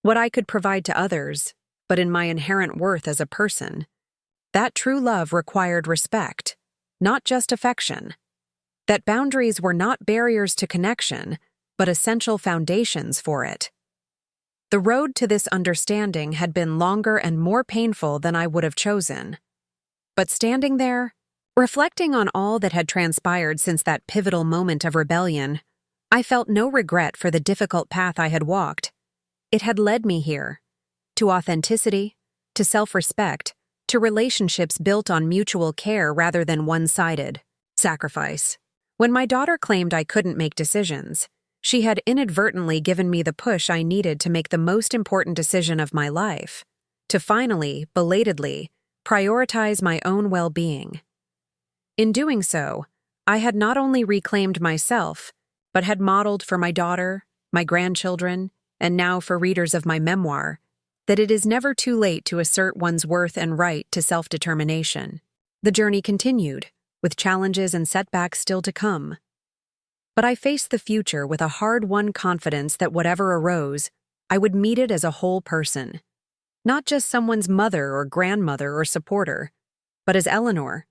what I could provide to others, but in my inherent worth as a person. That true love required respect, not just affection. That boundaries were not barriers to connection, but essential foundations for it. The road to this understanding had been longer and more painful than I would have chosen. But standing there, reflecting on all that had transpired since that pivotal moment of rebellion, I felt no regret for the difficult path I had walked. It had led me here, to authenticity, to self-respect, to relationships built on mutual care rather than one-sided sacrifice. When my daughter claimed I couldn't make decisions, she had inadvertently given me the push I needed to make the most important decision of my life. to finally, belatedly, prioritize my own well-being. In doing so, I had not only reclaimed myself, but had modeled for my daughter, my grandchildren, and now for readers of my memoir, that it is never too late to assert one's worth and right to self-determination. The journey continued, with challenges and setbacks still to come. But I faced the future with a hard-won confidence that whatever arose, I would meet it as a whole person. Not just someone's mother or grandmother or supporter, but as Eleanor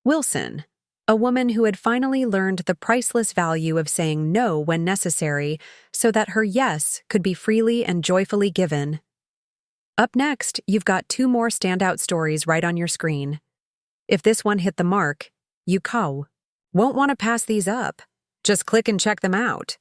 Wilson, a woman who had finally learned the priceless value of saying no when necessary so that her yes could be freely and joyfully given. Up next, you've got 2 more standout stories right on your screen. If this one hit the mark, you won't want to pass these up. Just click and check them out.